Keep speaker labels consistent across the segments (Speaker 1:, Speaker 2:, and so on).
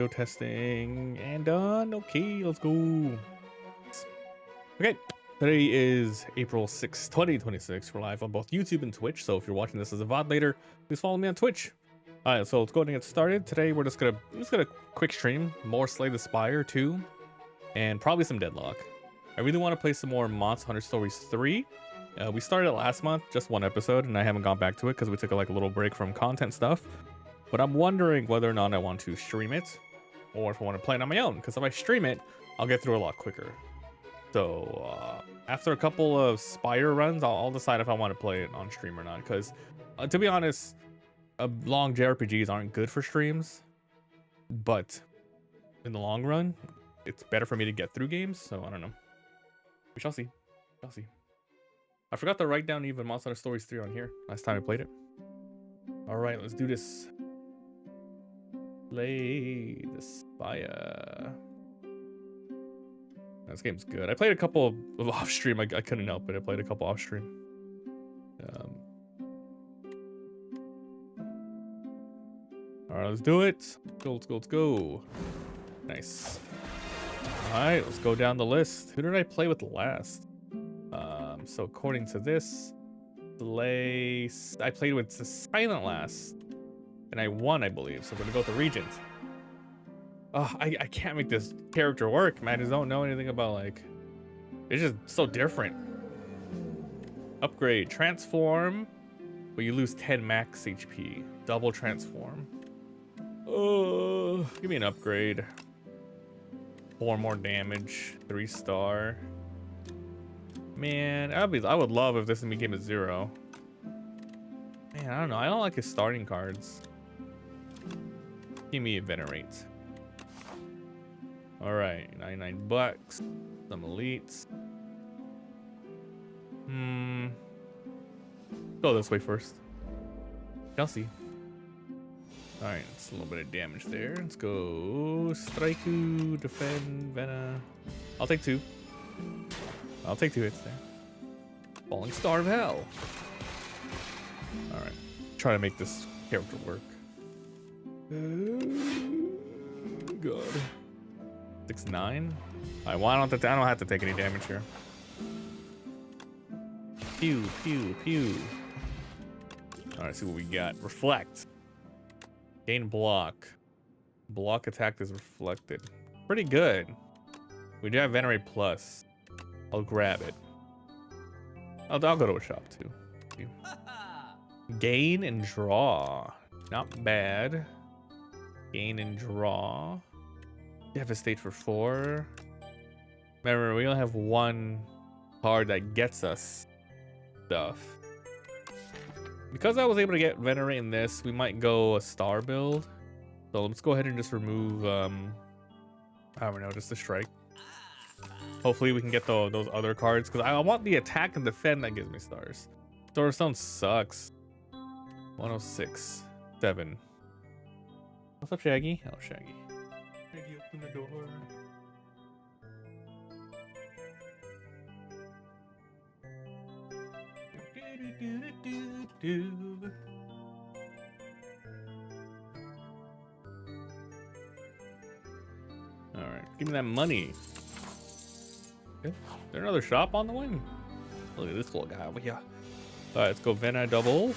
Speaker 1: Go testing and done. Okay, let's go. Okay, today is April 6th, 2026. We're live on both YouTube and Twitch, so if you're watching this as a VOD later, please follow me on Twitch. Alright, so let's go ahead and get started. Today we're just gonna quick stream more Slay the Spire 2 and probably some Deadlock. I really want to play some more Monster Hunter Stories 3. We started it last month, just one episode, and I haven't gone back to it because we took a little break from content stuff. But I'm wondering whether or not I want to stream it or if I want to play it on my own, because if I stream it, I'll get through a lot quicker. So after a couple of Spire runs, I'll decide if I want to play it on stream or not, because to be honest, long JRPGs aren't good for streams, but in the long run, it's better for me to get through games, so I don't know. We shall see. Shall see. I forgot to write down even Monster Hunter Stories 3 on here last time I played it. Alright, let's do this. Slay the Spire. This game's good. I played a couple of off stream. I couldn't help it. I played a couple off stream. Alright, let's do it. Let's go. Nice. Alright, let's go down the list. Who did I play with last? So according to this, I played with the Silent last. And I won, I believe. So we're gonna go with the Regent. Oh, I can't make this character work, man. I just don't know anything about, like, it's just so different. Upgrade, transform, but you lose 10 max HP. Double transform. Oh, give me an upgrade. 4 more damage. 3-star. Man, I would love if this became a 0. Man, I don't know. I don't like his starting cards. Give me a Venerate. Alright, $99. Some elites. Go this way first. Chelsea. Alright, it's a little bit of damage there. Let's go. Strike, defend, Vena. I'll take 2. I'll take 2 hits there. Falling Star of Hell. Alright. Try to make this character work. God. 6-9. I don't have to take any damage here. Pew, pew, pew. Alright, see what we got. Reflect. Gain block. Block attack is reflected. Pretty good. We do have Venerate Plus. I'll grab it. I'll go to a shop too. Gain and draw. Not bad. Gain and draw. Devastate for 4. Remember, we only have 1 card that gets us stuff. Because I was able to get Venerate in this, we might go a star build. So let's go ahead and just remove, I don't know, just a strike. Hopefully we can get those other cards, because I want the attack and defend that gives me stars. Sword of Stone sucks. 106. 7. What's up, Shaggy? Oh, Shaggy. Shaggy, open the door. Alright, give me that money. Okay. Is there another shop on the way? Look at this little guy over here. Alright, let's go Vena double.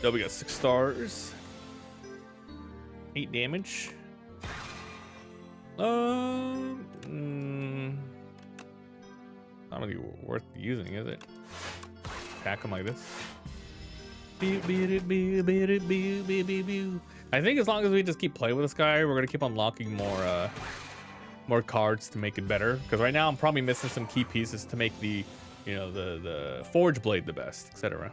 Speaker 1: Oh, we got 6 stars. 8 damage. Not really worth using, is it? Attack him like this. I think as long as we just keep playing with this guy, we're gonna keep unlocking more cards to make it better. Because right now I'm probably missing some key pieces to make the, you know, the Forge Blade the best, etc.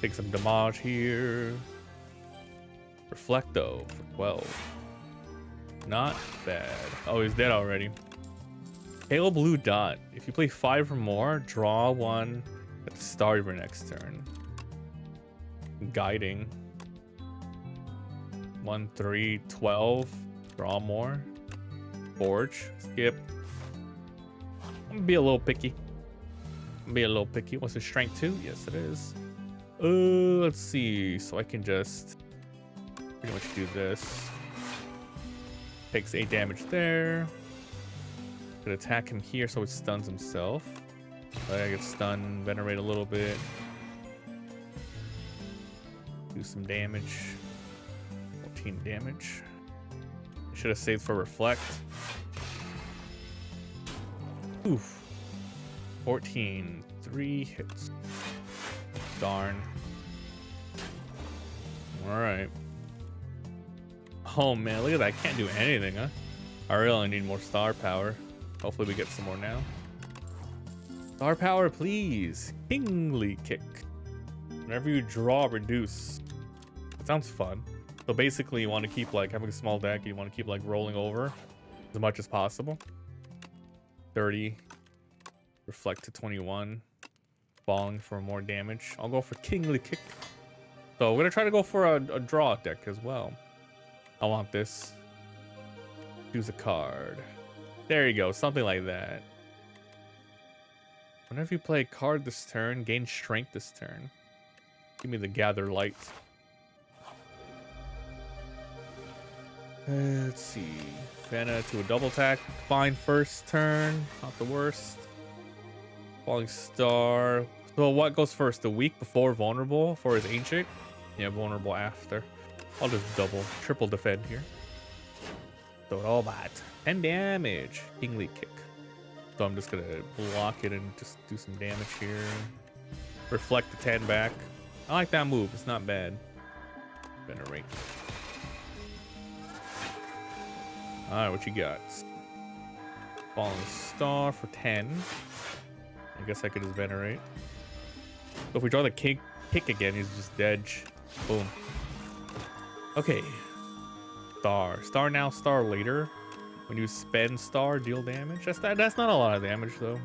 Speaker 1: Take some damage here. Reflecto for 12. Not bad. Oh, he's dead already. Pale blue dot. If you play 5 or more, draw 1 at the start of your next turn. Guiding. 1, 3, 12. Draw more. Forge. Skip. I'm gonna be a little picky. What's his strength 2? Yes, it is. Let's see. So I can just pretty much do this. Takes 8 damage there. Could attack him here so it stuns himself. I get stunned, venerate a little bit. Do some damage. 14 damage. Should have saved for reflect. Oof. 14. 3 hits. Darn. Alright. Oh man, look at that. I can't do anything, huh? I really need more star power. Hopefully we get some more now. Star power, please. Kingly kick. Whenever you draw, reduce. That sounds fun. So basically you want to keep like having a small deck, you want to keep like rolling over as much as possible. 30. Reflect to 21. Falling for more damage. I'll go for Kingly Kick. So we're gonna try to go for a draw deck as well. I want this. Choose a card. There you go, something like that. Whenever you play a card this turn, gain strength this turn. Give me the Gather Light. Let's see. Mana to a double attack. Fine first turn. Not the worst. Falling Star. So what goes first? The weak before vulnerable for his ancient? Yeah, vulnerable after. I'll just triple defend here. So it all bad. 10 damage. Kingly Kick. So I'm just gonna block it and just do some damage here. Reflect the 10 back. I like that move. It's not bad. Venerate. Alright, what you got? Falling Star for 10. I guess I could just venerate. So if we draw the kick again, he's just dead. Boom. Okay. Star now, star later. When you spend star, deal damage. That's not a lot of damage though.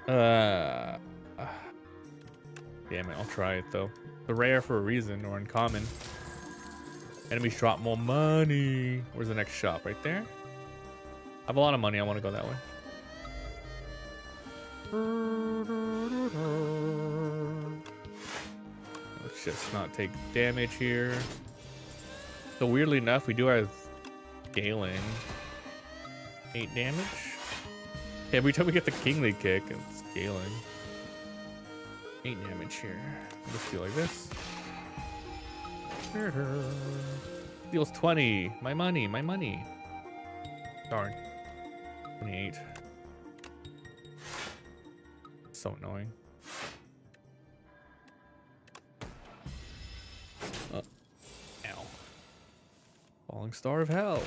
Speaker 1: Damn it, I'll try it though. The rare for a reason, or uncommon. Enemies drop more money. Where's the next shop? Right there? I have a lot of money. I want to go that way. Let's just not take damage here. So weirdly enough, we do have scaling. 8 damage. Every time we get the Kingly Kick, it's scaling. 8 damage here. I'll just do like this. Deals 20. My money, my money. Darn. 28. So annoying. Ow. Falling Star of Hell.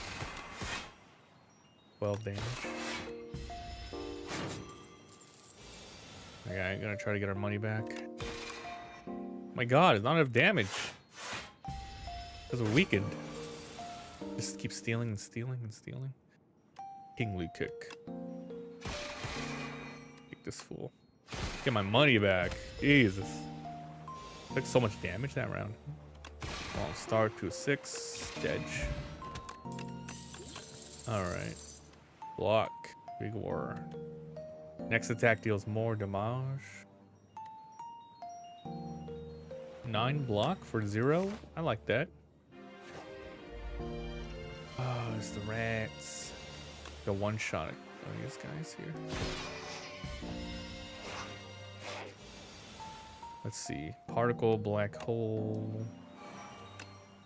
Speaker 1: 12 damage. Okay, I'm gonna try to get our money back. My god, it's not enough damage. Because we're weakened. Just keep stealing and stealing and stealing. Kingly Kick. Kick this fool. Get my money back. Jesus. Took so much damage that round. Well, star to a 6. Edge. Alright. Block. Big War. Next attack deals more damage. 9 block for 0. I like that. Oh, it's the rats. The one shot at these guys here. Let's see. Particle, black hole.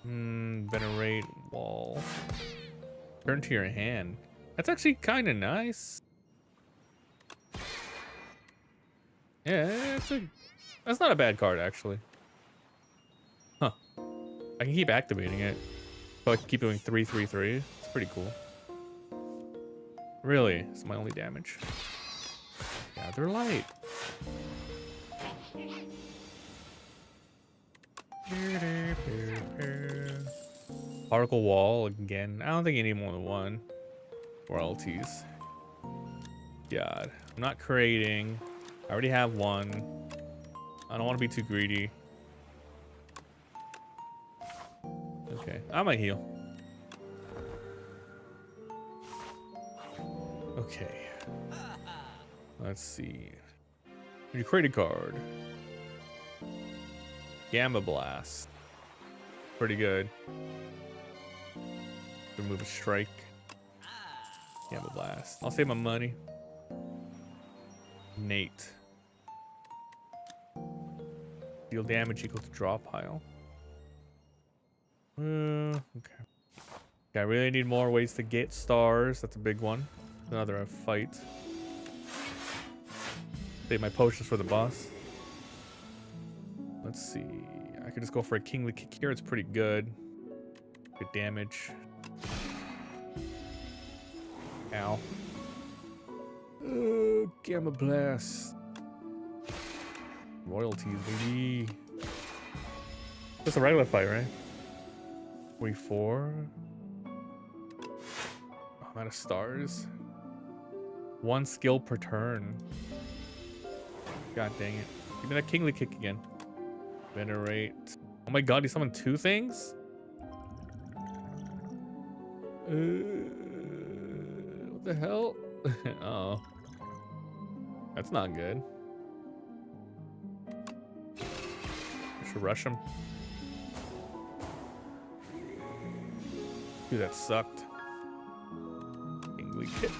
Speaker 1: Venerate, wall. Turn to your hand. That's actually kind of nice. Yeah, that's not a bad card actually. Huh. I can keep activating it. So I can keep doing 3/3/3. It's pretty cool. Really, it's my only damage. Gather Light. Particle wall again. I don't think you need more than one. Royalties. God, I'm not creating. I already have one. I don't want to be too greedy. Okay, I might heal. Okay. Let's see. You create a card. Gamma Blast. Pretty good. Remove a strike. Gamma blast. I'll save my money. Nate. Deal damage equal to draw pile. Okay. Okay, I really need more ways to get stars. That's a big one. Another fight. Save my potions for the boss. Let's see. I could just go for a kingly kick here. It's pretty good. Good damage. Ow. Gamma blast. Royalties, baby. Just a regular fight, right? 44. Oh, I'm out of stars. 1 skill per turn. God dang it. Give me that kingly kick again. Venerate. Oh my god, he summoned 2 things? What the hell? Oh. That's not good. I should rush him. Dude, that sucked. Kingly kick.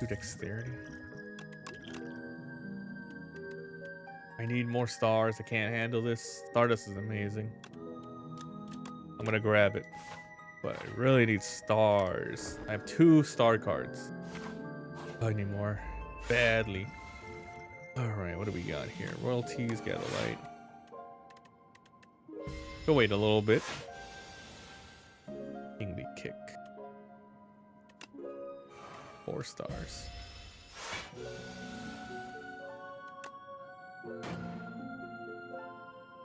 Speaker 1: Do dexterity. I need more stars. I can't handle this. Stardust is amazing. I'm gonna grab it. But I really need stars. I have 2 star cards. I need more. Badly. Alright, what do we got here? Royalties, gather light. Go wait a little bit. Kingly kick. 4 stars.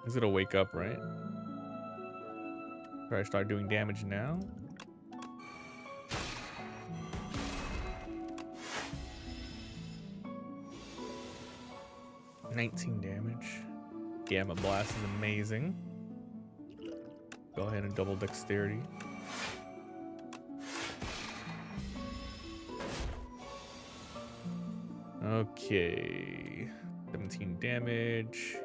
Speaker 1: Is it a wake up, right? Should I start doing damage now? $19 damage. Gamma blast is amazing. Go ahead and double dexterity. Okay. 17 damage.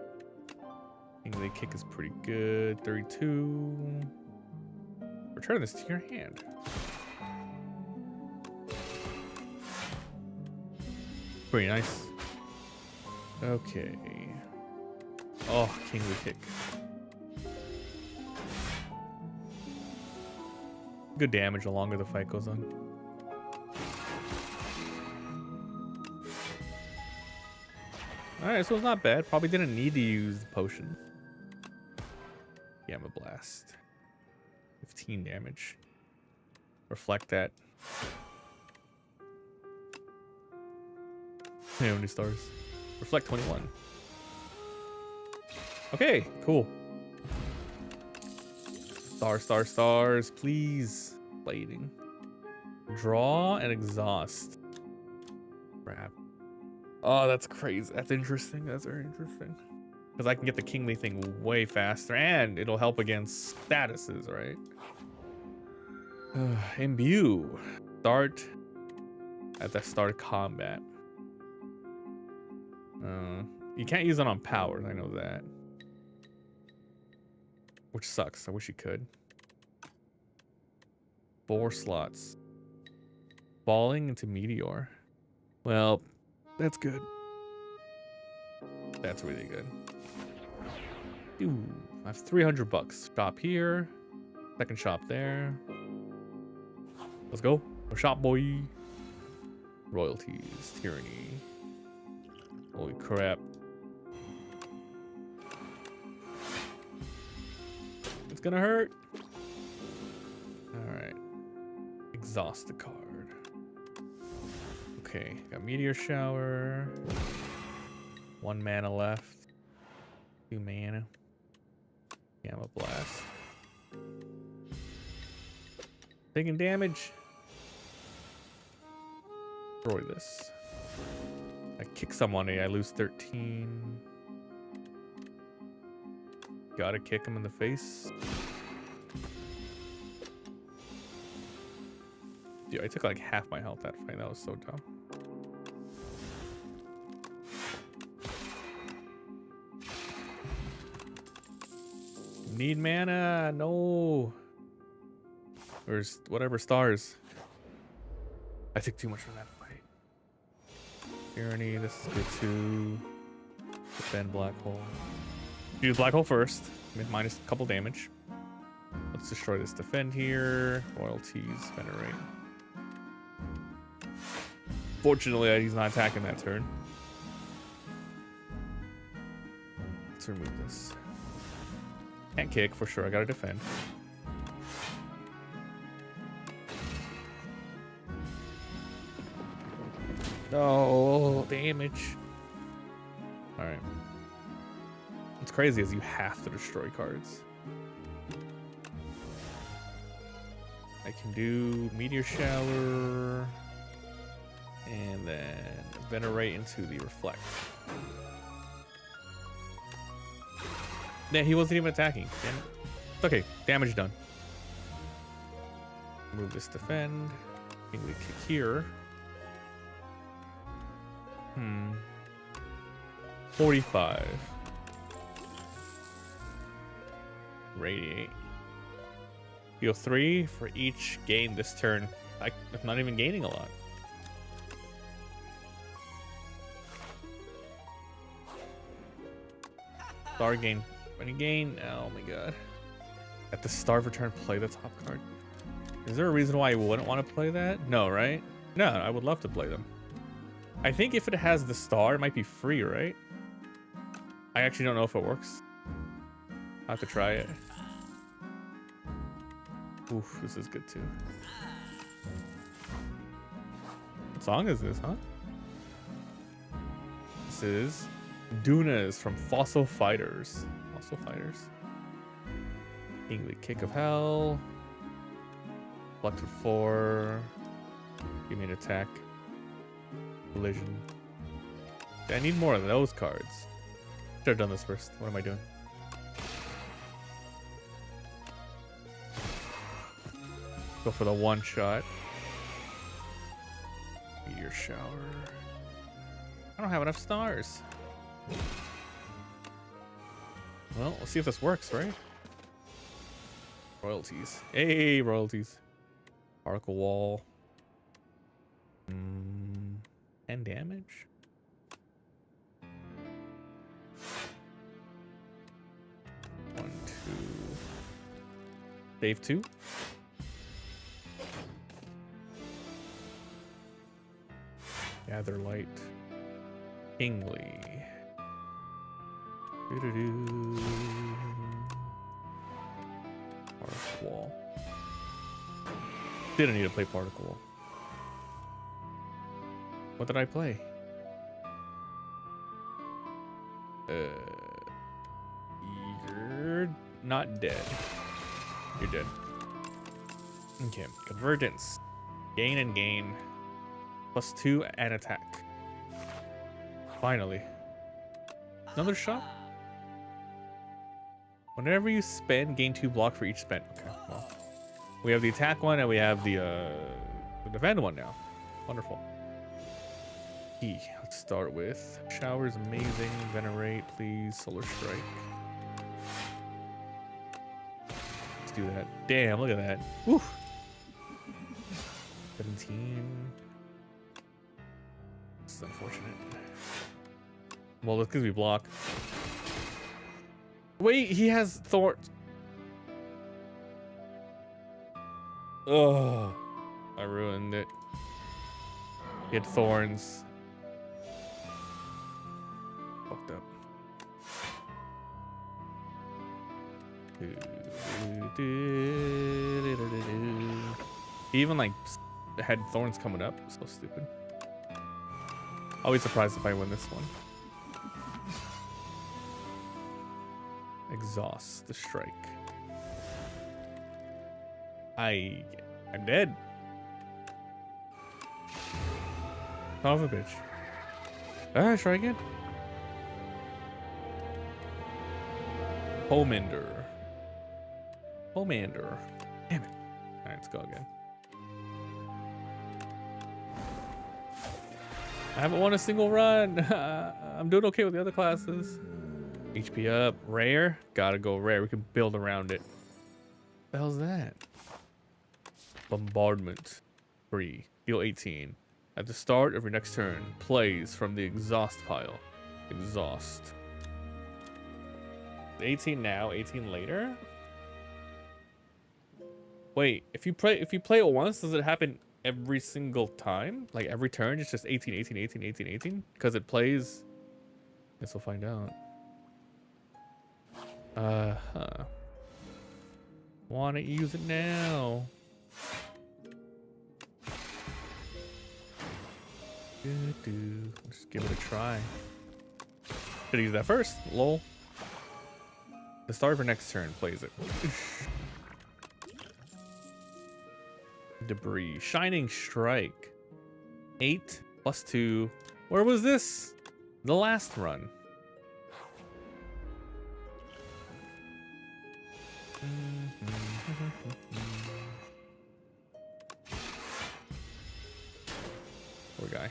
Speaker 1: Kingly kick is pretty good. 32. Return this to your hand. Pretty nice. Okay. Oh, kingly kick. Good damage the longer the fight goes on. Alright, so it's not bad. Probably didn't need to use the potion. Gamma blast. 15 damage. Reflect that. How many stars? Reflect 21. Okay, cool. Stars, please. Lighting. Draw and exhaust. Crap. Oh, that's crazy. That's interesting. That's very interesting. Because I can get the kingly thing way faster, and it'll help against statuses, right? Imbue. Start at the start of combat. You can't use it on powers, I know that. Which sucks. I wish you could. 4 slots. Falling into meteor. Well, that's good. That's really good. Ooh, I have 300 bucks. Shop here. Second shop there. Let's go. Shop boy. Royalties. Tyranny. Holy crap. It's gonna hurt. Alright. Exhaust the card. Okay. Got meteor shower. 1 mana left. 2 mana. Gamma blast. Taking damage. Destroy this. I kick somebody, I lose 13. Gotta kick him in the face. Dude, I took like half my health that fight. That was so dumb. Need mana. No. Where's whatever stars? I took too much from that fight. Tyranny. This is good too. Defend black hole. Do black hole first. Minus a couple damage. Let's destroy this defend here. Royalties. Venerate. Fortunately, he's not attacking that turn. Let's remove this. Can't kick for sure. I gotta defend. No damage. All right. What's crazy is you have to destroy cards. I can do Meteor Shower and then Venerate into the Reflect. Yeah, he wasn't even attacking. Damn it. It's okay. Damage done. Move this defend. Kingly kick here. 45. Radiate. Heal 3 for each gain this turn. I'm not even gaining a lot. Star gain. Any gain? Oh my god. At the start of return, play the top card. Is there a reason why I wouldn't want to play that? No, right? No, I would love to play them. I think if it has the star, it might be free, right? I actually don't know if it works. I have to try it. Oof, this is good too. What song is this, huh? This is Dunas from Fossil Fighters. Fossil Fighters. Kingly Kick of Hell. Select for 4. Give me an attack. Collision. I need more of those cards. Should have done this first. What am I doing? Go for the one shot. Meteor Shower. I don't have enough stars. Well, let's see if this works, right? Royalties. Hey, royalties. Particle Wall. 10 damage. 1, 2. Save 2. Gather Light. Kingly. Doo-doo-doo. Particle Wall. Didn't need to play Particle Wall. What did I play? You're not dead. You're dead. Okay. Convergence. Gain and gain. +2 and attack. Finally. Another shot? Whenever you spend, gain 2 block for each spent. Okay, well. We have the attack one and we have the defend one now. Wonderful. Let's start with Shower's amazing. Venerate, please. Solar Strike. Let's do that. Damn, look at that. Woo! 17. This is unfortunate. Well, that's because we block. Wait, he has thorns. Oh, I ruined it. He had thorns. Fucked up. He even like had thorns coming up. So stupid. I'll be surprised if I win this one. Exhaust the strike. I'm dead. Son of a bitch. Alright, try again. Pomander. Pomander. Damn it. Alright, let's go again. I haven't won a single run. I'm doing okay with the other classes. HP up. Rare. Gotta go rare. We can build around it. What the hell's that? Bombardment. Free. Deal 18. At the start of your next turn, plays from the exhaust pile. Exhaust. 18 now, 18 later? Wait, if you play it once, does it happen every single time? Like every turn, it's just 18, 18, 18, 18, 18? Because it plays... Guess we'll find out. Wanna use it now. Let's give it a try. Should use that first. Lol. The start of her next turn plays it. Debris. Shining Strike. 8 plus 2. Where was this? The last run. Poor guy.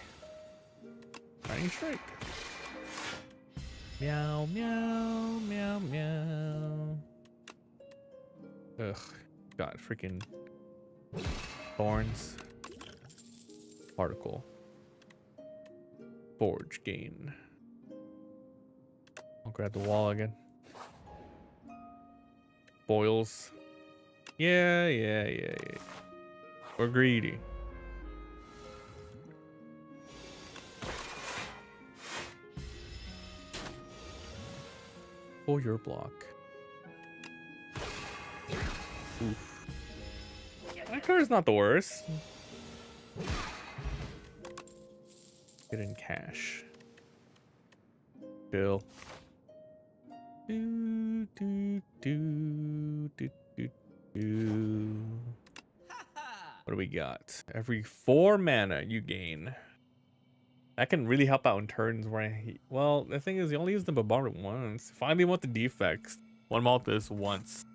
Speaker 1: Shining Strike. Meow, meow, meow, meow. Ugh. God, freaking thorns. Particle. Forge gain. I'll grab the wall again. Boils. Yeah. We're greedy. For your block. Oof. That card's not the worst. Get in cash. Bill. Do, do, do, do, do, do. What do we got? Every 4 mana you gain. That can really help out in turns where well, the thing is, you only use the bombardment once. Finally want the defects. One malt this once.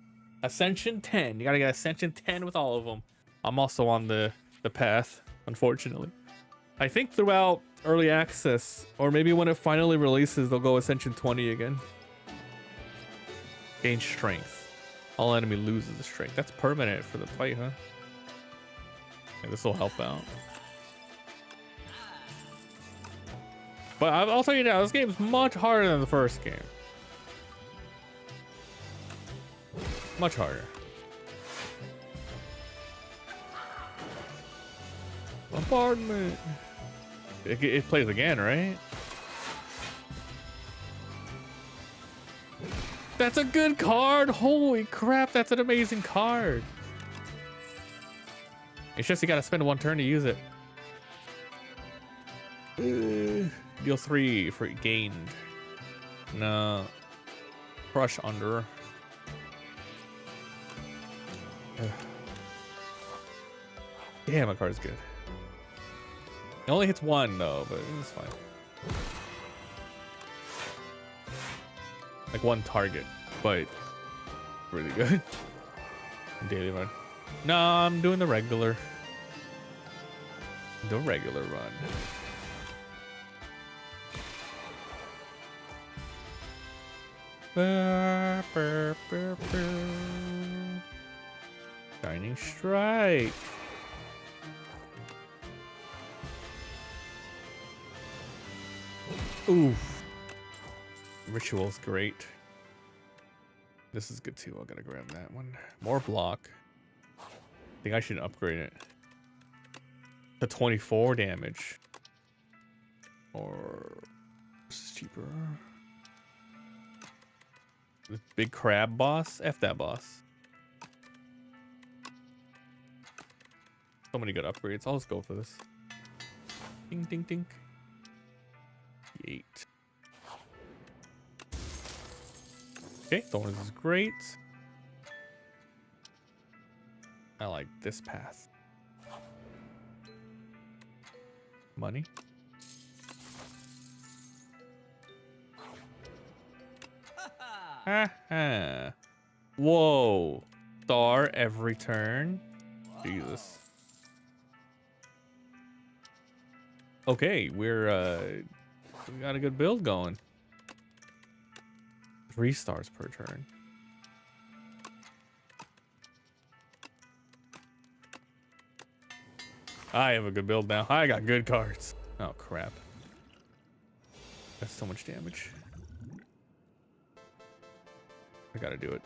Speaker 1: Ascension 10. You gotta get Ascension 10 with all of them. I'm also on the path, unfortunately. I think throughout early access, or maybe when it finally releases, they'll go Ascension 20 again. Gain strength. All enemy loses the strength. That's permanent for the fight, huh? Yeah, this will help out. But I'll tell you now, this game's much harder than the first game. Much harder. Bombardment. It plays again, right? That's a good card. Holy crap, that's an amazing card. It's just you gotta spend 1 turn to use it. Deal 3 for gained. No. Crush under. Ugh. Damn, my card's good. It only hits 1 though, but it's fine. Like 1 target, but really good. Daily run. No, I'm doing the regular. The regular run. Shining Strike. Oof. Ritual's great. This is good too. I gotta grab that one. More block. I think I should upgrade it to 24 damage. Or this is cheaper. The big crab boss? F that boss. So many good upgrades. I'll just go for this. Ding, ding, ding. 8. Okay, Thorns is great. I like this path. Money. Haha. Whoa. Star every turn. Jesus. Okay, we got a good build going. 3 stars per turn. I have a good build now. I got good cards. Oh, crap. That's so much damage. I gotta do it.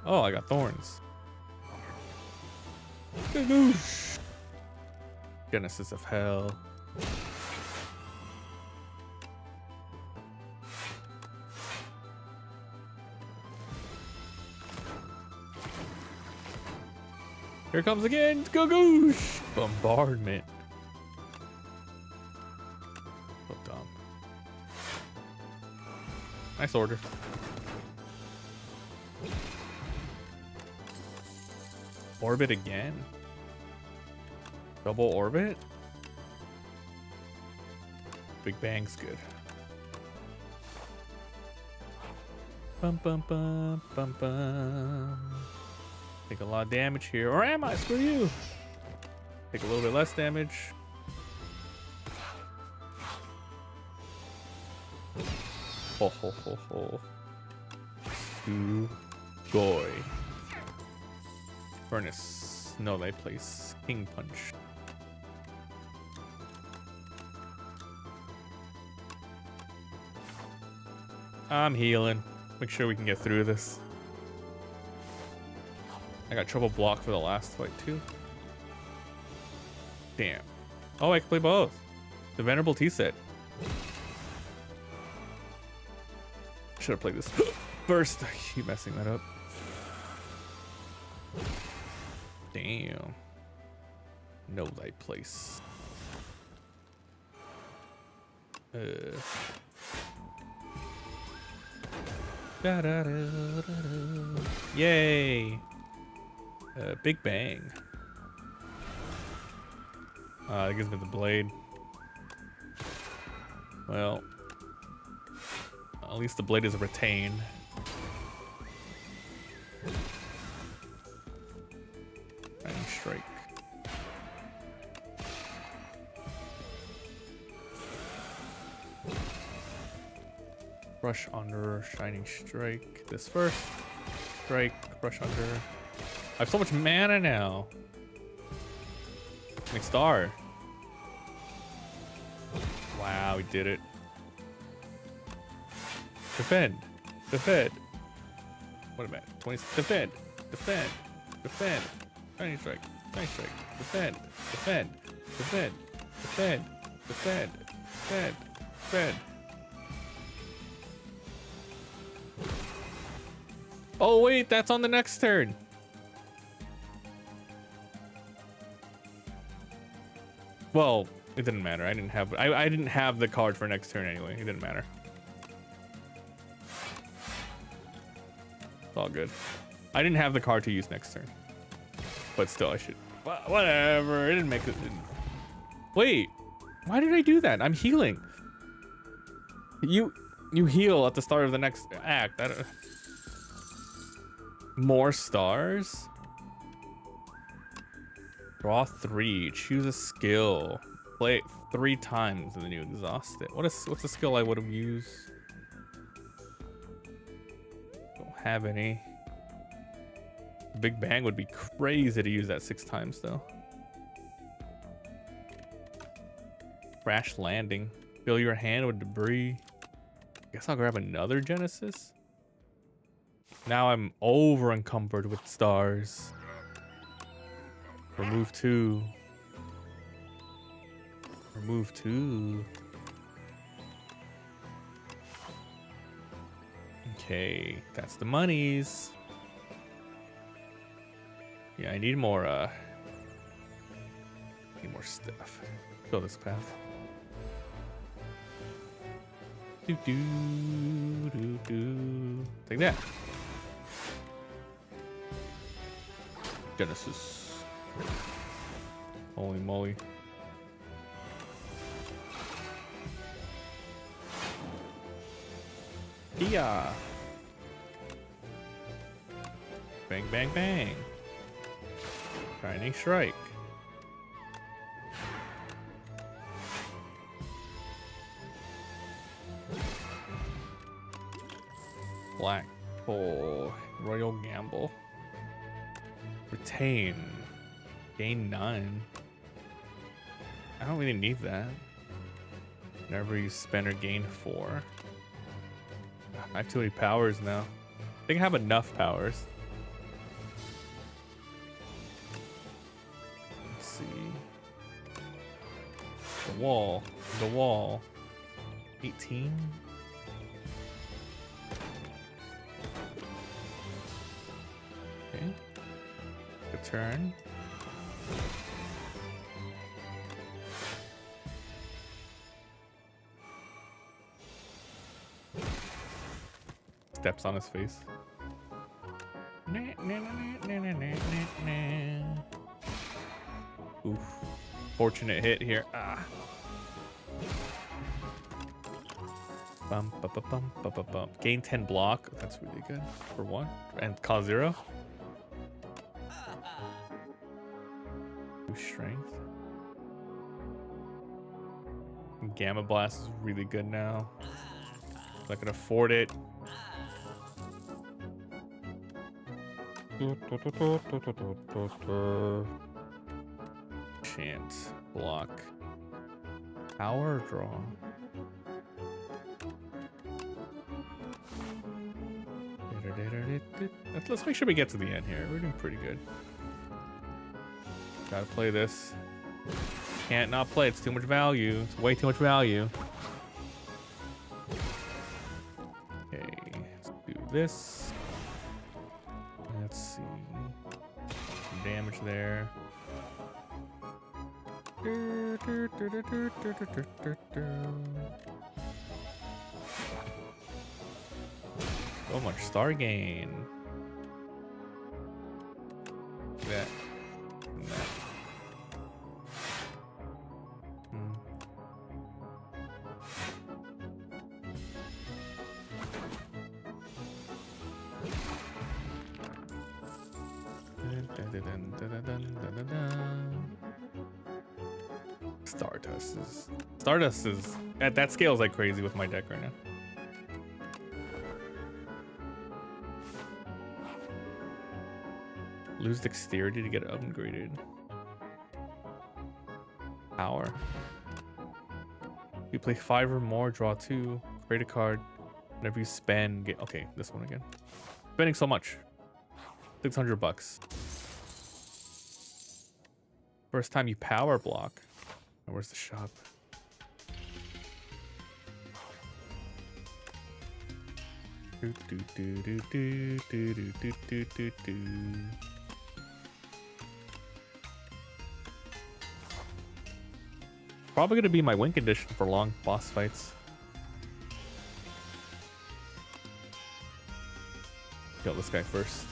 Speaker 1: Oh, I got thorns. Genesis of Hell. Here it comes again. Gogoosh! Bombardment. So dumb. Nice order. Orbit again. Double orbit. Big Bang's good. Bum bum bum bum bum. Take a lot of damage here. Or am I? Screw you. Take a little bit less damage. Ho ho ho ho. Sugoi. Furnace. No, they place. King Punch. I'm healing. Make sure we can get through this. I got triple block for the last fight too. Damn. Oh, I can play both. The Venerable Tea set. Should have played this first. I keep messing that up. Damn. Know thy place. Da, da, da, da, da. Yay. Big Bang. That gives me the blade. Well, at least the blade is retained. Shining Strike. Brush under, Shining Strike. This first. Strike, brush under. I have so much mana now. Next star. Wow, we did it. Defend. Defend. What am I? 20. Defend. Defend. Defend. Shining Strike. Shining Strike. Defend. Defend. Defend. Defend. Defend. Defend. Defend. Oh wait, that's on the next turn. Well, it didn't matter. I didn't have the card for next turn anyway. It didn't matter. It's all good. I didn't have the card to use next turn. But still, I should. Whatever. It didn't make it. Wait. Why did I do that? I'm healing. You heal at the start of the next act. More stars? Draw 3. Choose a skill. Play it 3 times and then you exhaust it. What's the skill I would have used? Don't have any. Big Bang would be crazy to use that 6 times though. Crash Landing. Fill your hand with debris. Guess I'll grab another Genesis. Now I'm over encumbered with stars. Remove 2. Remove 2. Okay, that's the monies. Yeah, I need more stuff. Go this path. Do do do do. Take that. Genesis. Holy moly. Yeah. Bang, bang, bang. Shining Strike. Black hole. Royal gamble. Retain. Gain 9. I don't really need that. Whenever you spend or gain 4. I have too many powers now. I think I have enough powers. Let's see. The wall. The wall. 18. Okay. Good turn. Steps on his face. Oof. Fortunate hit here. Ah. Bum, bum, bum, bum, bum, bum, bum. Gain 10 block. That's really good for 1. And cost 0. 2 strength. Gamma Blast is really good now. I can afford it. Chant. Block. Power draw. Let's make sure we get to the end here. We're doing pretty good. Gotta play this. Can't not play. It's too much value. It's way too much value. Okay, let's do this. Let's see. Some damage there. So much star gain. That. And that. Stardust is at that scale is like crazy with my deck right now. Lose dexterity to get upgraded. Power. You play 5 or more, draw 2, create a card. Whenever you spend, get okay. This one again. Spending so much. $600. First time you power block. Where's the shop? Probably gonna be my win condition for long boss fights. Kill this guy first.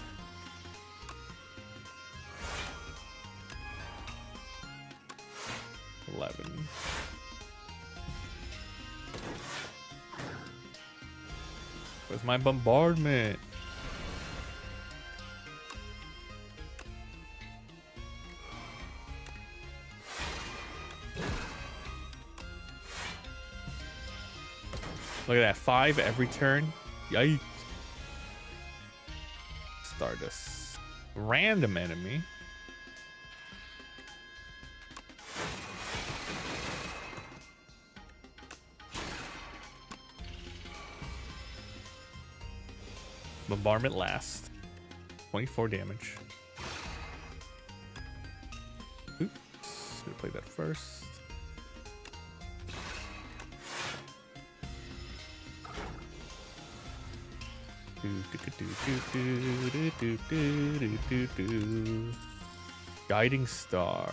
Speaker 1: Where's my bombardment? Look at that, 5 every turn. Yikes. Stardust. Random enemy. Bombardment last. 24 damage. Oops. Gonna play that first. Guiding Star.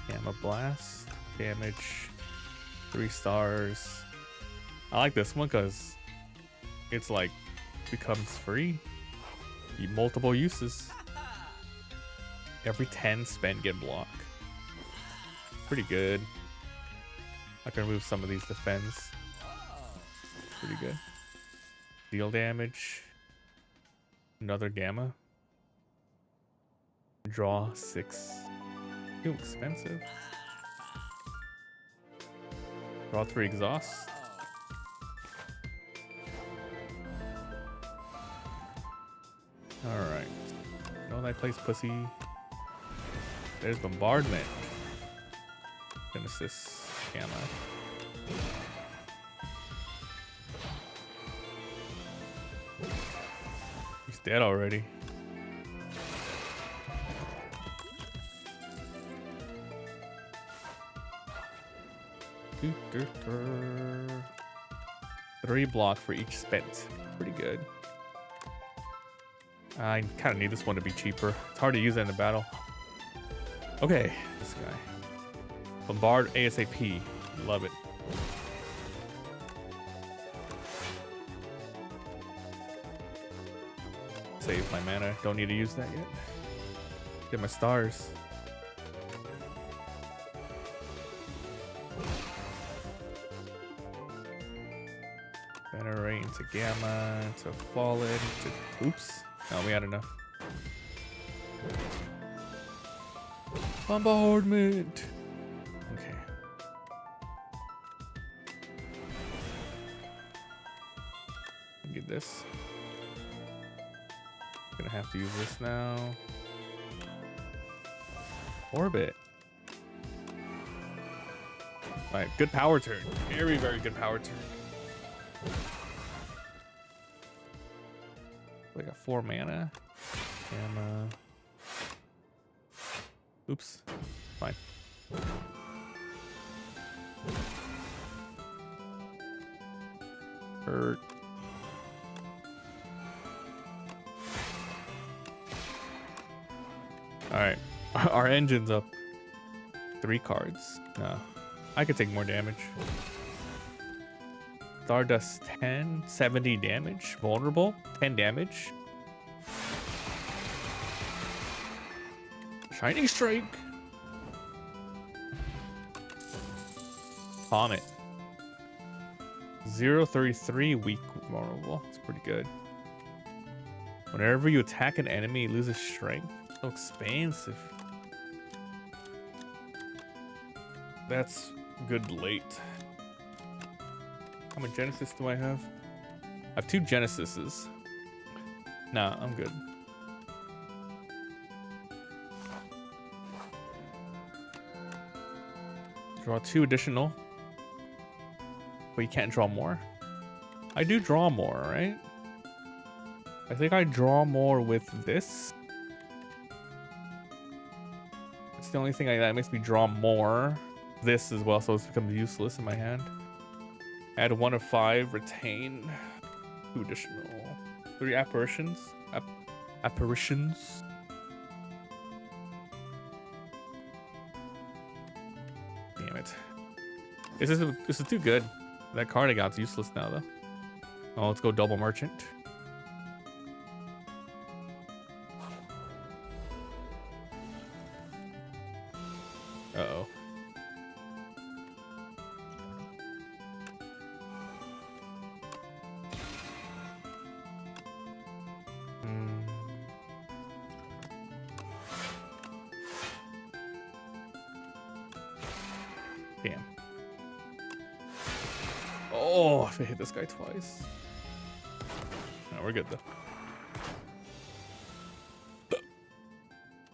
Speaker 1: Gamma Blast. Damage. 3 stars. I like this one because it's like becomes free. Multiple uses. Every 10 spend get block. Pretty good. I can remove some of these defense. Pretty good. Deal damage. Another gamma. Draw 6. Too expensive. Draw 3 exhausts. Alright. Know thy place, pussy. There's bombardment. Genesis Gamma. He's dead already. Three block for each spent. Pretty good. I kind of need this one to be cheaper. It's hard to use it in the battle. Okay, this guy. Bombard ASAP. Love it. Save my mana. Don't need to use that yet. Get my stars. Venerate into Gamma, to Fallen, to... Oops. No, we had enough. Bombardment! Okay. Get this. Gonna have to use this now. Orbit. Alright, good power turn. Very, very good power turn. We got 4 mana. Gamma. Oops. Fine. Hurt. Alright. Our engine's up. 3 cards. No. I could take more damage. Stardust 10, 70 damage. Vulnerable, 10 damage. Shining Strike. Comet. 0.33 weak vulnerable. It's pretty good. Whenever you attack an enemy, it loses strength. So expansive. That's good late. How many Genesis do I have? I have 2 Genesises. Nah, I'm good. Draw 2 additional. But you can't draw more. I do draw more, right? I think I draw more with this. It's the only thing that makes me draw more. This as well, so it's become useless in my hand. Add 1 of 5, retain 2 additional. 3 apparitions. Apparitions. Damn it. This is too good. That card I got's useless now though. Oh, let's go double merchant. Uh-oh. Damn. Oh, if I hit this guy twice. No, we're good though.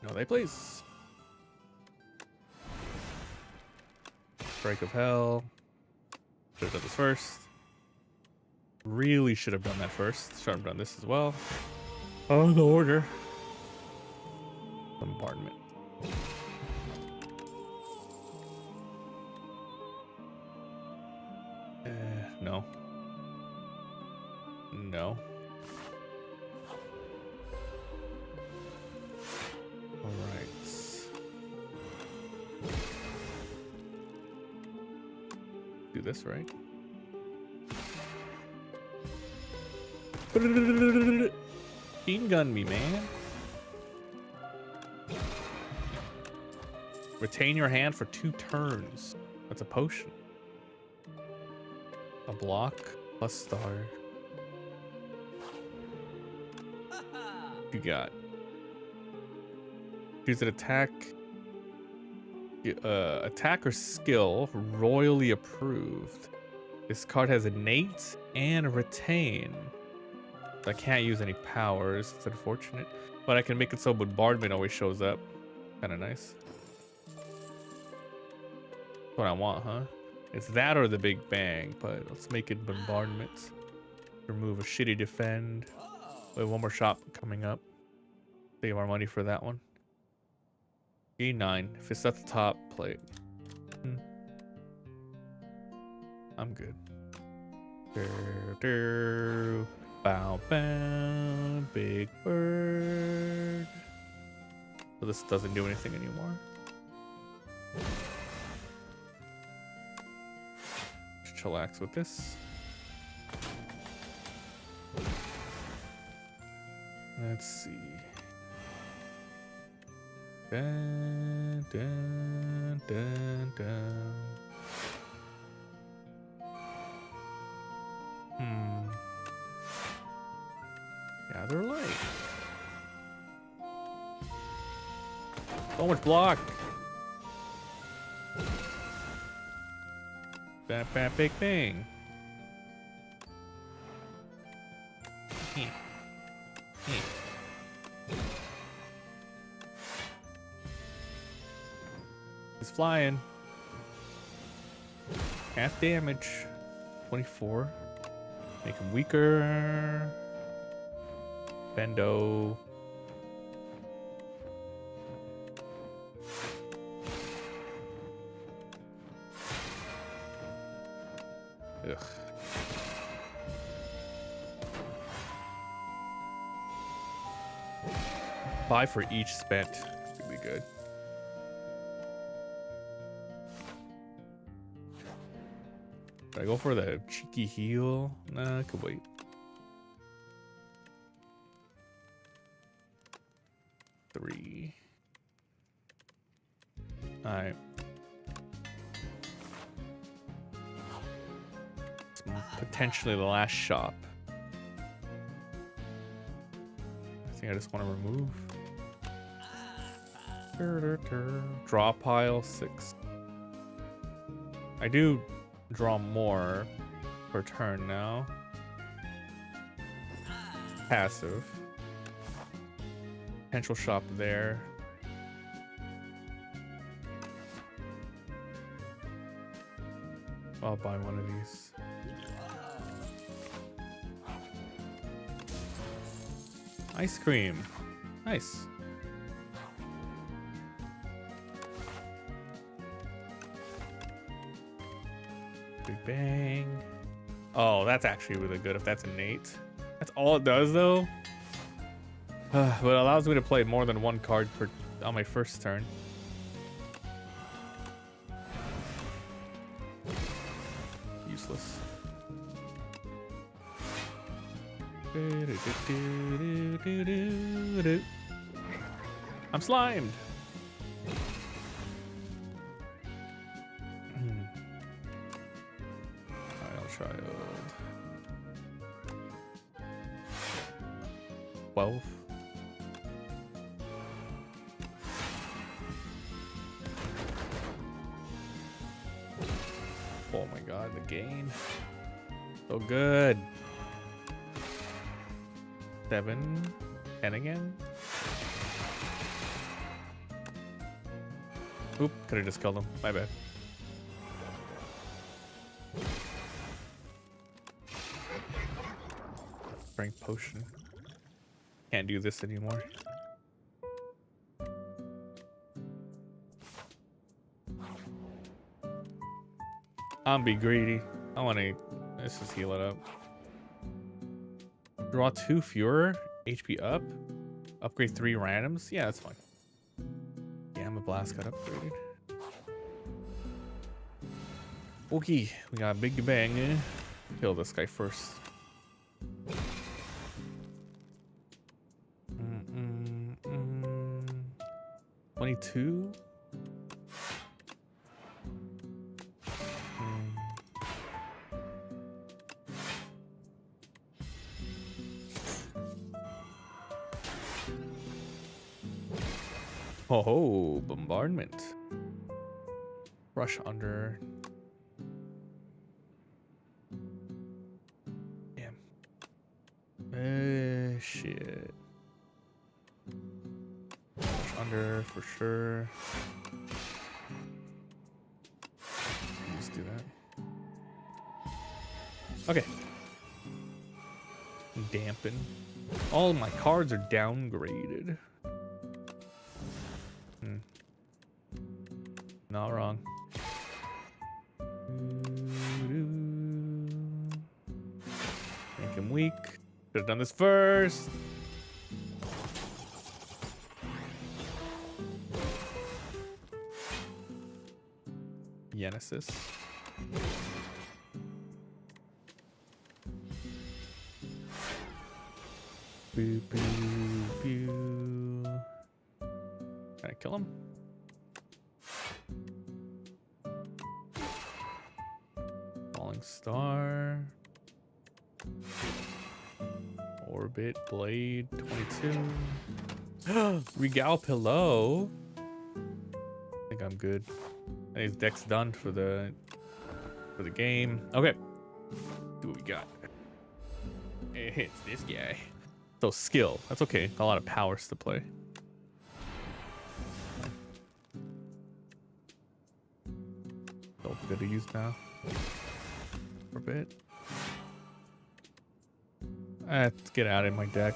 Speaker 1: No, they please. Break of Hell. Should have done this first. Really should have done that first. Should have done this as well. Oh, the order. Bombardment. No. No. All right. Do this right. Team gun me, man. Retain your hand for 2 turns. That's a potion. A block plus star. You got. Choose an attack. Attack or skill royally approved. This card has innate and retain. I can't use any powers. It's unfortunate, but I can make it so bombardment always shows up. Kind of nice. That's what I want, huh? It's that or the Big Bang, but let's make it bombardment. Remove a shitty defend. We have one more shop coming up. Save our money for that one. E9. If it's at the top, play it. I'm good. Bow, bow, big bird. So this doesn't do anything anymore. Just chillax with this. Let's see. Dun, dun, dun, dun. Gather light. So much block. Bam, bam, big bang. He's flying. Half damage. 24. Make him weaker. Bendo. Ugh. Buy for each spent. Could be good. Should I go for the cheeky heal? Nah, I could wait. Three. Alright. It's potentially the last shop. I think I just want to remove. Draw pile 6. I do draw more per turn now. Passive. Potential shop there. I'll buy one of these. Ice cream. Nice. Big bang. Oh, that's actually really good if that's innate. That's all it does though. But it allows me to play more than one card per on my first turn. Useless. I'm slimed. Child. 12. Oh my god, the gain. So good. 7. 10 again. Oop, could have just killed him. My bad. Strength potion. Can't do this anymore. I'm be greedy. I want to. Let's just heal it up. Draw 2 fewer. HP up. Upgrade 3 randoms. Yeah, that's fine. Gamma blast got upgraded. Okay, we got Big Bang. Kill this guy first. 22. Oh, bombardment. Rush under. Damn. Shit. Rush under for sure. Let's do that. Okay. Dampen. All my cards are downgraded. Not wrong. Make him weak. Should have done this first. Genesis. Boo, boo, boo. Can I kill him? Falling Star. Orbit, Blade, 22. Regal Pillow. I think I'm good. I think his deck's done for the game. Okay. Do what we got. It's this guy. So skill. That's okay. A lot of powers to play. So good to use now. For a bit. Let's get out of my deck.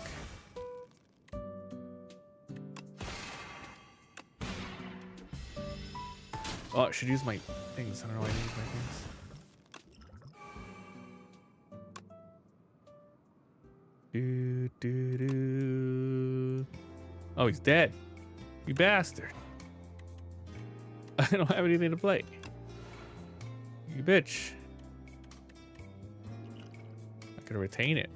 Speaker 1: Oh, I should use my things. I don't know why I need my things. Oh, he's dead. You bastard. I don't have anything to play. You bitch. I could retain it.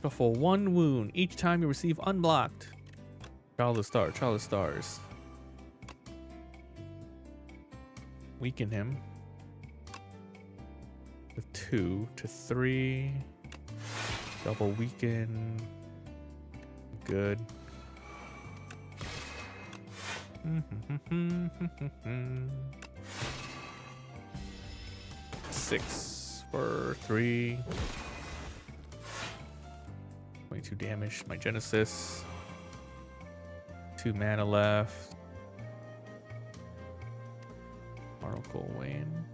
Speaker 1: For 1 wound each time you receive unblocked. Child of Star, Child of Stars. Weaken him. To 2 to 3. Double weaken. Good. 6 for 3. 22 damage. My Genesis. 2 mana left. Oracle Wayne.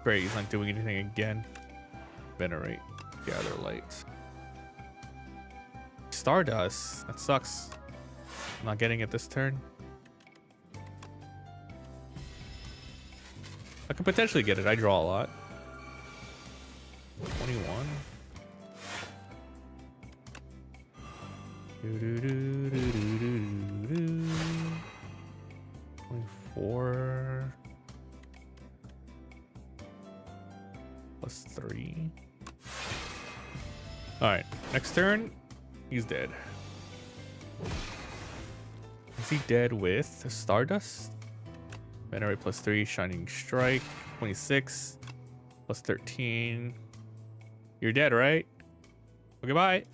Speaker 1: Great, he's not doing anything again. Venerate. Gather Light. Stardust. That sucks. I'm not getting it this turn. I could potentially get it. I draw a lot. 21. 24. Plus 3. Alright, next turn, he's dead. Is he dead with Stardust? Venerate plus 3, Shining Strike, 26, plus 13. You're dead, right? Well, goodbye.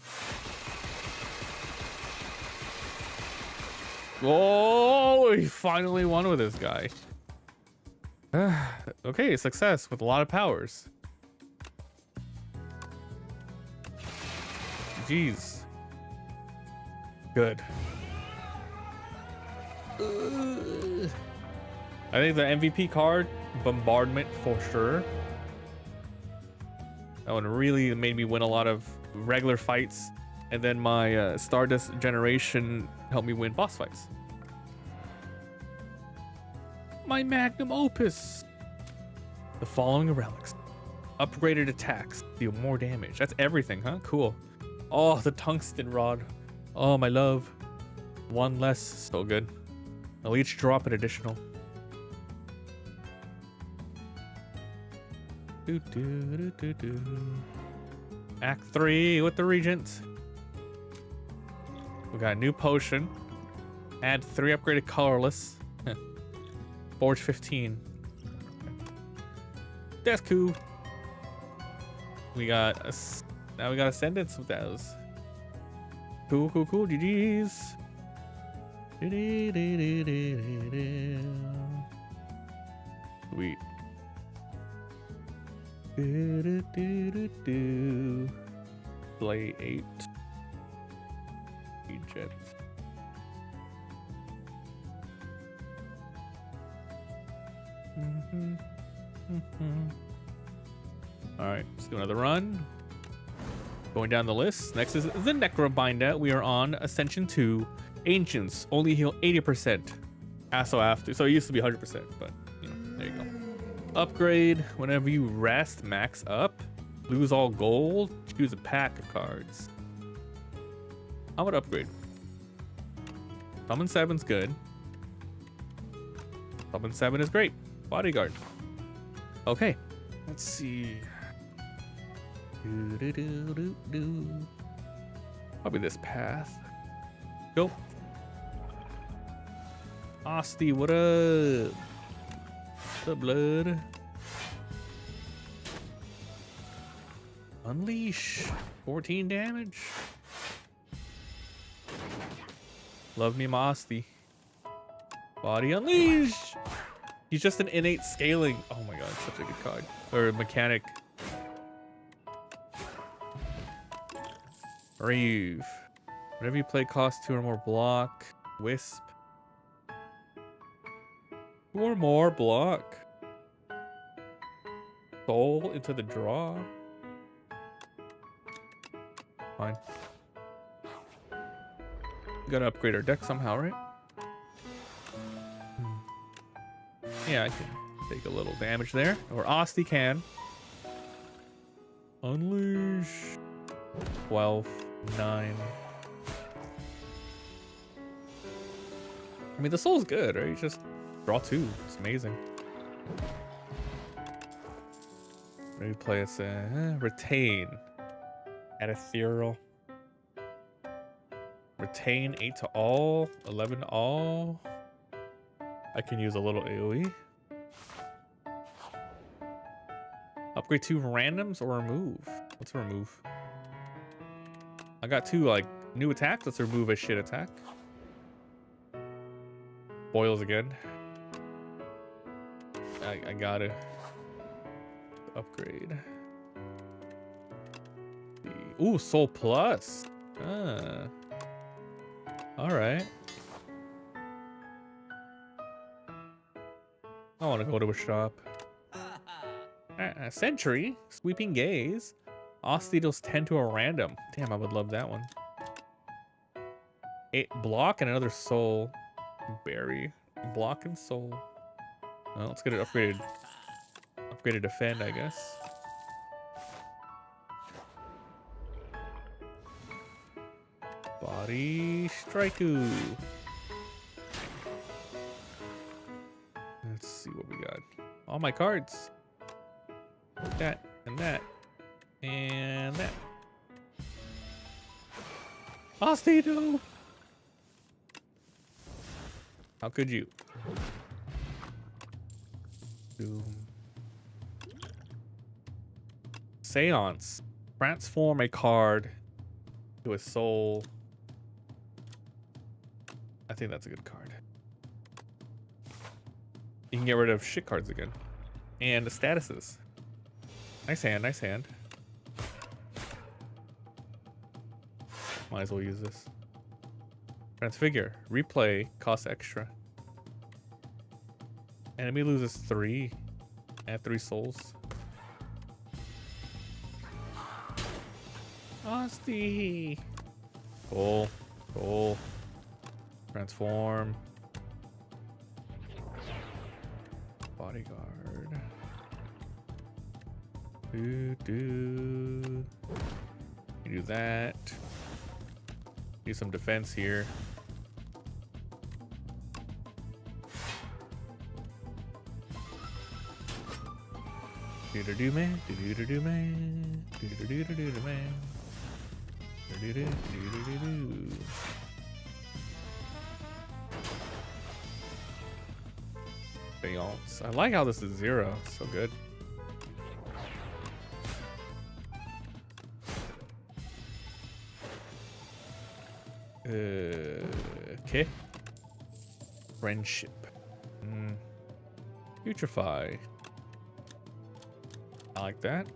Speaker 1: Whoa, he finally won with this guy. Okay, success with a lot of powers. Jeez. Good. I think the MVP card, Bombardment for sure. That one really made me win a lot of regular fights. And then my Stardust Generation helped me win boss fights. My Magnum Opus. The following relics. Upgraded attacks. Deal more damage. That's everything, huh? Cool. Oh, the Tungsten Rod. Oh, my love. 1 less. So good. I'll each drop an additional. Act 3 with the Regent. We got a new potion. Add 3 upgraded colorless. Forge 15. That's cool. We got now we got Ascendance with those. Cool, cool, cool. GG's. Sweet. Play 8. Jet. All right, let's do another run. Going down the list. Next is the Necrobinder. We are on Ascension 2. Ancients only heal 80%. So after, so it used to be 100%, but you know, there you go. Upgrade whenever you rest, max up, lose all gold, choose a pack of cards. How about upgrade? Summon 7's good. Summon 7 is great. Bodyguard. Okay, let's see. Probably this path. Go. Asti, what up? The blood. Unleash. 14 damage. Love me, Asti. Body unleash. He's just an innate scaling. Oh my god, such a good card. Or mechanic. Brave. Whenever you play cost 2 or more block. Wisp. 2 or more block. Soul into the draw. Fine. We gotta upgrade our deck somehow, right? Yeah, I can take a little damage there. Or Asti can. Unleash. 12, 9. I mean, the soul's good, right? You just draw 2. It's amazing. Maybe play us retain. Add ethereal. Retain 8 to all, 11 to all. I can use a little AoE. Upgrade 2 randoms or remove. Let's remove. I got 2 like new attacks. Let's remove a shit attack. Boils again. I gotta upgrade. Ooh, Soul Plus. All right. I want to go to a shop. Sentry, Sweeping Gaze. Asti deals 10 to a random. Damn, I would love that one. 8 block and another soul. Berry. Block and soul. Well, let's get it upgraded. Upgraded defend, I guess. Body Strikeu. Let's see what we got. All my cards. That and that and that. Asti, no. How could you? Doom. Seance. Transform a card to a soul. I think that's a good card. You can get rid of shit cards again. And the statuses. Nice hand, nice hand. Might as well use this. Transfigure. Replay. Costs extra. Enemy loses 3. Add 3 souls. Asti. Cool. Cool. Transform. Bodyguard. You do that. Do some defense here. Do man. Do man. Do man. Seance. I like how this is 0. So good. Okay. Friendship. Putrefy. I like that.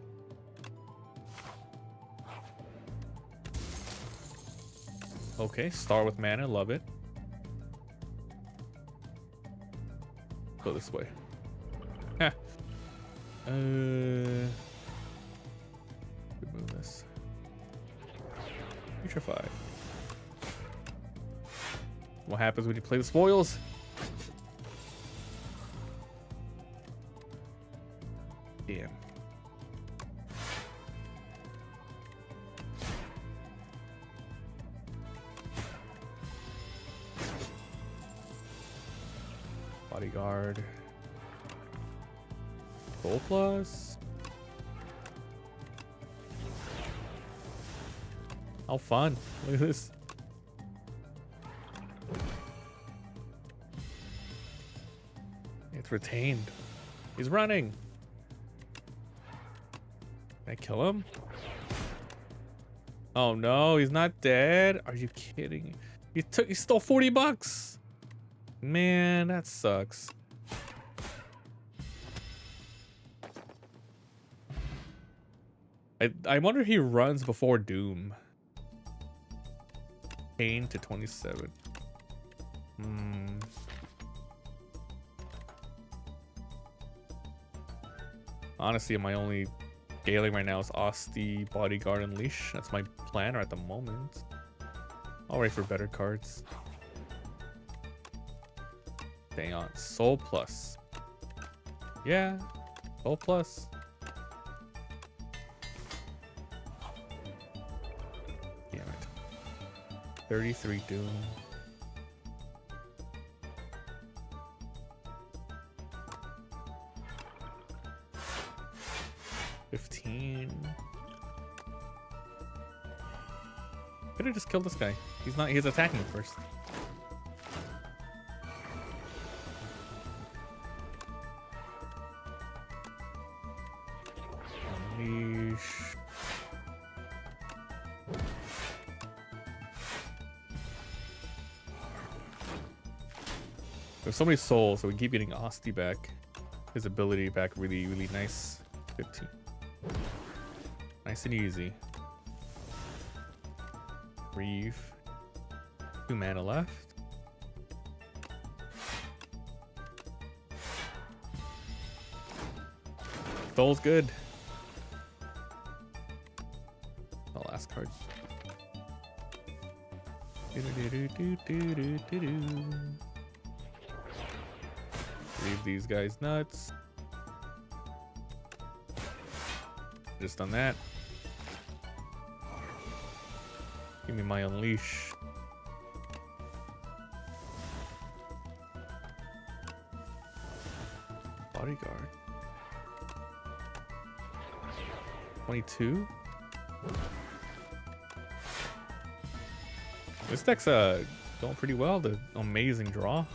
Speaker 1: Okay, start with mana, love it. Go this way. Ha. Remove this. Putrefy. What happens when you play the spoils? Damn. Bodyguard. Gold plus. How fun. Look at this. It's retained. He's running. Can I kill him? Oh no, he's not dead. Are you kidding? He stole 40 bucks. Man, that sucks. I wonder if he runs before Doom. Pain to 27. Honestly, my only scaling right now is Osti, Bodyguard, and Leash. That's my plan at the moment. I'll wait for better cards. Dang on. Soul Plus. Yeah. Soul Plus. Damn it. 33 Doom. Could have just killed this guy. He's attacking first. Unleash. There's so many souls, so we keep getting Osti back. His ability back really, really nice. 15. Nice and easy. Reeve. 2 mana left. Soul's good. The last card. Leave these guys nuts. Just done that. Give me my Unleash. Bodyguard. 22. This deck's going pretty well. The amazing draw.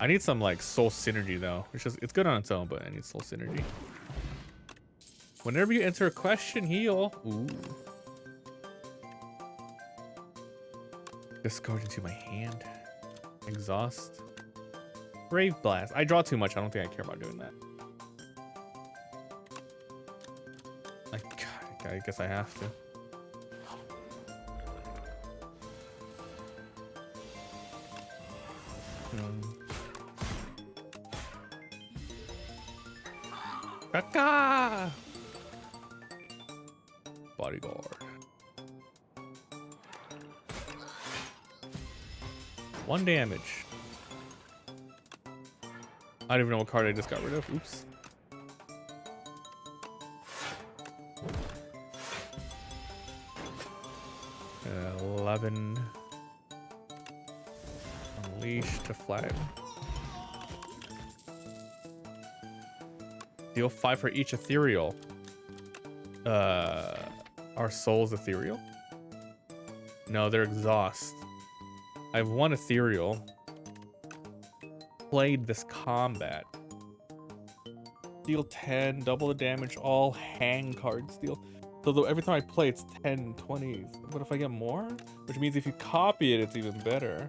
Speaker 1: I need some like soul synergy though. It's good on its own, but I need soul synergy. Whenever you enter a question, heal. Ooh. Discard into my hand. Exhaust. Brave Blast. I draw too much. I don't think I care about doing that. I guess I have to. Kaka! Bodyguard. 1 damage. I don't even know what card I just got rid of. Oops. Uh, 11. Unleash to flag. Deal 5 for each ethereal. Are souls ethereal? No, they're exhaust. I have one ethereal. Played this combat. Deal 10, double the damage, all hang cards deal. So every time I play, it's 10, 20. What if I get more? Which means if you copy it, it's even better.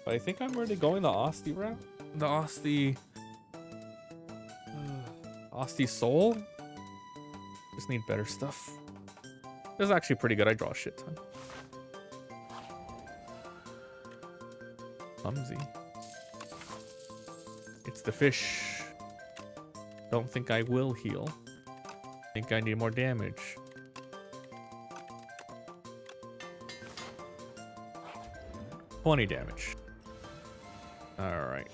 Speaker 1: But I think I'm really going the Osti route. The Osti... Osti Soul? Just need better stuff. This is actually pretty good. I draw a shit ton. Clumsy. It's the fish. Don't think I will heal. Think I need more damage. $20 damage. All right.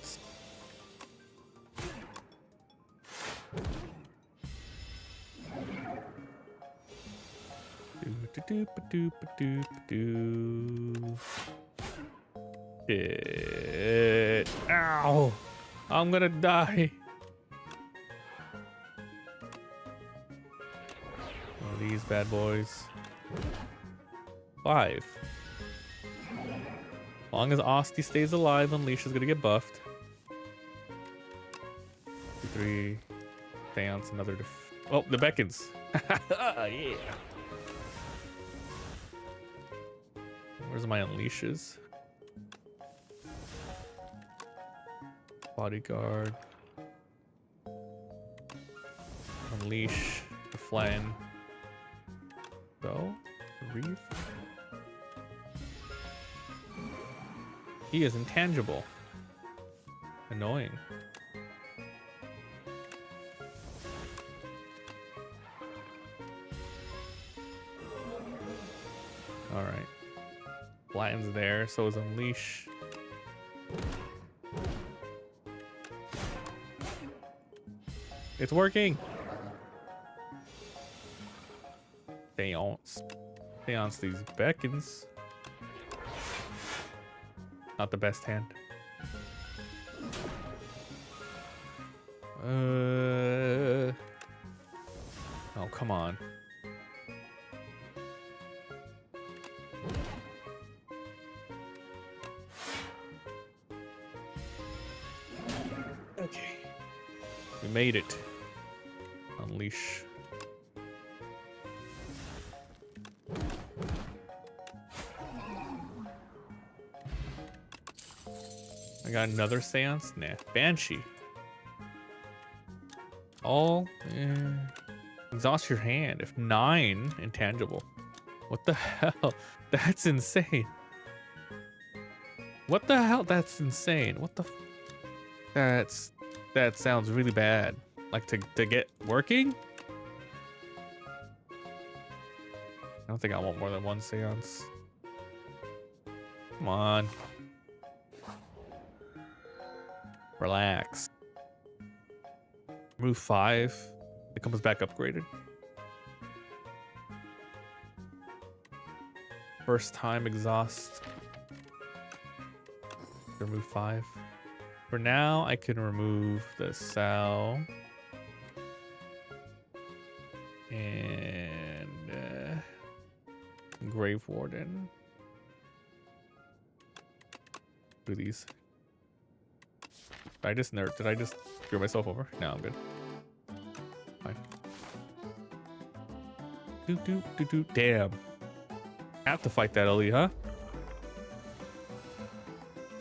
Speaker 1: Shit. Ow! I'm gonna die. Oh, these bad boys. 5. As long as Osti stays alive, Unleash is gonna get buffed. 2, 3. Dance, another oh, the beckons. Yeah. Where's my Unleashes? Bodyguard. Unleash. The Flan. Go. Reef. He is intangible. Annoying. Alright. Flatten's there, so is Unleash. It's working! Seance these beckons. Not the best hand. Oh, come on. Okay. We made it. Unleash. I got another seance? Nah. Banshee. All. Exhaust your hand. If 9, intangible. What the hell? That's insane. What the hell? That's insane. What the? That sounds really bad. Like to get working? I don't think I want more than one seance. Come on. Relax. Move 5. It comes back upgraded. First time exhaust. Remove 5. For now, I can remove the Sal. And Grave Warden. Do these. Did I just nerd? Did I just screw myself over? No, I'm good. Fine. Damn. Have to fight that Ellie, huh?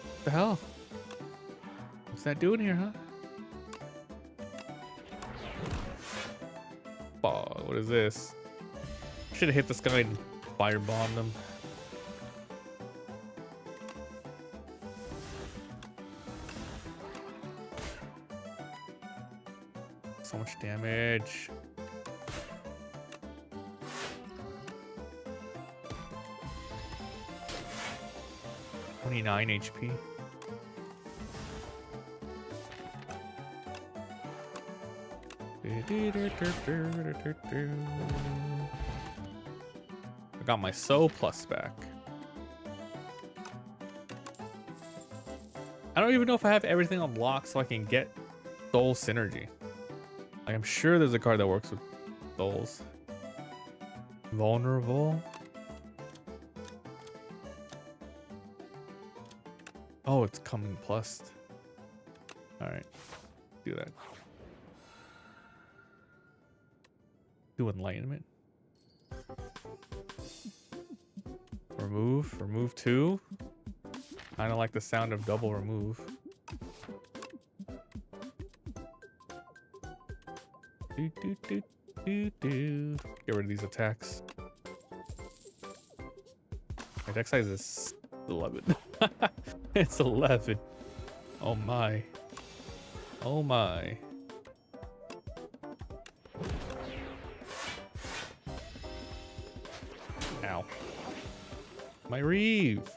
Speaker 1: What the hell? What's that doing here, huh? Oh, what is this? Should have hit this guy and firebombed him. So much damage. $29 HP. I got my Soul Plus back. I don't even know if I have everything unlocked so I can get Soul Synergy. Like, I'm sure there's a card that works with Souls. Vulnerable. Oh, it's coming plus. All right, do that. Do enlightenment. Remove 2. Kind of like the sound of double remove. Get rid of these attacks. My deck size is 11. It's 11. Oh my. Oh my. Ow. My Reeve.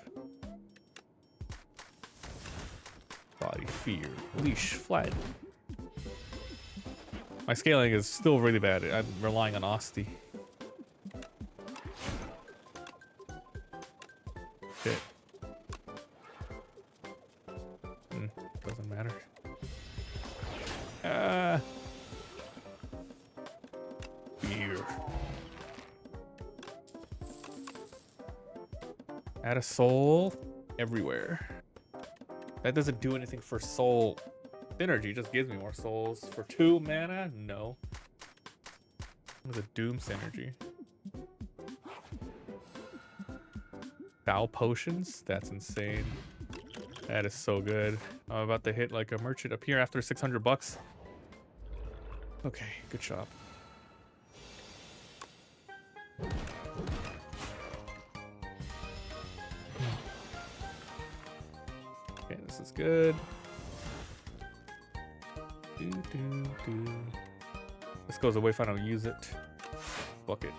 Speaker 1: Body fear. Leash flat. My scaling is still really bad. I'm relying on Osti. Shit. Doesn't matter. Fear. Add a soul everywhere. That doesn't do anything for soul synergy, just gives me more souls. For 2 mana? No. It was a doom synergy. Bow potions? That's insane. That is so good. I'm about to hit like a merchant up here after 600 bucks. Okay, good job. Okay, this is good. This goes away if I don't use it. Fuck it.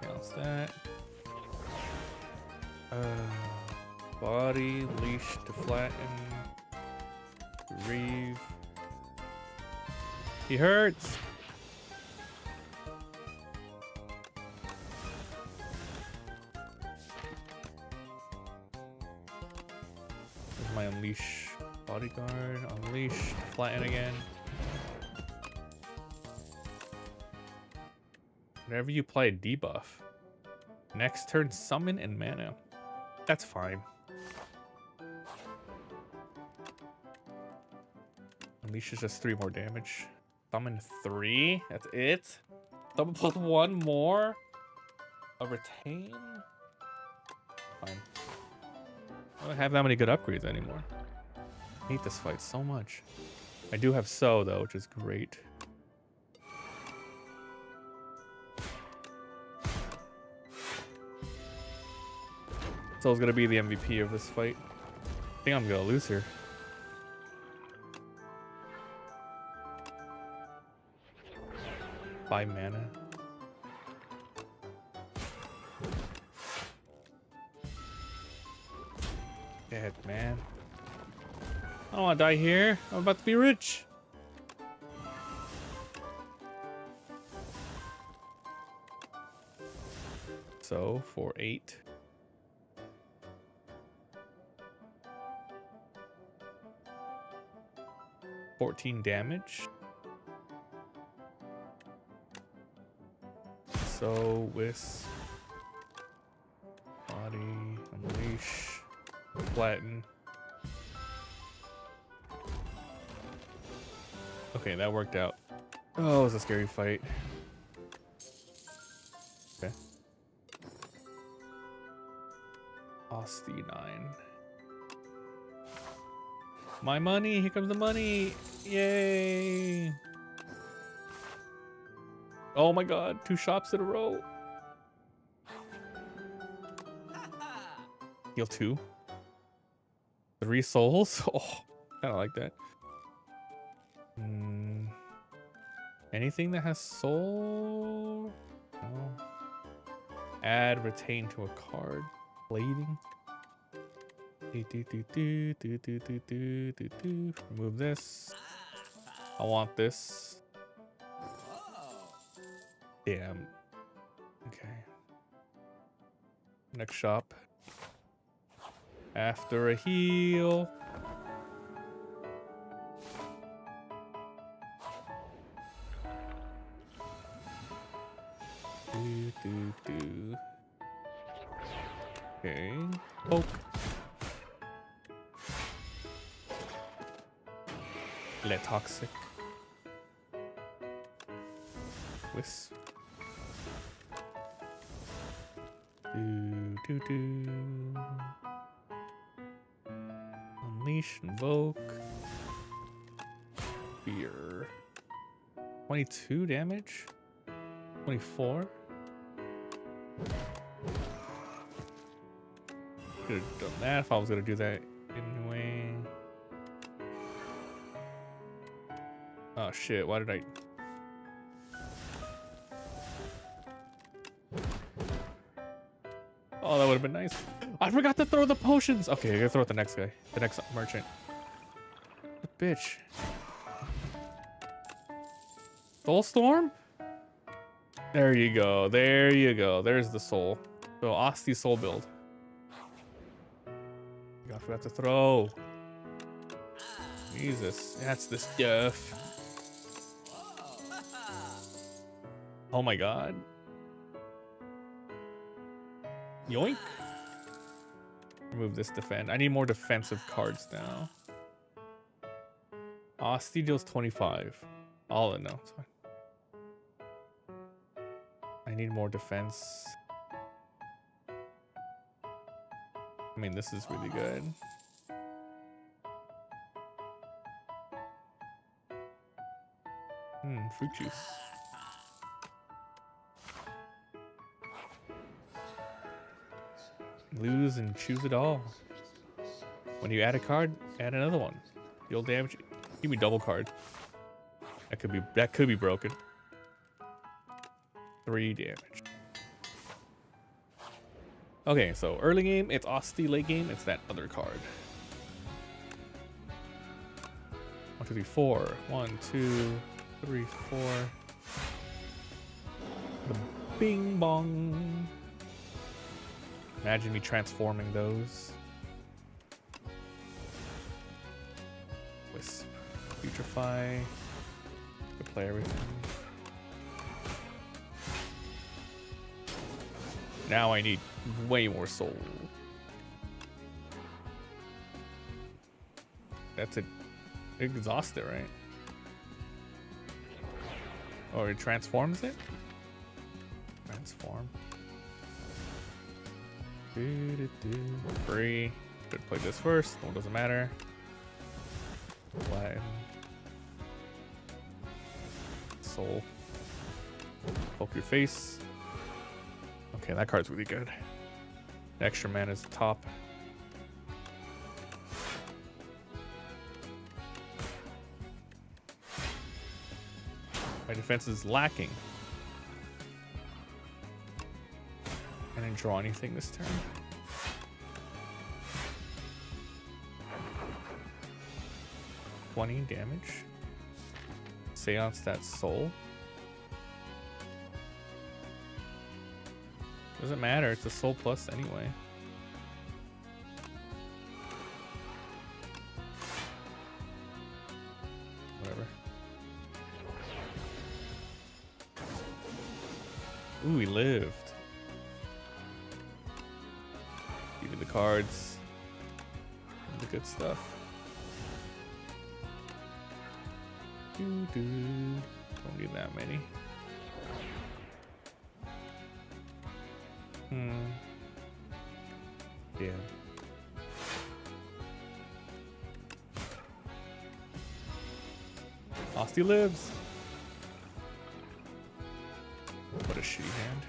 Speaker 1: Bounce that. Body, leash to flatten. Reeve. He hurts. My unleash bodyguard, unleash, flatten again. Whenever you apply a debuff, next turn summon and mana. That's fine. Unleash is just 3 more damage. Summon 3, that's it. Double plus 1 more. A retain? Fine. I don't have that many good upgrades anymore. I hate this fight so much. I do have So though, which is great. So's gonna be the MVP of this fight. I think I'm gonna lose here. Five mana. Dead, man. I don't want to die here. I'm about to be rich. So, for 8. $14 damage. So, Wisp. Body, Unleash. Flatten. Okay, that worked out. Oh, it was a scary fight. Okay. Osti 9. My money! Here comes the money! Yay! Oh my god, 2 shops in a row. Heal 2. 3 souls? Oh, kind of like that. Anything that has soul? No. Add retain to a card. Plating. Remove this. I want this. Damn. Okay. Next shop. After a heal. Okay. Poke. Le toxic. Wisp. Unleash, invoke. Fear. 22 damage? 24? Could have done that if I was gonna do that anyway. Oh shit, why did I... Oh, that would have been nice. I forgot to throw the potions. Okay, I gotta throw it the next guy. The next merchant. The bitch. Soulstorm? There you go. There you go. There's the soul. So, Asti soul build. I forgot to throw. Jesus. That's the stuff. Oh my god. Yoink. Remove this defend. I need more defensive cards now. Asti deals 25. All in now. It's fine. I need more defense. I mean, this is really good. Fruit juice. Lose and choose it all. When you add a card, add another one. Deal damage. Give me double card. That could be broken. 3 damage. Okay, so early game, it's Asti. Late game, it's that other card. 1, 2, 3, 4. 1, 2, 3, 4. The bing bong. Imagine me transforming those. Wisp. Putrefy. Could play everything. Now I need way more soul. That's it. Exhaust it, right? Or it transforms it? Transform. Free. Could play this first. No, it doesn't matter. Flatten. Soul. Poke your face. Okay, that card's really good. Extra mana is top. My defense is lacking. I didn't draw anything this turn. $20 damage. Seance that soul. Doesn't matter, it's a soul plus anyway. Whatever. Ooh, he lived. Give you the cards. The good stuff. Don't need that many. Yeah. Asti lives. What a shitty hand.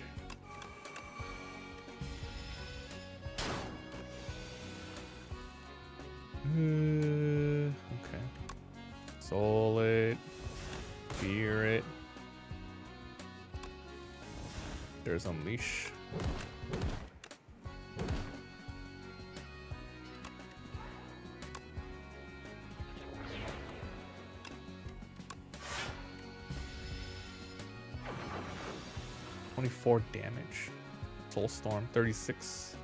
Speaker 1: Okay. Soul it. Fear it. There's Unleash. $24 damage. Soulstorm, 36.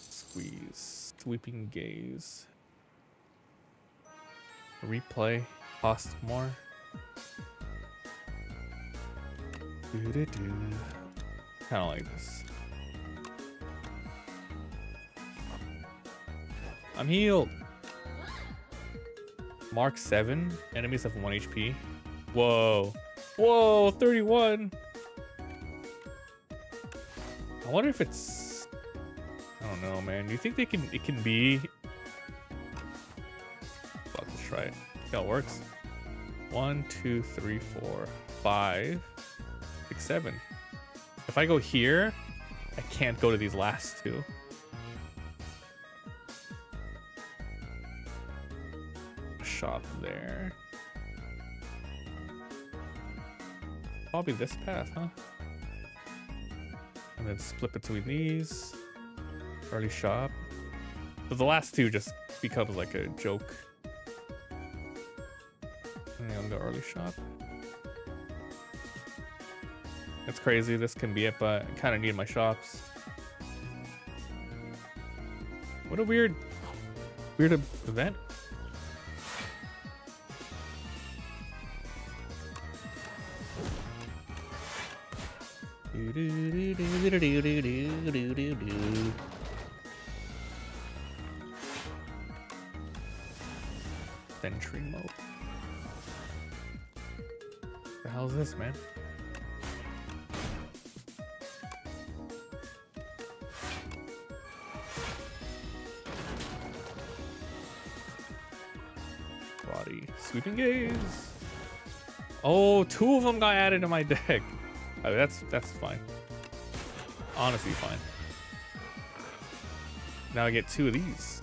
Speaker 1: Squeeze. Sweeping Gaze. Replay. Cost more. Kind of like this. I'm healed. Mark 7. Enemies have 1 HP. Whoa. Whoa, 31. I wonder if it's... I don't know, man. Do you think it can be... Fuck, let's try it. See how it works. 1, 2, 3, 4, 5, 6, 7. If I go here, I can't go to these last two. Shop there. Probably this path, huh? And then split between these. Early shop. But the last two just becomes like a joke. And then the early shop. It's crazy, this can be it, but I kind of need my shops. What a weird event. Entry mode. What the hell is this, man? Body sweeping gaze. Oh, 2 of them got added to my deck. I mean, that's fine. Honestly, fine. Now I get 2 of these.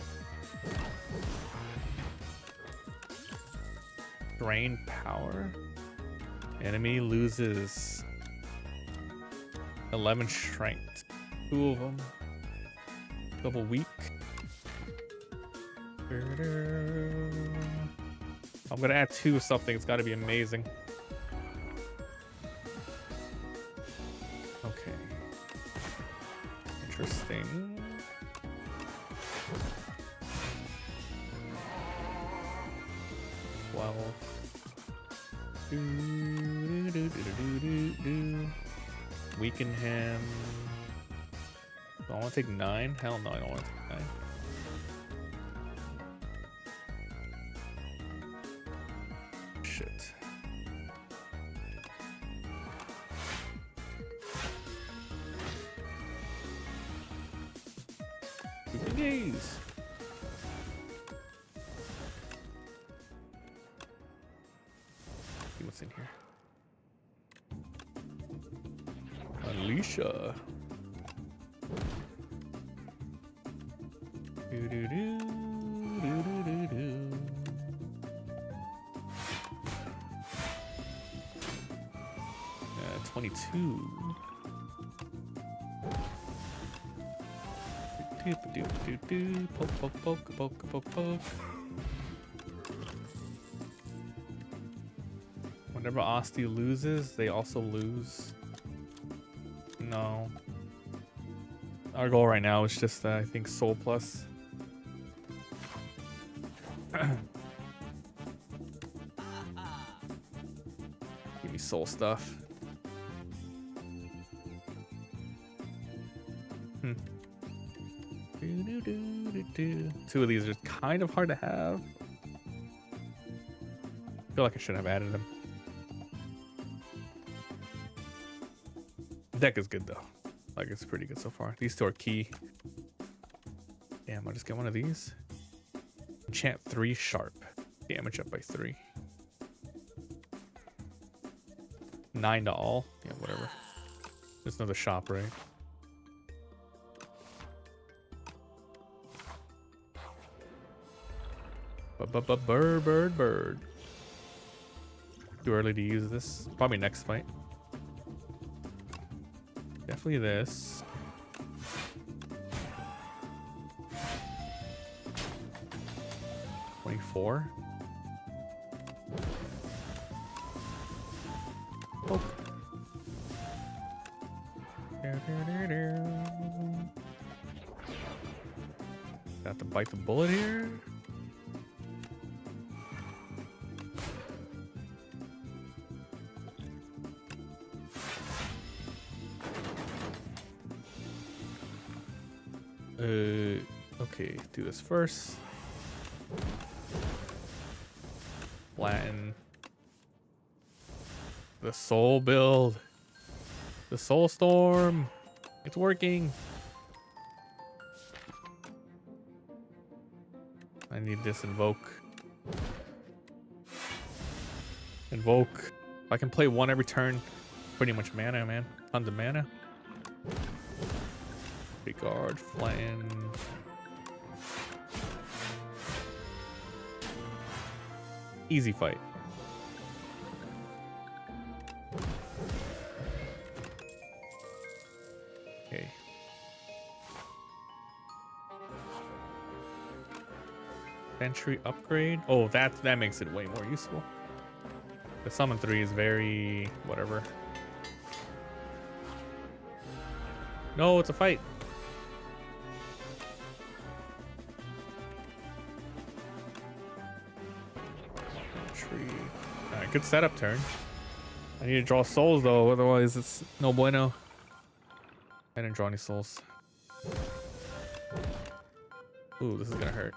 Speaker 1: Drain power. Enemy loses 11 strength. 2 of them. Double weak. I'm gonna add 2 of something. It's gotta be amazing. Okay. Interesting. Weaken him. Do I want to take 9? Hell no, I don't want to take 9. Shit. Weaken gaze. See what's in here. Alicia. Do, do, do, do, do, do. Yeah, 22. Do, do, do, do. Poke, poke, poke, poke, poke, poke. Whenever Asti loses, they also lose. No. Our goal right now is just, I think, Soul Plus. Give me Soul stuff. Two of these are kind of hard to have. I feel like I should have added them. Deck is good though. Like, it's pretty good so far. These 2 are key. Damn, I'll just get one of these. Enchant 3 sharp. Damage up by 3. 9 to all. Yeah, whatever. There's another shop, right? Bird. Too early to use this. Probably next fight. Definitely this. $24. Poke. Got to bite the bullet here. Okay, do this first. Flatten. The soul build. The soul storm. It's working. I need this invoke. Invoke. If I can play one every turn, pretty much mana, man. Tons of mana. Big guard, flatten. Easy fight. Okay. Entry upgrade. Oh, that makes it way more useful. The summon 3 is very whatever. No, it's a fight. Entry. Alright, good setup turn. I need to draw souls though, otherwise it's no bueno. I didn't draw any souls. Ooh, this is gonna hurt.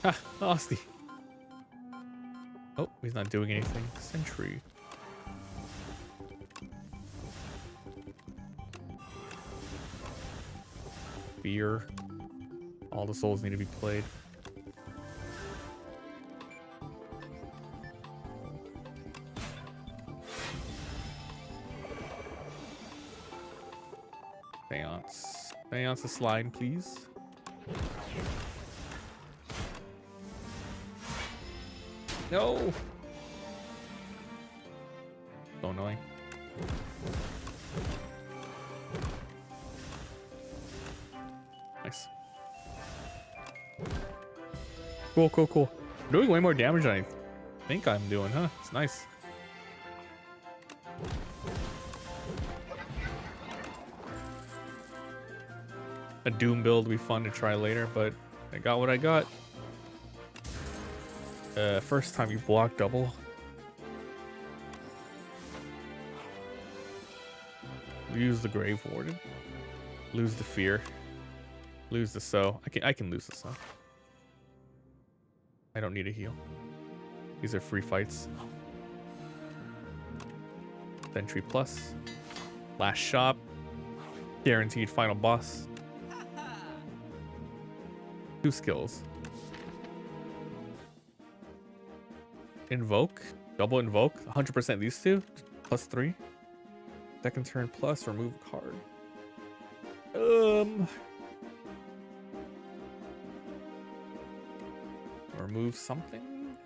Speaker 1: Ha! Nasty. Oh, he's not doing anything. Sentry. Fear. All the souls need to be played. Seance. Seance a slide, please. No! So annoying. Nice. Cool, cool, cool. I'm doing way more damage than I think I'm doing, huh? It's nice. A Doom build would be fun to try later, but I got what I got. First time you block double. Lose the Grave Warden. Lose the Fear. Lose the Sow. I can lose the Sow. I don't need a heal. These are free fights. Sentry plus. Last shop. Guaranteed final boss. 2 skills. Invoke. Double invoke. 100% these two. Plus 3. Second turn plus. Remove a card. Remove something.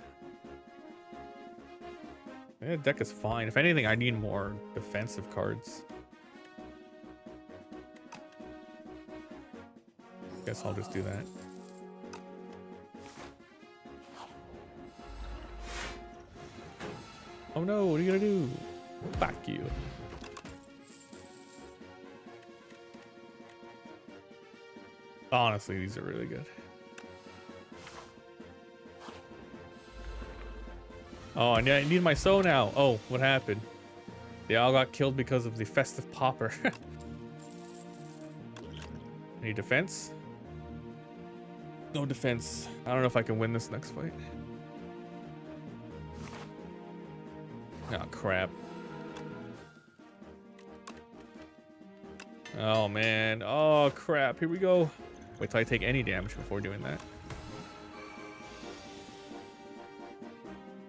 Speaker 1: Yeah, deck is fine. If anything, I need more defensive cards. Guess I'll just do that. Oh no, what are you gonna do? Back you. Honestly, these are really good. Oh, I need my soul now. Oh, what happened? They all got killed because of the festive popper. Any defense? No defense. I don't know if I can win this next fight. Oh, crap. Oh, man. Oh, crap. Here we go. Wait till I take any damage before doing that.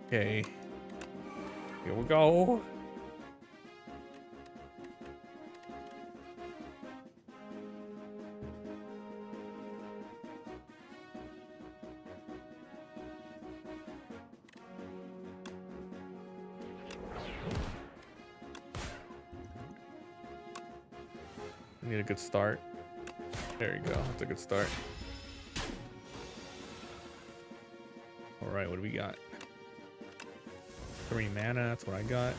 Speaker 1: Okay. Here we go. Need a good start. There you go. That's a good start. All right, what do we got? 3 mana. That's what I got.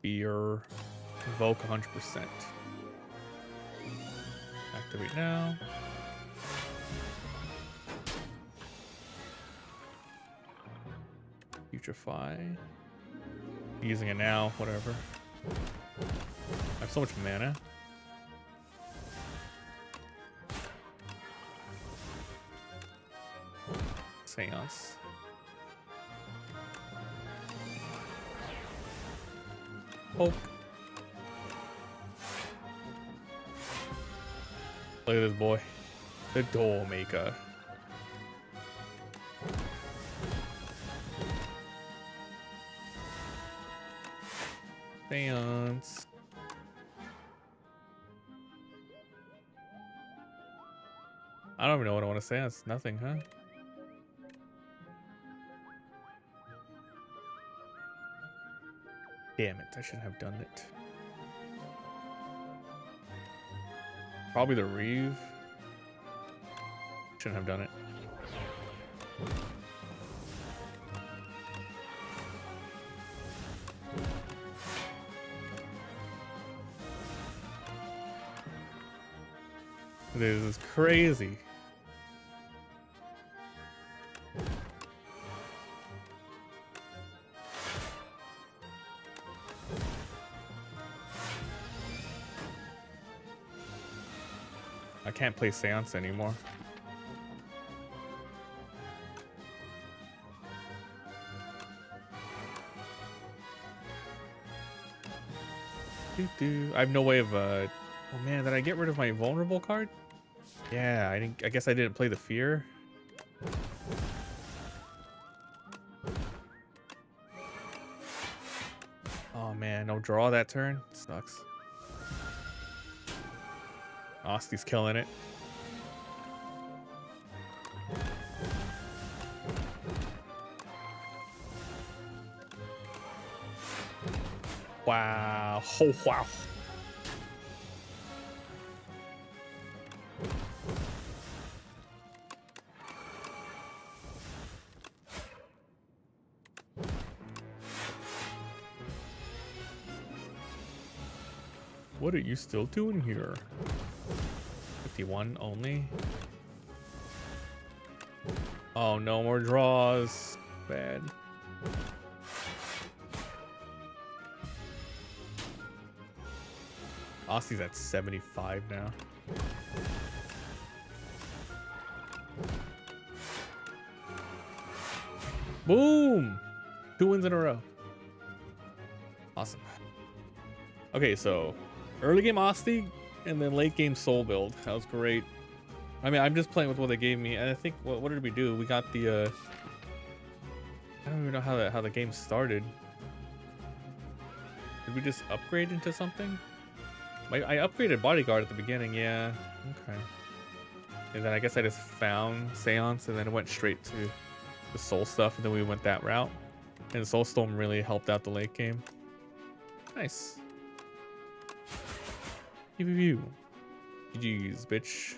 Speaker 1: Fear. Invoke 100%. Activate now. putrefy. Using it now, whatever. I have so much mana. Seance. Poke. Look at this boy. The doll maker. Seance. I don't even know what I want to say. It's nothing, huh? Damn it, I shouldn't have done it. Probably the Reeve. Shouldn't have done it. This is crazy. I can't play Seance anymore. I have no way of oh man, did I get rid of my vulnerable card? Yeah, I guess I didn't play the fear. Oh man, no draw that turn. Sucks. Osty's killing it. Wow. Oh, wow. What are you still doing here? 51 only. Oh, no more draws. Bad. Osty's at 75 now. Boom! 2 wins in a row. Awesome. Okay, so early game Osty and then late game Soul build. That was great. I mean, I'm just playing with what they gave me, and I think what did we do? We got the I don't even know how the game started. Did we just upgrade into something? I upgraded bodyguard at the beginning, yeah. Okay. And then I guess I just found Seance and then it went straight to the Soul stuff, and then we went that route. And Soulstorm really helped out the late game. Nice. View. GG's, bitch.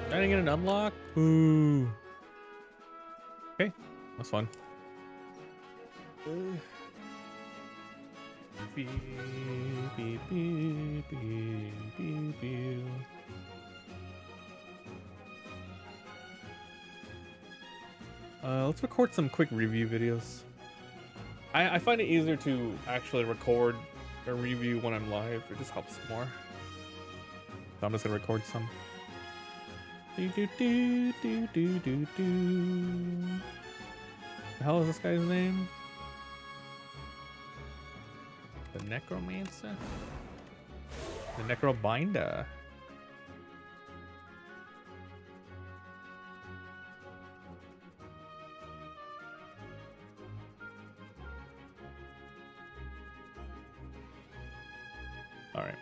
Speaker 1: I didn't get an unlock? Ooh. Okay, that's fun. Beep, beep, beep, beep, beep, beep. Let's record some quick review videos. I find it easier to actually record a review when I'm live. It just helps more. So I'm just gonna record some. Do do do do do do do. The hell is this guy's name? The Necromancer? The Necrobinder. Alright.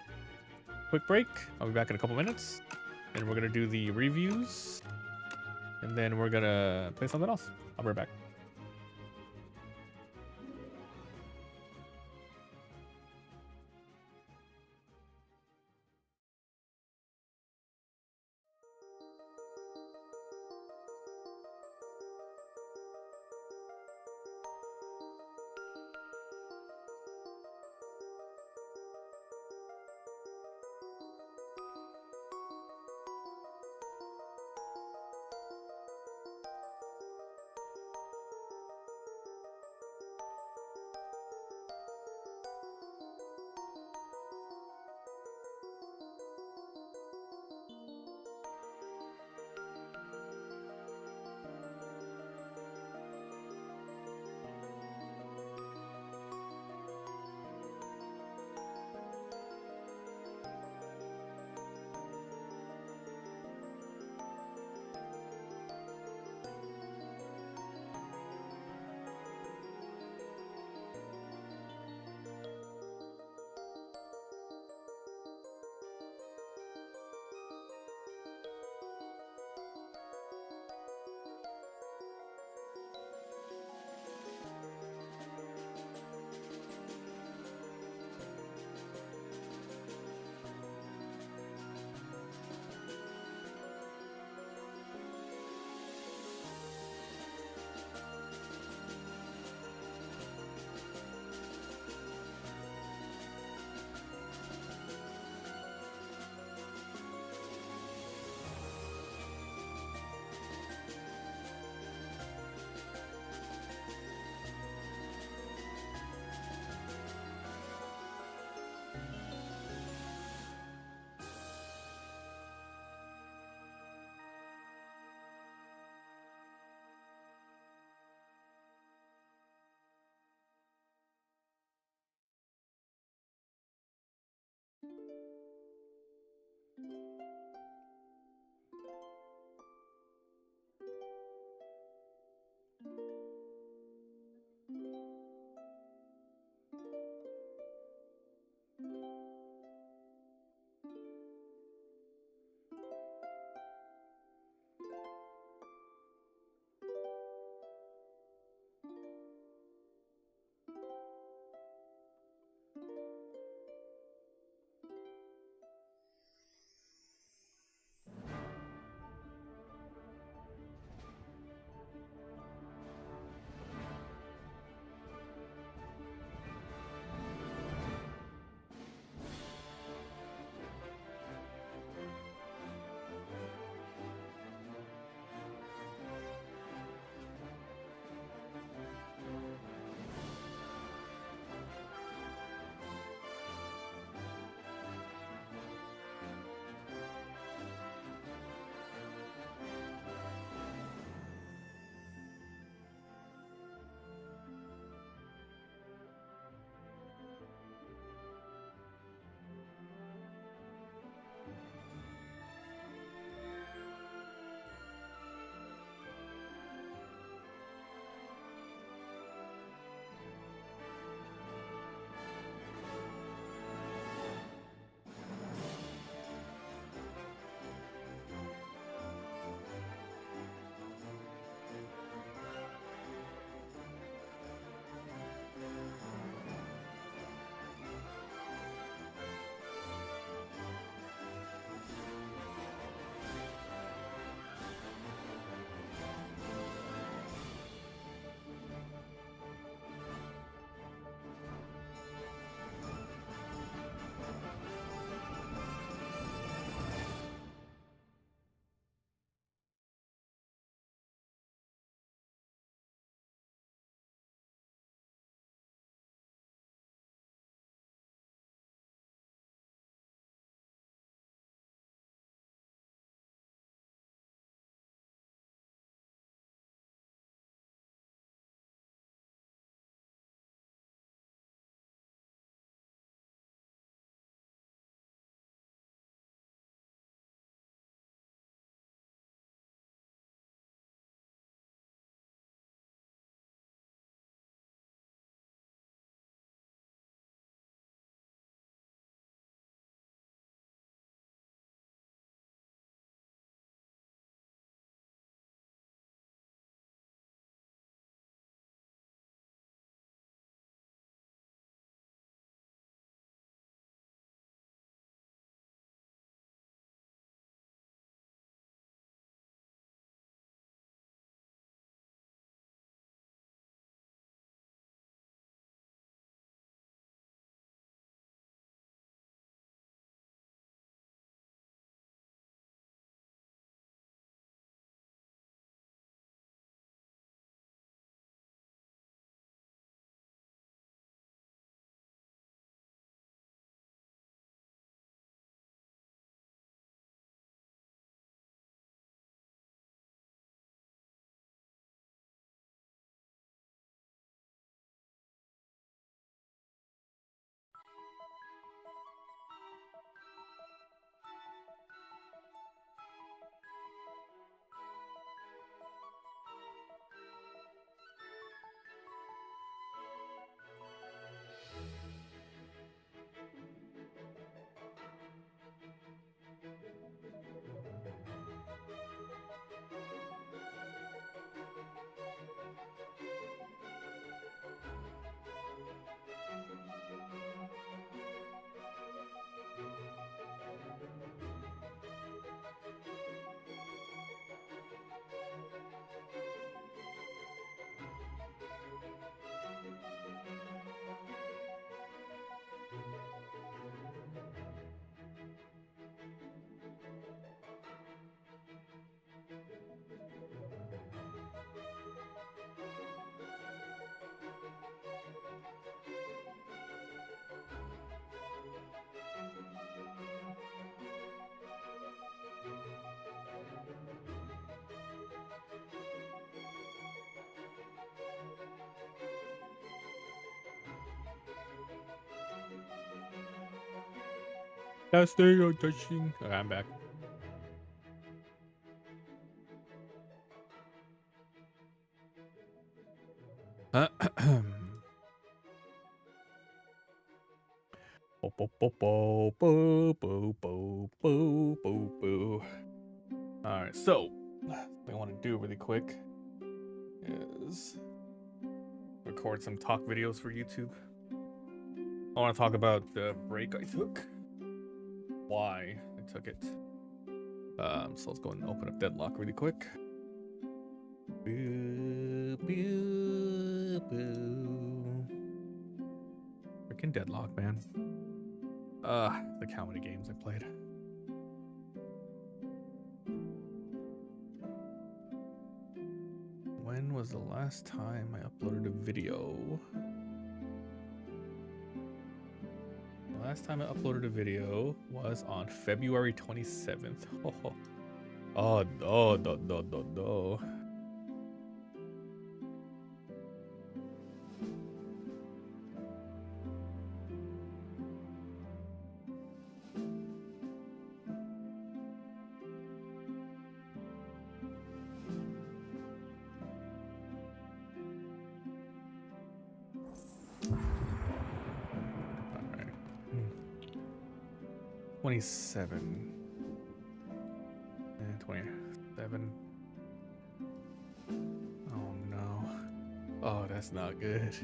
Speaker 1: Quick break. I'll be back in a couple minutes. And we're gonna do the reviews. And then we're gonna play something else. I'll be right back. Testing or touching. Okay, I'm back. Alright, so what I want to do really quick is record some talk videos for YouTube. I want to talk about the break I took, why I took it. So let's go and open up Deadlock really quick. Freaking Deadlock, man. Look how many games I played. When was the last time I uploaded a video? The last time I uploaded a video was on February 27th. Oh, no. All right. 27 and 27. Oh no. Oh, that's not good.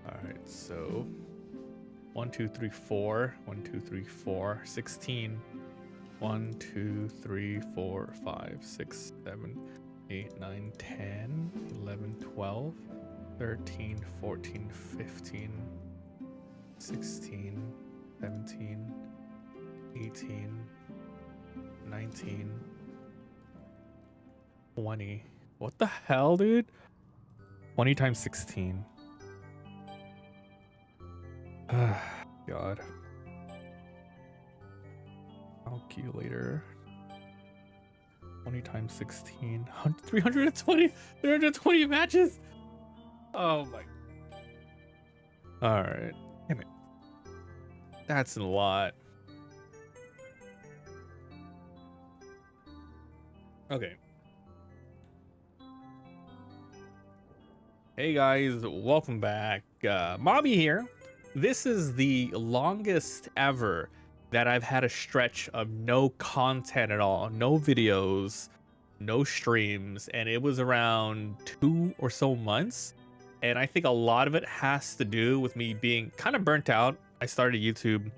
Speaker 1: All right, so 1 2 3 4 1 2 3 4 16 1 2 3 4 5 6 7 8 9 10 11 12 13 14 15 16 17 18 19 20. What the hell, dude? 20 times 16. God. Calculator. 20 times 16. 320 matches. Oh my. All right. Damn it. That's a lot. Okay. Hey guys, welcome back. Mabi here. This is the longest ever that I've had a stretch of no content at all, no videos, no streams, and it was around 2 or so months. And I think a lot of it has to do with me being kind of burnt out. I started YouTube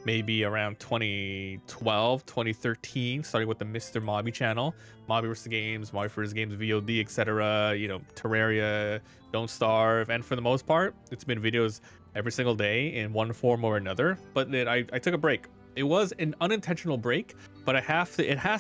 Speaker 1: maybe around 2012, 2013, starting with the Mr. Mabi channel, Mabi vs. Games, Mabi vs. Games VOD, etc. You know, Terraria, Don't Starve, and for the most part, it's been videos every single day in one form or another. But then I took a break. It was an unintentional break, but it has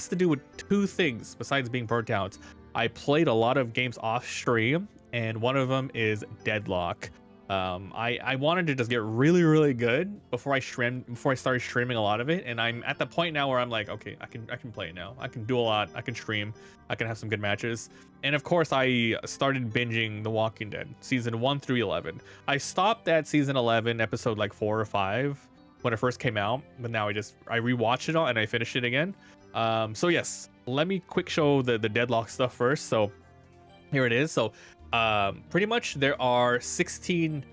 Speaker 1: to do with two things besides being burnt out. I played a lot of games off stream, and one of them is Deadlock. I wanted to just get really good before I started streaming a lot of it, and I'm at the point now where I'm like, okay, I can play it now. I can do a lot. I can stream. I can have some good matches. And of course, I started binging The Walking Dead season 1 through 11. I stopped at season 11, episode like 4 or 5 when it first came out, but now I rewatched it all and I finished it again. So yes, let me quick show the Deadlock stuff first. So here it is. So pretty much there are 16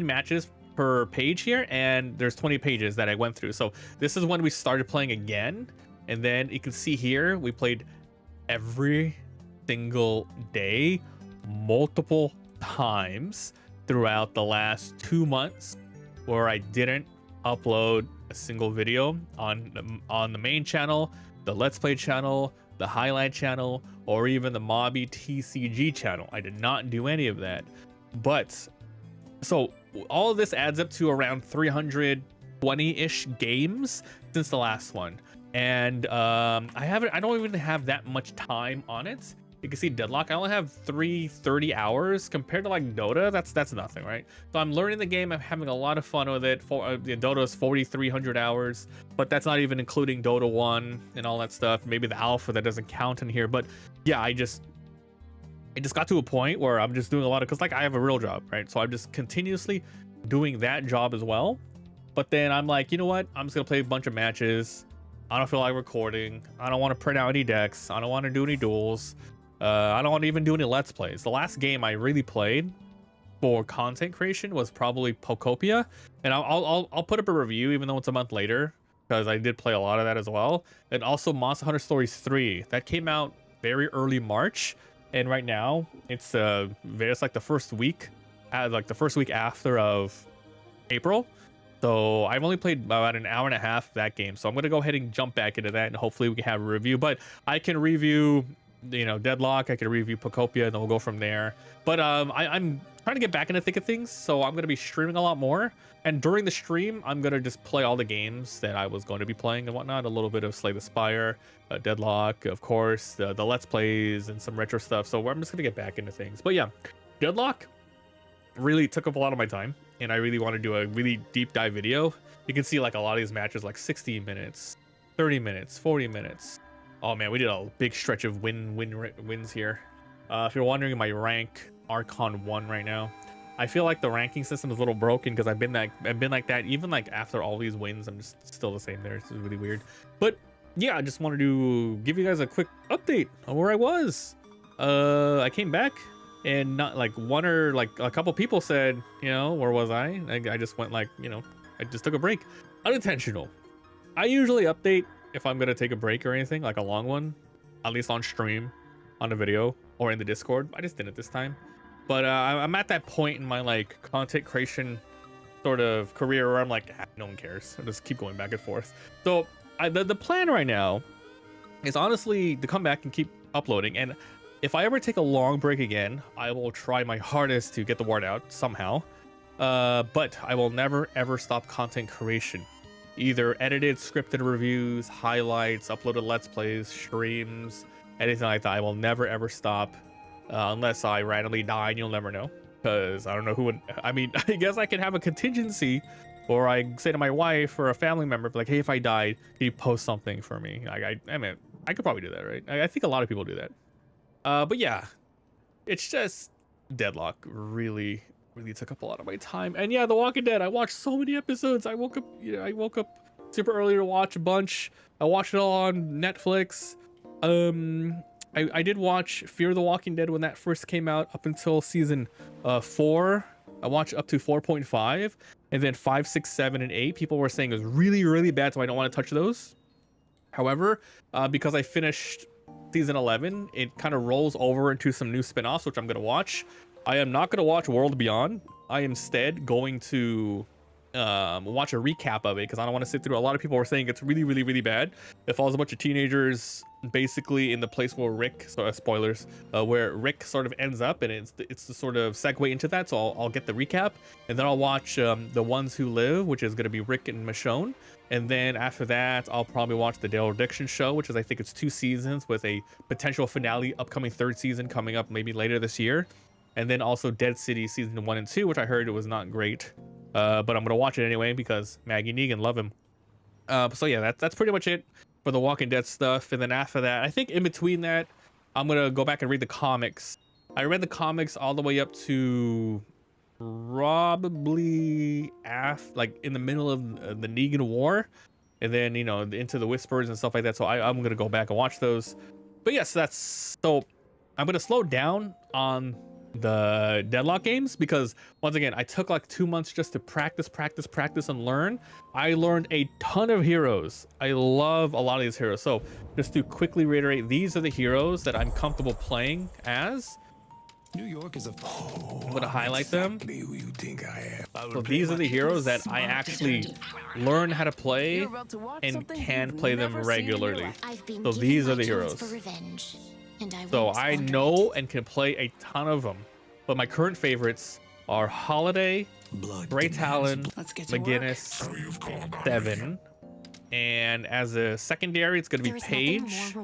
Speaker 1: matches per page here, and there's 20 pages that I went through. So this is when we started playing again, and then you can see here we played every single day multiple times throughout the last 2 months, where I didn't upload a single video on the main channel, the Let's Play channel, the highlight channel, or even the Mabi TCG channel. I did not do any of that. But so all of this adds up to around 320-ish games since the last one. And I don't even have that much time on it. You can see Deadlock, I only have 330 hours compared to like Dota. That's nothing, right? So I'm learning the game. I'm having a lot of fun with it. Dota is 4,300 hours, but that's not even including Dota 1 and all that stuff. Maybe the alpha that doesn't count in here. But yeah, it just got to a point where I'm just doing a lot of, because like I have a real job, right? So I'm just continuously doing that job as well. But then I'm like, you know what? I'm just gonna play a bunch of matches. I don't feel like recording. I don't want to print out any decks. I don't want to do any duels. I don't want to even do any Let's Plays. The last game I really played for content creation was probably Pokopia, and I'll put up a review even though it's a month later, because I did play a lot of that as well. And also Monster Hunter Stories 3 that came out very early March, and right now it's like the first week, like the first week after of April. So I've only played about an hour and a half of that game, so I'm gonna go ahead and jump back into that, and hopefully we can have a review. But I can review, you know, Deadlock, I can review Pokopia, and then we'll go from there. But I'm trying to get back in the thick of things, so I'm gonna be streaming a lot more, and during the stream I'm gonna just play all the games that I was going to be playing and whatnot. A little bit of Slay the Spire, Deadlock, of course, the Let's Plays, and some retro stuff. So I'm just gonna get back into things. But yeah, Deadlock really took up a lot of my time, and I really want to do a really deep dive video. You can see like a lot of these matches, like 60 minutes, 30 minutes, 40 minutes. Oh man, we did a big stretch of wins here. If you're wondering, my rank Archon 1 right now. I feel like the ranking system is a little broken because I've been like that even like after all these wins. I'm just still the same there. It's really weird. But yeah, I just wanted to give you guys a quick update on where I was. I came back, and not like one or like a couple people said, you know, where was I? I just went like, you know, I just took a break. Unintentional. I usually update if I'm gonna take a break or anything, like a long one, at least on stream, on the video, or in the Discord. I just didn't this time. But I'm at that point in my like content creation sort of career where I'm like, no one cares. I just keep going back and forth. So the plan right now is honestly to come back and keep uploading. And if I ever take a long break again, I will try my hardest to get the word out somehow. But I will never ever stop content creation. Either edited, scripted reviews, highlights, uploaded Let's Plays, streams, anything like that. I will never ever stop. Unless I randomly die, and you'll never know, because I don't know who would. I mean, I guess I could have a contingency, or I say to my wife or a family member, like, hey, if I died, can you post something for me? I mean, I could probably do that, right? I think a lot of people do that. But yeah, it's just Deadlock really took up a lot of my time. And yeah, The Walking Dead, I watched so many episodes. I woke up super early to watch a bunch. I watched it all on Netflix. I did watch Fear the Walking Dead when that first came out up until season 4. I watched up to 4.5, and then 5, 6, 7, and 8. People were saying it was really bad, so I don't want to touch those. However, because I finished season 11, it kind of rolls over into some new spin-offs, which I'm going to watch. I am not going to watch World Beyond. I am instead going to watch a recap of it, because I don't want to sit through. A lot of people were saying it's really bad. It follows a bunch of teenagers basically in the place where Rick, so spoilers, where Rick sort of ends up, and it's the sort of segue into that. So I'll get the recap, and then I'll watch The Ones Who Live, which is going to be Rick and Michonne. And then after that, I'll probably watch the Dale Dixon Show, which is, I think it's 2 seasons with a potential finale, upcoming 3rd season coming up maybe later this year. And then also Dead City season 1 and 2, which I heard it was not great. But I'm gonna watch it anyway because Maggie Negan, love him. So yeah, that's pretty much it for the Walking Dead stuff. And then after that, I think in between that, I'm gonna go back and read the comics. I read the comics all the way up to probably like in the middle of the Negan War, and then, you know, into the Whispers and stuff like that. So I'm gonna go back and watch those. But yes, so I'm gonna slow down on the Deadlock games, because once again, I took like 2 months just to practice and learn. I learned a ton of heroes. I love a lot of these heroes. So just to quickly reiterate, these are the heroes that I'm comfortable playing as.
Speaker 2: New York is
Speaker 1: I'm going to highlight them.
Speaker 2: who you think I am.
Speaker 1: So these are the heroes that I actually learn how to play and can play them regularly. So these are the heroes. So I know and can play a ton of them, but my current favorites are Holiday, Grey Talon, McGinnis, Seven, and as a secondary, it's going to be Paige,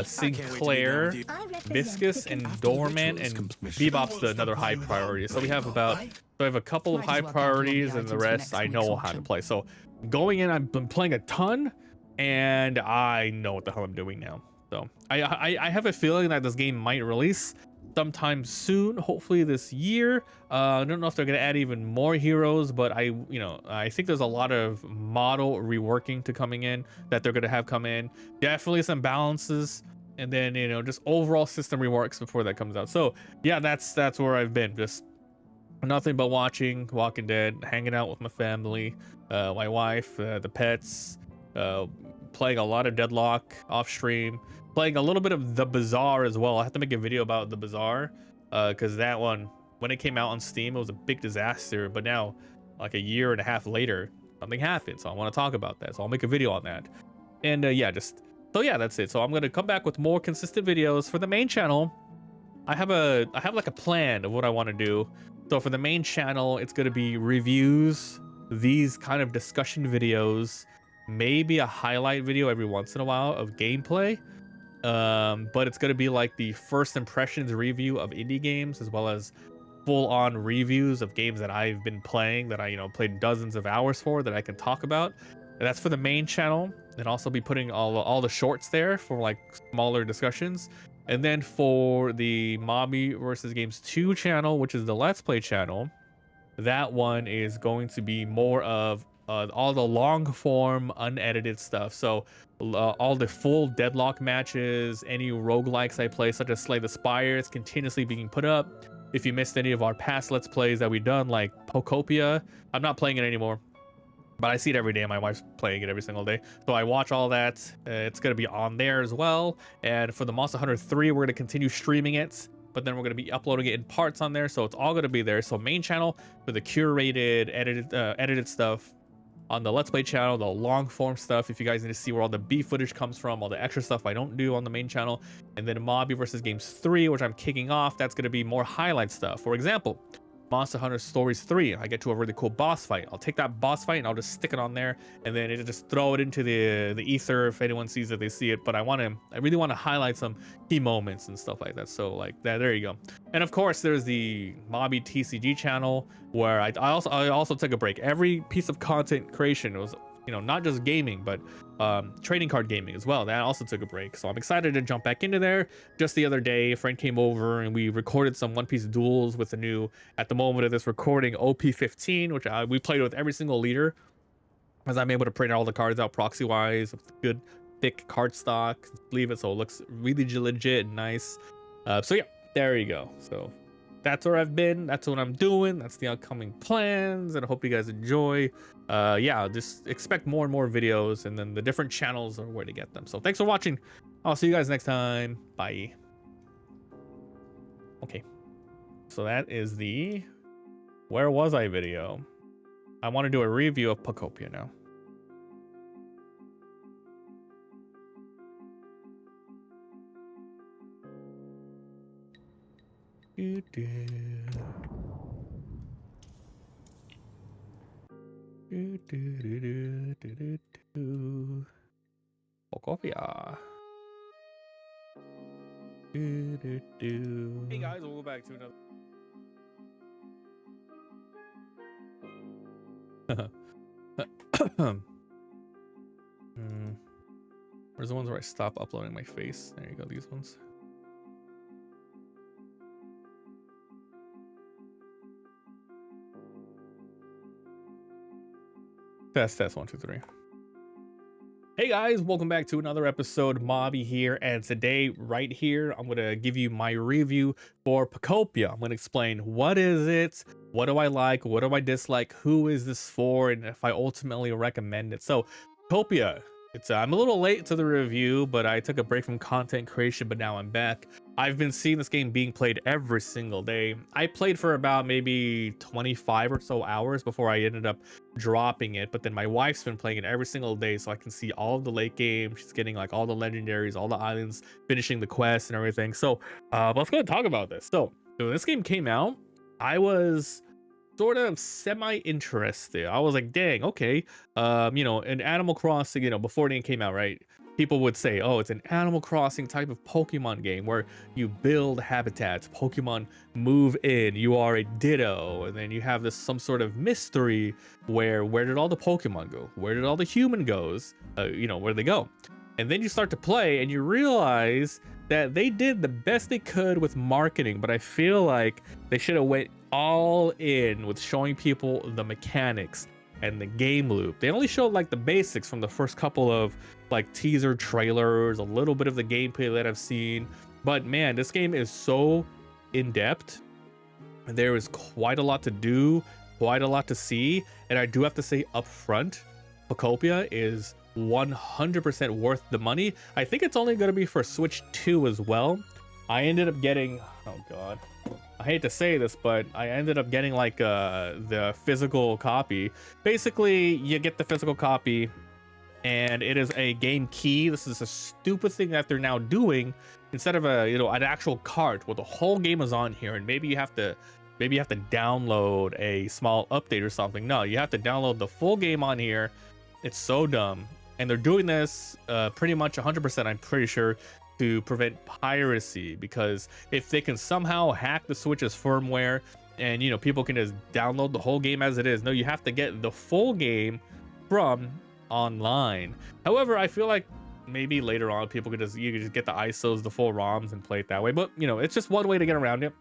Speaker 1: Sinclair, Viscus, and Doorman, and Bebop's another high priority. So we have a couple of high priorities, and the rest I know how to play. So going in, I've been playing a ton, and I know what the hell I'm doing now. So I have a feeling that this game might release sometime soon, hopefully this year. I don't know if they're gonna add even more heroes, but I think there's a lot of model reworking to coming in that they're gonna have come in. Definitely some balances, and then just overall system reworks before that comes out. So yeah, that's where I've been, just nothing but watching Walking Dead, hanging out with my family, my wife, the pets, playing a lot of Deadlock off stream, playing a little bit of The Bazaar as well. I have to make a video about The Bazaar because that one, when it came out on Steam, it was a big disaster. But now, like a year and a half later, something happened. So I want to talk about that. So I'll make a video on that. And yeah, that's it. So I'm gonna come back with more consistent videos for the main channel. I have like a plan of what I want to do. So for the main channel, it's gonna be reviews, these kind of discussion videos, maybe a highlight video every once in a while of gameplay. But it's gonna be like the first impressions review of indie games, as well as full-on reviews of games that I've been playing, that I played dozens of hours for, that I can talk about. And that's for the main channel. And also be putting all the shorts there for like smaller discussions. And then for the Mabi versus Games 2 channel, which is the Let's Play channel, that one is going to be more of all the long form unedited stuff. So all the full Deadlock matches, any roguelikes I play, such as Slay the Spire, is continuously being put up. If you missed any of our past Let's Plays that we've done, like Pokopia, I'm not playing it anymore, but I see it every day. My wife's playing it every single day, so I watch all that. It's going to be on there as well. And for the Monster Hunter 3, we're going to continue streaming it, but then we're going to be uploading it in parts on there, so it's all going to be there. So main channel for the curated, edited stuff. On the Let's Play channel, the long form stuff, if you guys need to see where all the B footage comes from, all the extra stuff I don't do on the main channel. And then Mabi versus Games 3, which I'm kicking off, that's going to be more highlight stuff. For example, Monster Hunter Stories 3, I get to a really cool boss fight. I'll take that boss fight and I'll just stick it on there, and then it'll just throw it into the ether if anyone sees it, they see it. But I really want to highlight some key moments and stuff like that. So like that, there you go. And of course, there's the Mabi TCG channel, where I also took a break. Every piece of content creation was not just gaming, but trading card gaming as well. That also took a break. So I'm excited to jump back into there. Just the other day, a friend came over and we recorded some One Piece duels with the new, at the moment of this recording, OP15, which we played with every single leader, as I'm able to print all the cards out proxy wise with good thick card stock, leave it so it looks really legit and nice. So yeah, there you go. So that's where I've been, that's what I'm doing, that's the upcoming plans, and I hope you guys enjoy. Yeah, just expect more and more videos, and then the different channels are where to get them. So thanks for watching. I'll see you guys next time. Bye. Okay, so that is the where was I video. I want to do a review of Pokopia now. Pokopia. Hey guys, we'll go back to another. Where's the ones where I stop uploading my face? There you go, these ones. Test 1 2 3. Hey guys, welcome back to another episode. Mabi here, and today right here I'm gonna give you my review for Pokopia. I'm gonna explain what is it, what do I like, what do I dislike, who is this for, and if I ultimately recommend it. So Pokopia, I'm a little late to the review, but I took a break from content creation, but now I'm back. I've been seeing this game being played every single day. I played for about maybe 25 or so hours before I ended up dropping it, but then my wife's been playing it every single day, so I can see all of the late game. She's getting like all the legendaries, all the islands, finishing the quests and everything. So let's go and talk about this. So when this game came out, I was sort of semi-interested. I was like, dang, okay. In Animal Crossing, before it came out, right, people would say, oh, it's an Animal Crossing type of Pokemon game where you build habitats, Pokemon move in, you are a Ditto, and then you have some sort of mystery where did all the Pokemon go? Where did all the human goes? Where did they go? And then you start to play and you realize that they did the best they could with marketing, but I feel like they should have went all in with showing people the mechanics and the game loop. They only showed like the basics from the first couple of like teaser trailers, a little bit of the gameplay that I've seen. But man, this game is so in depth. There is quite a lot to do, quite a lot to see, and I do have to say up front, Pocopia is 100% worth the money. I think it's only going to be for Switch 2 as well. I ended up getting, oh god, I hate to say this, but I ended up getting like the physical copy. Basically, you get the physical copy and it is a game key. This is a stupid thing that they're now doing. Instead of a, an actual cart where the whole game is on here, and maybe you have to download a small update or something. No, you have to download the full game on here. It's so dumb. And they're doing this pretty much 100%, I'm pretty sure, to prevent piracy, because if they can somehow hack the Switch's firmware and people can just download the whole game as it is, no, you have to get the full game from online. However, I feel like maybe later on people could you could just get the ISOs, the full ROMs, and play it that way. But it's just one way to get around it.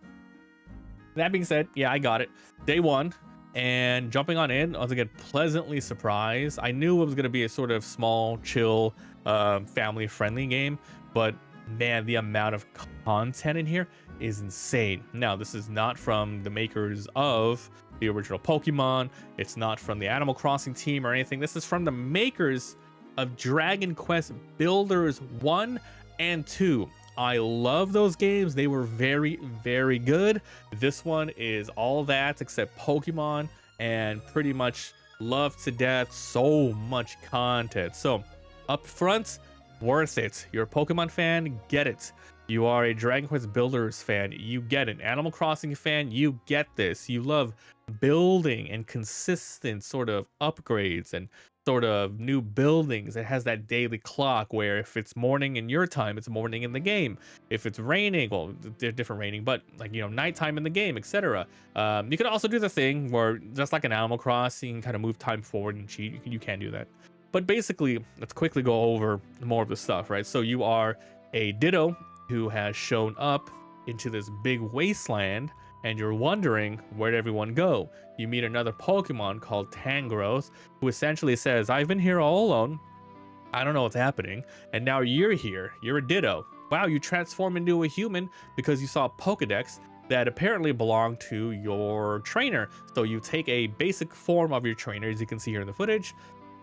Speaker 1: That being said, yeah, I got it day one, and jumping on in, I was again pleasantly surprised. I knew it was going to be a sort of small, chill, family-friendly game, but man, the amount of content in here is insane. Now, this is not from the makers of the original Pokemon. It's not from the Animal Crossing team or anything. This is from the makers of Dragon Quest Builders 1 and 2. I love those games. They were very, very good. This one is all that except Pokemon, and pretty much loved to death. So much content. So up front, worth it. You're a Pokemon fan, get it. You are a Dragon Quest Builders fan, you get it. Animal Crossing fan, you get this. You love building and consistent sort of upgrades and sort of new buildings. It has that daily clock where if it's morning in your time, it's morning in the game. If it's raining, well, they're different raining, but like nighttime in the game, etc. You could also do the thing where, just like an Animal Crossing, kind of move time forward and cheat. You can do that. But basically, let's quickly go over more of the stuff, right? So you are a Ditto who has shown up into this big wasteland, and you're wondering, where'd everyone go? You meet another Pokemon called Tangrowth, who essentially says, I've been here all alone, I don't know what's happening, and now you're here, you're a Ditto. Wow, you transform into a human because you saw a Pokedex that apparently belonged to your trainer. So you take a basic form of your trainer, as you can see here in the footage,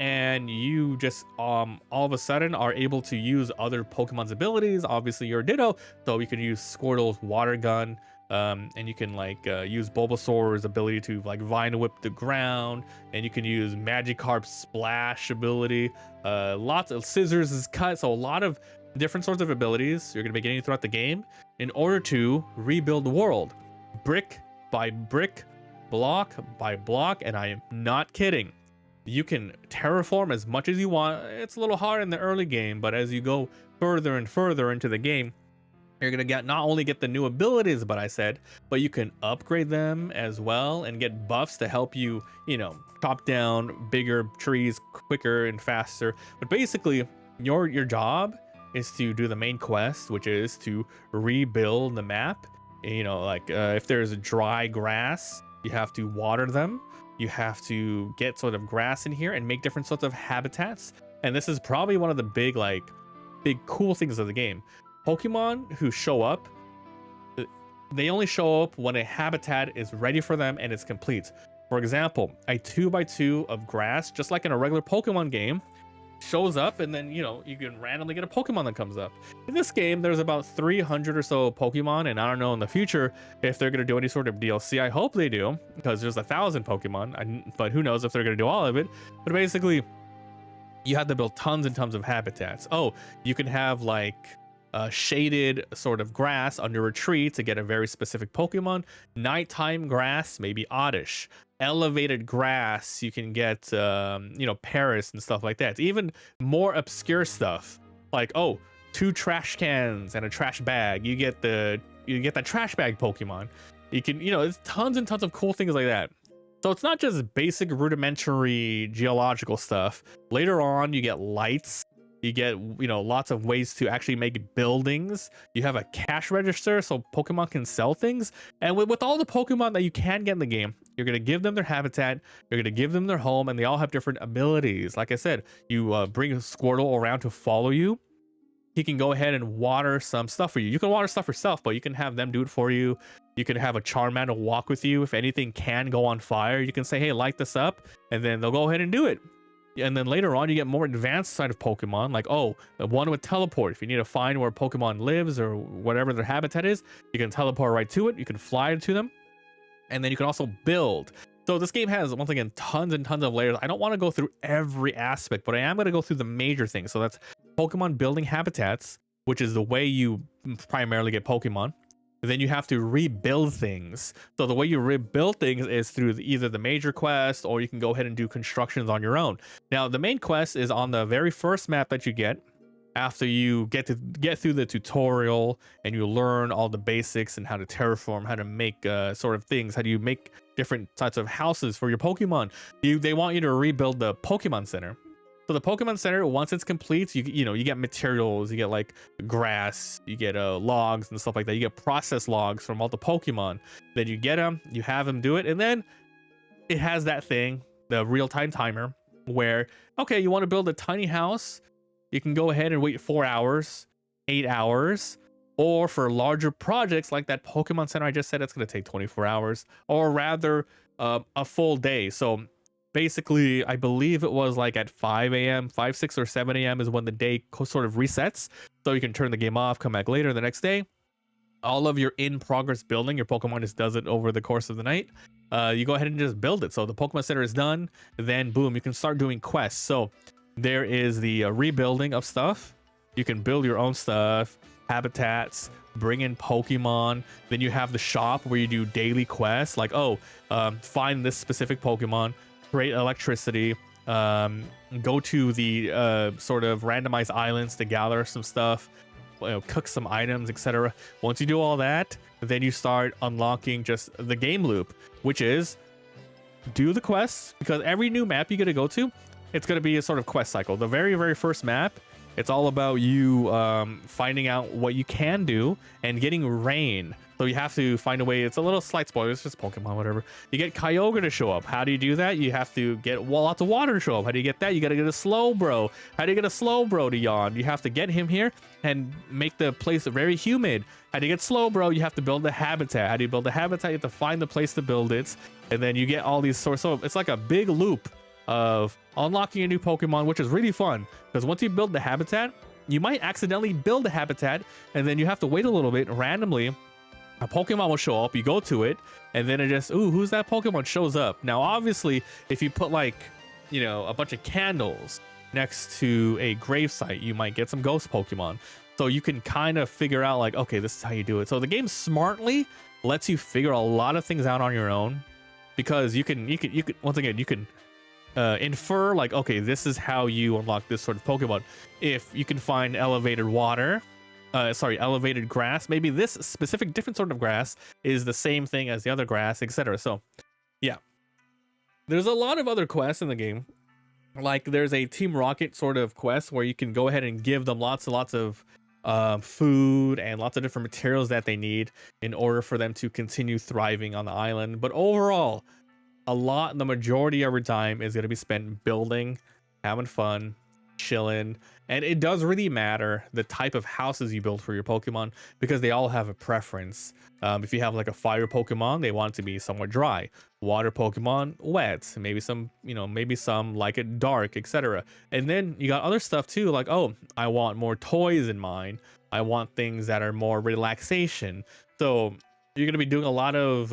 Speaker 1: and you just all of a sudden are able to use other Pokemon's abilities. Obviously you're a Ditto, so you can use Squirtle's water gun, and you can use Bulbasaur's ability to vine whip the ground, and you can use Magikarp's splash ability, lots of Scissors' cut, so a lot of different sorts of abilities you're going to be getting throughout the game in order to rebuild the world brick by brick, block by block. And I am not kidding, you can terraform as much as you want. It's a little hard in the early game, but as you go further and further into the game, you're gonna not only get the new abilities, but you can upgrade them as well and get buffs to help you, chop down bigger trees quicker and faster. But basically, your job is to do the main quest, which is to rebuild the map. If there's dry grass, you have to water them. You have to get sort of grass in here and make different sorts of habitats. And this is probably one of the big cool things of the game. Pokemon who show up, they only show up when a habitat is ready for them and it's complete. For example, a 2x2 of grass, just like in a regular Pokemon game, shows up, and then you can randomly get a Pokemon that comes up. In this game, there's about 300 or so Pokemon, and I don't know in the future if they're going to do any sort of DLC. I hope they do, because there's 1,000 Pokemon, but who knows if they're going to do all of it. But basically, you have to build tons and tons of habitats. Oh, you can have shaded sort of grass under a tree to get a very specific Pokemon. Nighttime grass, maybe Oddish. Elevated grass, you can get Paris and stuff like that. Even more obscure stuff like, oh, 2 trash cans and a trash bag. You get the trash bag Pokemon. You can, it's tons and tons of cool things like that. So it's not just basic rudimentary geological stuff. Later on, you get lights. You get, you know, lots of ways to actually make buildings. You have a cash register so Pokemon can sell things. And with all the Pokemon that you can get in the game, you're going to give them their habitat, you're going to give them their home, and they all have different abilities. Like I said, you bring a Squirtle around to follow you. He can go ahead and water some stuff for you. You can water stuff yourself, but you can have them do it for you. You can have a Charmander walk with you. If anything can go on fire, you can say, hey, light this up, and then they'll go ahead and do it. And then later on, you get more advanced side of Pokemon, like, oh, the one with teleport. If you need to find where Pokemon lives or whatever their habitat is, you can teleport right to it. You can fly to them. And then you can also build. So this game has, once again, tons and tons of layers. I don't want to go through every aspect, but I am going to go through the major things. So that's Pokemon building habitats, which is the way you primarily get Pokemon. And then you have to rebuild things. So the way you rebuild things is through either the major quest, or you can go ahead and do constructions on your own. Now, the main quest is on the very first map that you get. After you get through the tutorial and you learn all the basics and how to terraform, how to make sort of things, how do you make different types of houses for your Pokemon. They want you to rebuild the Pokemon Center. So the Pokemon Center, once it's complete, you get materials, you get like grass, you get logs and stuff like that. You get process logs from all the Pokemon. Then you get them, you have them do it, and then it has that thing, the real-time timer, where, okay, you want to build a tiny house, you can go ahead and wait 4 hours, 8 hours, or for larger projects like that Pokemon Center I just said, it's going to take 24 hours, or rather a full day. So basically, I believe it was like at 5 a.m., 5, 6, or 7 a.m. is when the day sort of resets. So you can turn the game off, come back later the next day. All of your in-progress building, your Pokemon just does it over the course of the night. You go ahead and just build it. So the Pokemon Center is done. Then, boom, you can start doing quests. So there is the rebuilding of stuff. You can build your own stuff, habitats, bring in Pokemon. Then you have the shop where you do daily quests. Like, oh, find this specific Pokemon, create electricity, go to the sort of randomized islands to gather some stuff, cook some items, etc. Once you do all that, then you start unlocking just the game loop, which is do the quests, because every new map you get to go to, it's going to be a sort of quest cycle. The very, very first map, it's all about you finding out what you can do and getting rain. So you have to find a way. It's a little slight spoiler. It's just Pokemon, whatever. You get Kyogre to show up. How do you do that? You have to get lots of water to show up. How do you get that? You got to get a Slowbro. How do you get a Slowbro to yawn? You have to get him here and make the place very humid. How do you get Slowbro? You have to build a habitat. How do you build a habitat? You have to find the place to build it. And then you get all these sorts. So it's like a big loop of unlocking a new Pokemon, which is really fun. Because once you build the habitat, you might accidentally build a habitat. And then you have to wait a little bit randomly. A Pokemon will show up, you go to it, and then it just, ooh, who's that Pokemon, shows up. Now, obviously, if you put like, a bunch of candles next to a gravesite, you might get some ghost Pokemon. So you can kind of figure out like, okay, this is how you do it. So the game smartly lets you figure a lot of things out on your own, because you can once again, you can infer like, okay, this is how you unlock this sort of Pokemon. If you can find elevated water, elevated grass, maybe this specific different sort of grass is the same thing as the other grass, etc. So yeah, there's a lot of other quests in the game. Like there's a Team Rocket sort of quest where you can go ahead and give them lots and lots of food and lots of different materials that they need in order for them to continue thriving on the island. But overall, the majority of your time is going to be spent building, having fun, chilling. And it does really matter the type of houses you build for your Pokemon, because they all have a preference. If you have like a fire Pokemon, they want it to be somewhat dry. Water Pokemon, wet. Maybe some like it dark, etc. And then you got other stuff too, like, oh, I want more toys in mine. I want things that are more relaxation. So you're going to be doing a lot of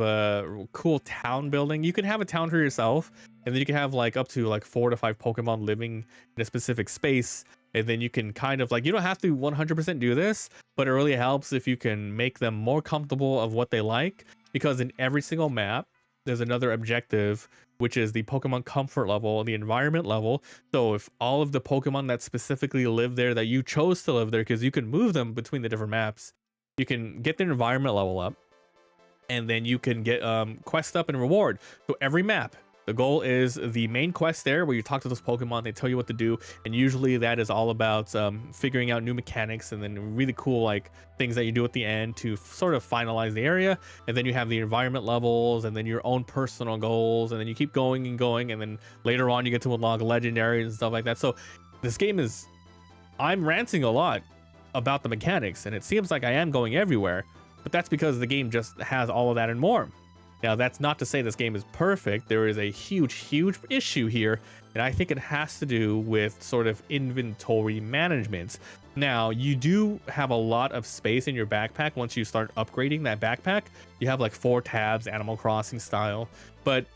Speaker 1: cool town building. You can have a town for yourself, and then you can have like up to like 4 to 5 Pokemon living in a specific space. And then you can kind of like, you don't have to 100% do this, but it really helps if you can make them more comfortable of what they like, because in every single map, there's another objective, which is the Pokemon comfort level, the environment level. So if all of the Pokemon that specifically live there, that you chose to live there, because you can move them between the different maps, you can get their environment level up, and then you can get quest up and reward. So every map, The goal is the main quest there where you talk to those Pokemon, they tell you what to do, and usually that is all about figuring out new mechanics and then really cool like things that you do at the end to sort of finalize the area. And then you have the environment levels and then your own personal goals, and then you keep going and going, and then later on you get to unlock legendaries and stuff like that. So this game is, I'm ranting a lot about the mechanics, and it seems like I am going everywhere, but that's because the game just has all of that and more. Now, that's not to say this game is perfect. There is a huge issue here, and I think it has to do with sort of inventory management. Now, you do have a lot of space in your backpack once you start upgrading that backpack. You have like 4 tabs, Animal Crossing style, but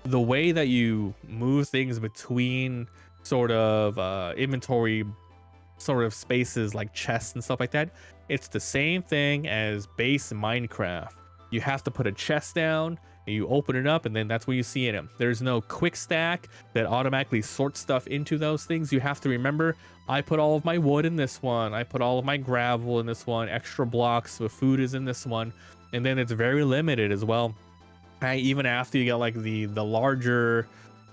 Speaker 1: the way that you move things between sort of inventory sort of spaces like chests and stuff like that, it's the same thing as base Minecraft. You have to put a chest down and you open it up, and then that's where you see it. There's no quick stack that automatically sorts stuff into those things. You have to remember, I put all of my wood in this one, I put all of my gravel in this one, extra blocks with food is in this one, and then it's very limited as well. Even after you get like the larger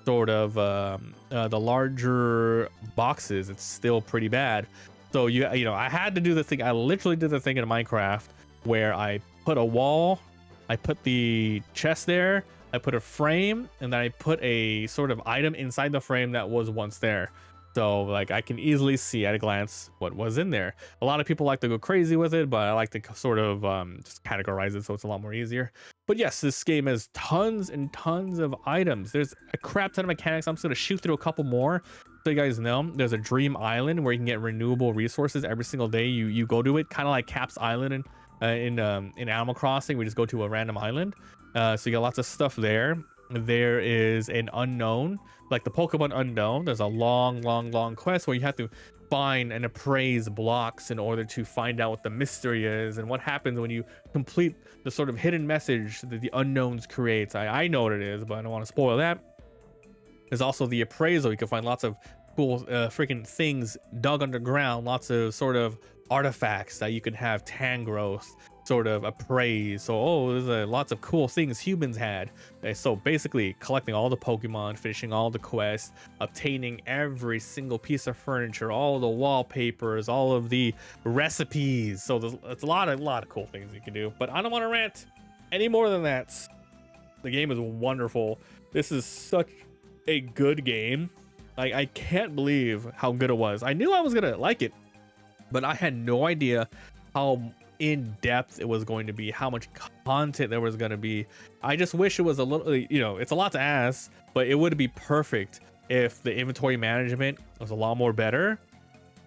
Speaker 1: sort of the larger boxes, it's still pretty bad. So you know, I had to do the thing. I literally did the thing in Minecraft where I put a wall, I put the chest there, I put a frame, and then I put a sort of item inside the frame that was once there. So like I can easily see at a glance what was in there. A lot of people like to go crazy with it, but I like to sort of just categorize it so it's a lot more easier. But yes, this game has tons and tons of items. There's a crap ton of mechanics. I'm just gonna shoot through a couple more so you guys know. There's a dream island where you can get renewable resources every single day you go to it, kind of like Cap's Island in Animal Crossing. We just go to a random island, so you got lots of stuff there. There is an unknown, like the Pokemon Unknown. There's a long quest where you have to find and appraise blocks in order to find out what the mystery is and what happens when you complete the sort of hidden message that the Unknowns creates. I know what it is, but I don't want to spoil that. There's also the appraisal. You can find lots of cool freaking things dug underground, lots of sort of artifacts that you can have Tangrowth sort of appraise. So there's lots of cool things humans had. So basically collecting all the Pokemon, finishing all the quests, obtaining every single piece of furniture, all the wallpapers, all of the recipes. So it's a lot of cool things you can do, but I don't want to rant any more than that. The game is wonderful. This is such a good game. Like, I can't believe how good it was. I knew I was gonna like it, but I had no idea how in depth it was going to be, how much content there was going to be. I just wish it was a little, you know, it's a lot to ask, but it would be perfect if the inventory management was a lot more better.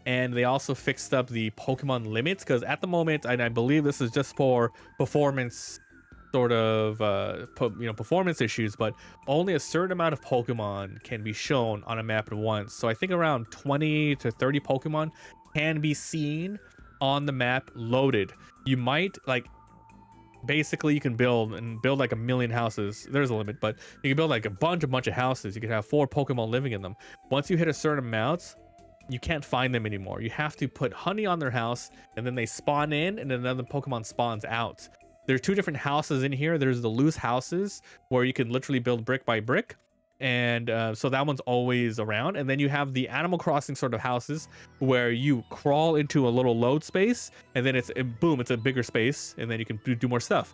Speaker 1: And they also fixed up the Pokemon limits, because at the moment, and I believe this is just for performance sort of performance issues, but only a certain amount of Pokemon can be shown on a map at once. So I think around 20 to 30 Pokemon can be seen on the map loaded. You might, like, basically you can build like 1 million houses. There's a limit, but you can build like a bunch of houses. You can have 4 Pokemon living in them. Once you hit a certain amount, you can't find them anymore. You have to put honey on their house, and then they spawn in and another Pokemon spawns out. There's 2 different houses in here. There's the loose houses where you can literally build brick by brick, and so that one's always around. And then you have the Animal Crossing sort of houses where you crawl into a little load space, and then it's a bigger space, and then you can do more stuff.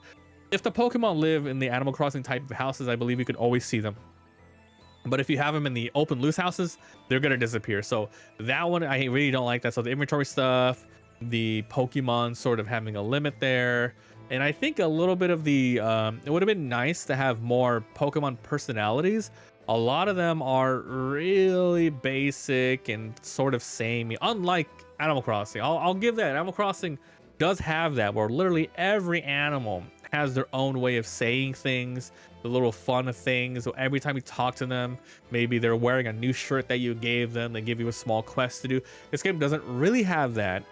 Speaker 1: If the Pokemon live in the Animal Crossing type of houses, I believe you can always see them. But if you have them in the open loose houses, they're gonna disappear. So that one I really don't like that. So the inventory stuff, the Pokemon sort of having a limit there, and I think a little bit of the it would have been nice to have more Pokemon personalities. A lot of them are really basic and sort of samey, unlike Animal Crossing. I'll give that. Animal Crossing does have that, where literally every animal has their own way of saying things, the little fun things. So every time you talk to them, maybe they're wearing a new shirt that you gave them, they give you a small quest to do. This game doesn't really have that.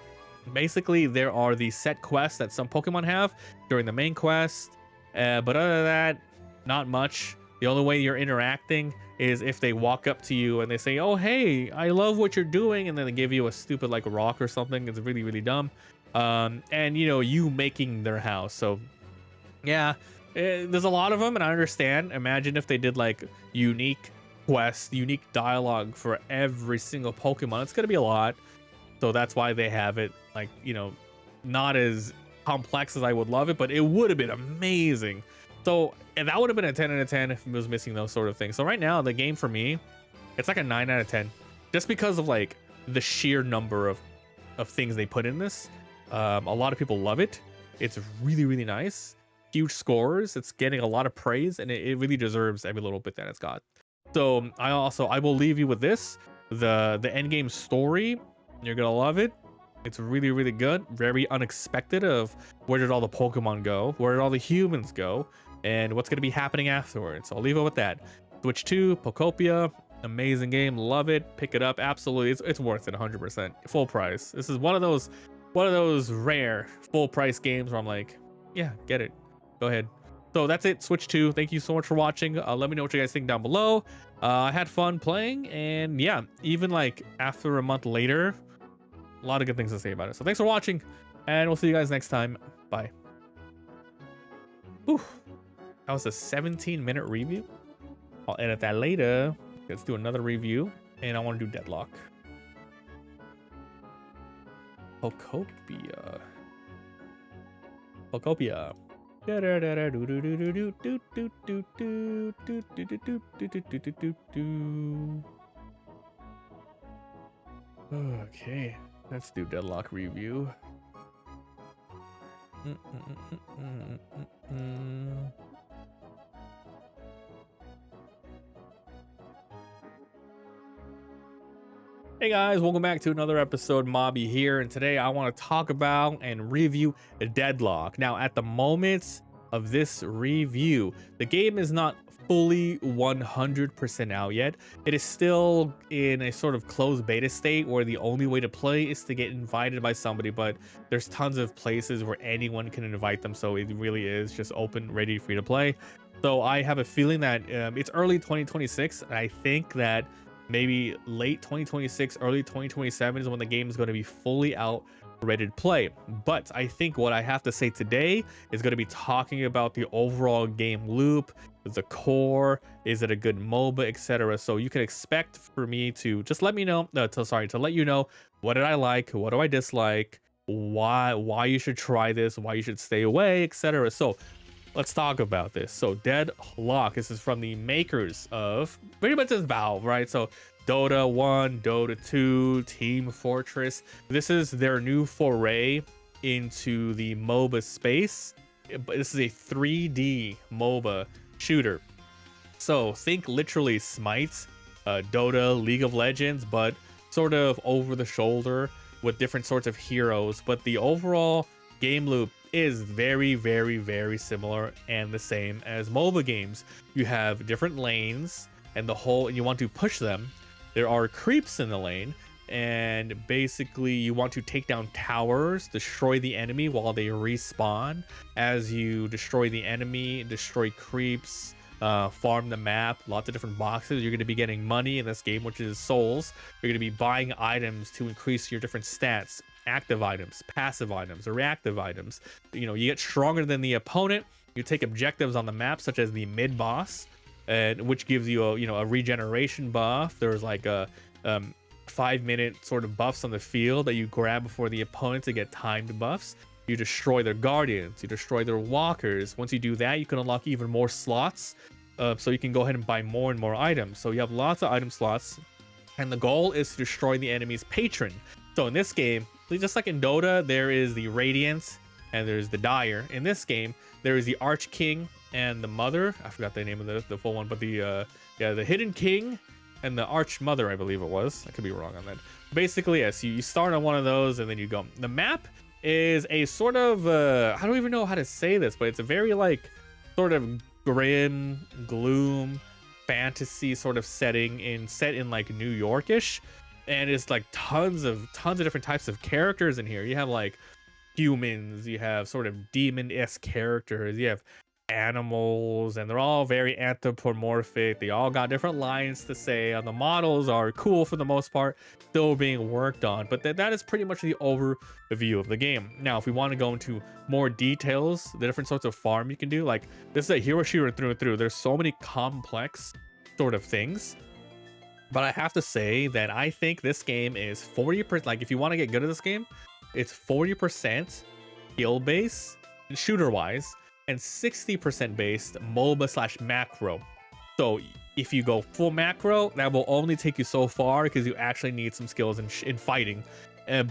Speaker 1: Basically, there are the set quests that some Pokemon have during the main quest, but other than that, not much. The only way you're interacting is if they walk up to you and they say, "Oh, hey, I love what you're doing," and then they give you a stupid like rock or something. It's really, really dumb. And you know, you making their house. So yeah, There's a lot of them, and I understand. Imagine if they did like unique quests, unique dialogue for every single Pokemon. It's gonna be a lot. So that's why they have it like, you know, not as complex as I would love it, but it would have been amazing. So and that would have been a 10 out of 10 if it was missing those sort of things. So right now, the game for me, it's like a 9 out of 10, just because of like the sheer number of things they put in this. A lot of people love it. It's really, really nice. Huge scores. It's getting a lot of praise, and it really deserves every little bit that it's got. So I will leave you with this. The end game story, you're gonna love it. It's really, really good. Very unexpected of where did all the Pokemon go? Where did all the humans go? And what's gonna be happening afterwards. So I'll leave it with that. Switch 2, Pokopia. Amazing game. Love it. Pick it up. Absolutely. It's worth it 100%. Full price. This is one of those rare full price games where I'm like, yeah, get it. Go ahead. So that's it. Switch 2. Thank you so much for watching. Let me know what you guys think down below. I had fun playing, and yeah, even like after a month later, a lot of good things to say about it. So thanks for watching, and we'll see you guys next time. Bye. Whew. That was a 17-minute review. I'll edit that later. Let's do another review, and I want to do Deadlock. Pokopia. Pokopia. Okay, let's do Deadlock review. Hey guys, welcome back to another episode. Mabi here, and today I want to talk about and review Deadlock. Now, at the moment of this review, the game is not fully 100% out yet. It is still in a sort of closed beta state where the only way to play is to get invited by somebody, but there's tons of places where anyone can invite them, so it really is just open, ready for you to play. So I have a feeling that it's early 2026, and I think that maybe late 2026, early 2027 is when the game is going to be fully out, ready to play. But I think what I have to say today is going to be talking about the overall game loop, the core, is it a good MOBA, etc. So you can expect for me to just let me know, to let you know, what did I like, what do I dislike, why you should try this, why you should stay away, etc. So let's talk about this. So Deadlock, this is from the makers of pretty much just Valve, right? So Dota 1, Dota 2, Team Fortress. This is their new foray into the MOBA space. But this is a 3D MOBA shooter. So think literally Smite, Dota, League of Legends, but sort of over the shoulder with different sorts of heroes. But the overall game loop is very, very, very similar and the same as MOBA games. You have different lanes, and you want to push them. There are creeps in the lane, and basically you want to take down towers, destroy the enemy while they respawn. As you destroy the enemy, destroy creeps, farm the map, lots of different boxes. You're going to be getting money in this game, which is souls. You're going to be buying items to increase your different stats. Active items, passive items, or reactive items. You know, you get stronger than the opponent. You take objectives on the map, such as the mid boss, and which gives you a regeneration buff. There's like a 5-minute sort of buffs on the field that you grab before the opponent to get timed buffs. You destroy their guardians, you destroy their walkers. Once you do that, you can unlock even more slots, so you can go ahead and buy more and more items. So you have lots of item slots, and the goal is to destroy the enemy's patron. So in this game, just like in Dota, there is the Radiant and there's the Dire. In this game, there is the Arch King and the Mother. I forgot the name of the full one, but the Hidden King and the Arch Mother, I believe it was. I could be wrong on that. Basically, yes, you start on one of those and then you go. The map is a sort of, I don't even know how to say this, but it's a very like sort of grim, gloom, fantasy sort of setting set in like New York-ish. And it's like tons of different types of characters in here. You have like humans, you have sort of demon-esque characters, you have animals, and they're all very anthropomorphic. They all got different lines to say, and the models are cool for the most part, still being worked on. But that is pretty much the overview of the game. Now, if we want to go into more details, the different sorts of farm you can do, like this is a hero shooter through and through. There's so many complex sort of things. But I have to say that I think this game is 40%. Like, if you want to get good at this game, it's 40% skill base, shooter wise, and 60% based MOBA slash macro. So if you go full macro, that will only take you so far because you actually need some skills in fighting.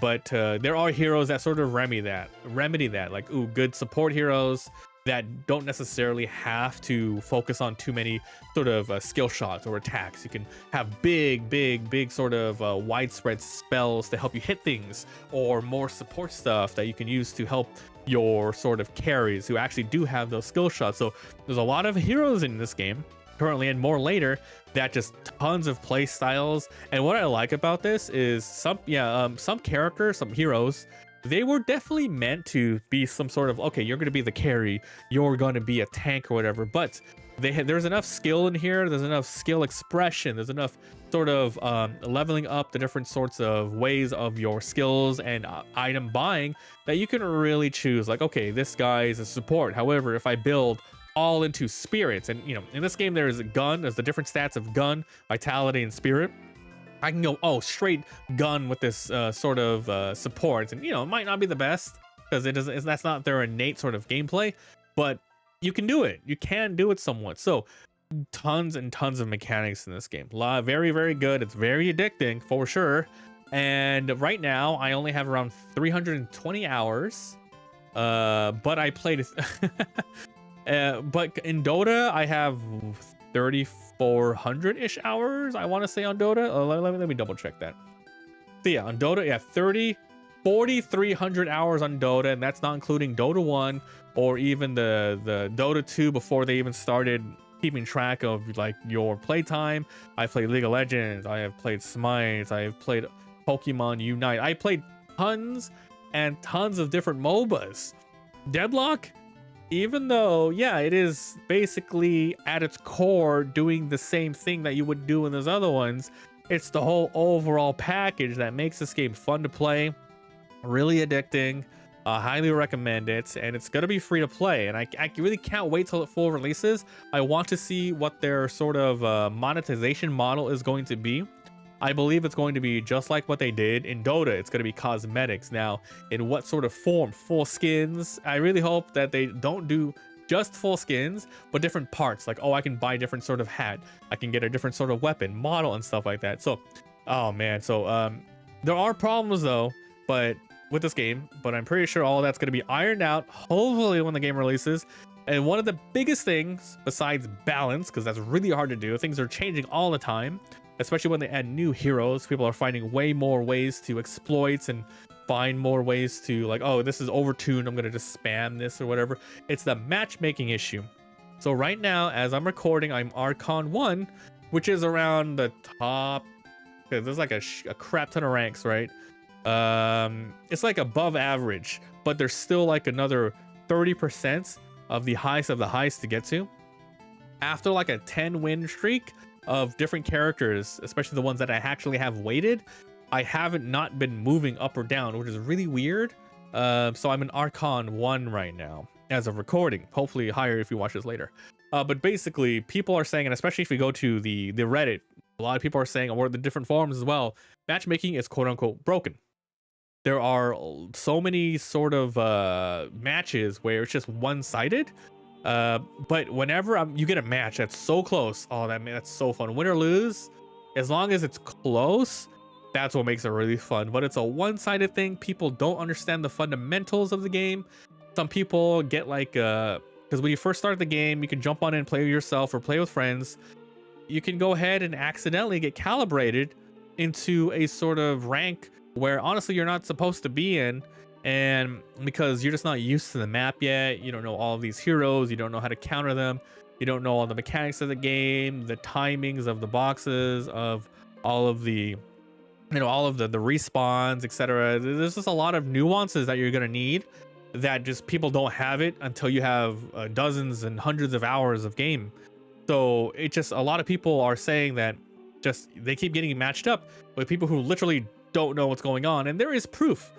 Speaker 1: But there are heroes that sort of remedy that, like good support heroes that don't necessarily have to focus on too many sort of skill shots or attacks. You can have big sort of widespread spells to help you hit things, or more support stuff that you can use to help your sort of carries who actually do have those skill shots. So there's a lot of heroes in this game currently, and more later, that just tons of play styles. And what I like about this is some characters, some heroes, they were definitely meant to be some sort of, okay, you're going to be the carry, you're going to be a tank or whatever, but there's enough skill in here, there's enough skill expression, there's enough sort of leveling up the different sorts of ways of your skills and item buying that you can really choose, like, okay, this guy is a support, however, if I build all into spirits, and in this game there's the different stats of gun, vitality, and spirit. I can go straight gun with this sort of support, and it might not be the best because that's not their innate sort of gameplay, but you can do it. You can do it somewhat. So tons and tons of mechanics in this game. Very, very good. It's very addicting for sure. And right now I only have around 320 hours, but I played but in Dota I have 3,400-ish hours, I want to say, on Dota. Let me double check that. So yeah, on Dota, yeah, 4,300 hours on Dota, and that's not including Dota 1 or even the Dota 2 before they even started keeping track of like your playtime. I played League of Legends, I have played Smite, I have played Pokemon Unite. I played tons and tons of different MOBAs. Deadlock, even though, yeah, it is basically at its core doing the same thing that you would do in those other ones, it's the whole overall package that makes this game fun to play, really addicting. Highly recommend it, and it's gonna be free to play, and I really can't wait till it full releases. I want to see what their sort of monetization model is going to be. I believe it's going to be just like what they did in Dota. It's going to be cosmetics. Now, in what sort of form? Full skins? I really hope that they don't do just full skins, but different parts. Like, I can buy a different sort of hat. I can get a different sort of weapon, model, and stuff like that. So, oh man. So, there are problems though, but with this game, but I'm pretty sure all that's going to be ironed out, hopefully, when the game releases. And one of the biggest things, besides balance, because that's really hard to do, things are changing all the time, especially when they add new heroes. People are finding way more ways to exploit and find more ways to, like, oh, this is overtuned, I'm gonna just spam this or whatever. It's the matchmaking issue. So right now, as I'm recording, I'm Archon 1, which is around the top, because there's like a crap ton of ranks, right? It's like above average, but there's still like another 30% of the highest to get to. After like a 10 win streak of different characters, especially the ones that I actually have weighted, I haven't not been moving up or down, which is really weird. So I'm an Archon 1 right now as of recording, hopefully higher if you watch this later. But basically, people are saying, and especially if you go to the Reddit, a lot of people are saying, or the different forums as well, matchmaking is quote unquote broken. There are so many sort of matches where it's just one-sided. But whenever you get a match that's so close, oh, that's so fun. Win or lose, as long as it's close, that's what makes it really fun. But it's a one-sided thing. People don't understand the fundamentals of the game. Some people get like, because when you first start the game, you can jump on and play with yourself or play with friends. You can go ahead and accidentally get calibrated into a sort of rank where honestly you're not supposed to be in, and because you're just not used to the map yet, you don't know all of these heroes, you don't know how to counter them, you don't know all the mechanics of the game, the timings of the boxes, of all of the all of the respawns, etc. There's just a lot of nuances that you're gonna need that just people don't have it until you have dozens and hundreds of hours of game. So it just, a lot of people are saying that just they keep getting matched up with people who literally don't know what's going on, and there is proof.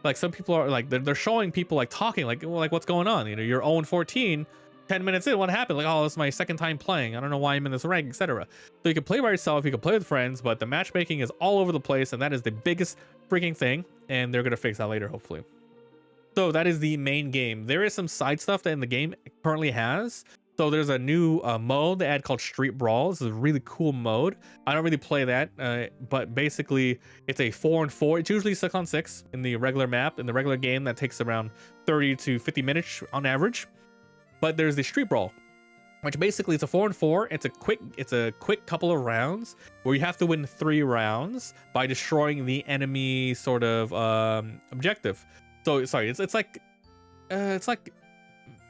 Speaker 1: Like some people are like they're showing people like talking like what's going on. You know, you're 0-14, 10 minutes in, what happened? Like, oh, this is my second time playing. I don't know why I'm in this rank, etc. So you can play by yourself, you can play with friends, but the matchmaking is all over the place, and that is the biggest freaking thing. And they're gonna fix that later, hopefully. So that is the main game. There is some side stuff that in the game currently has. So there's a new mode they add called Street Brawl. This is a really cool mode. I don't really play that, but basically it's a 4-on-4. It's usually 6-on-6 in the regular map. In the regular game, that takes around 30 to 50 minutes on average. But there's the Street Brawl, which basically it's a 4-on-4. It's a quick couple of rounds where you have to win 3 rounds by destroying the enemy sort of objective. So sorry, it's like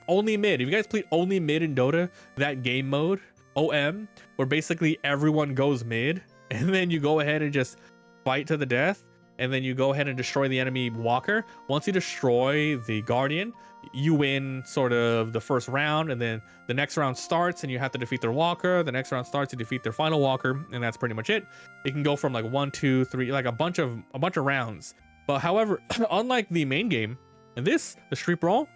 Speaker 1: only mid. If you guys played only mid in Dota, that game mode, OM, where basically everyone goes mid, and then you go ahead and just fight to the death, and then you go ahead and destroy the enemy walker. Once you destroy the guardian, you win sort of the first round, and then the next round starts and you have to defeat their walker. The next round starts to defeat their final walker, and that's pretty much it. It can go from like 1, 2, 3, like a bunch of rounds. But however, unlike the main game, the Street Brawl,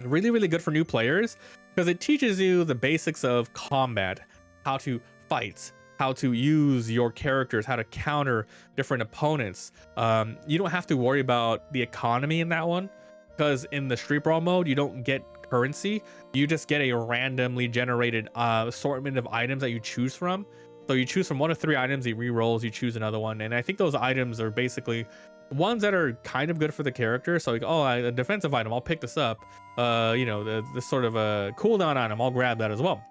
Speaker 1: really, really good for new players because it teaches you the basics of combat, how to fight, how to use your characters, how to counter different opponents. You don't have to worry about the economy in that one, because in the Street Brawl mode, you don't get currency. You just get a randomly generated assortment of items that you choose from. So you choose from 1 of 3 items, he re-rolls, you choose another one. And I think those items are basically ones that are kind of good for the character. So like, oh, a defensive item, I'll pick this up. You know, this sort of a cooldown item, I'll grab that as well.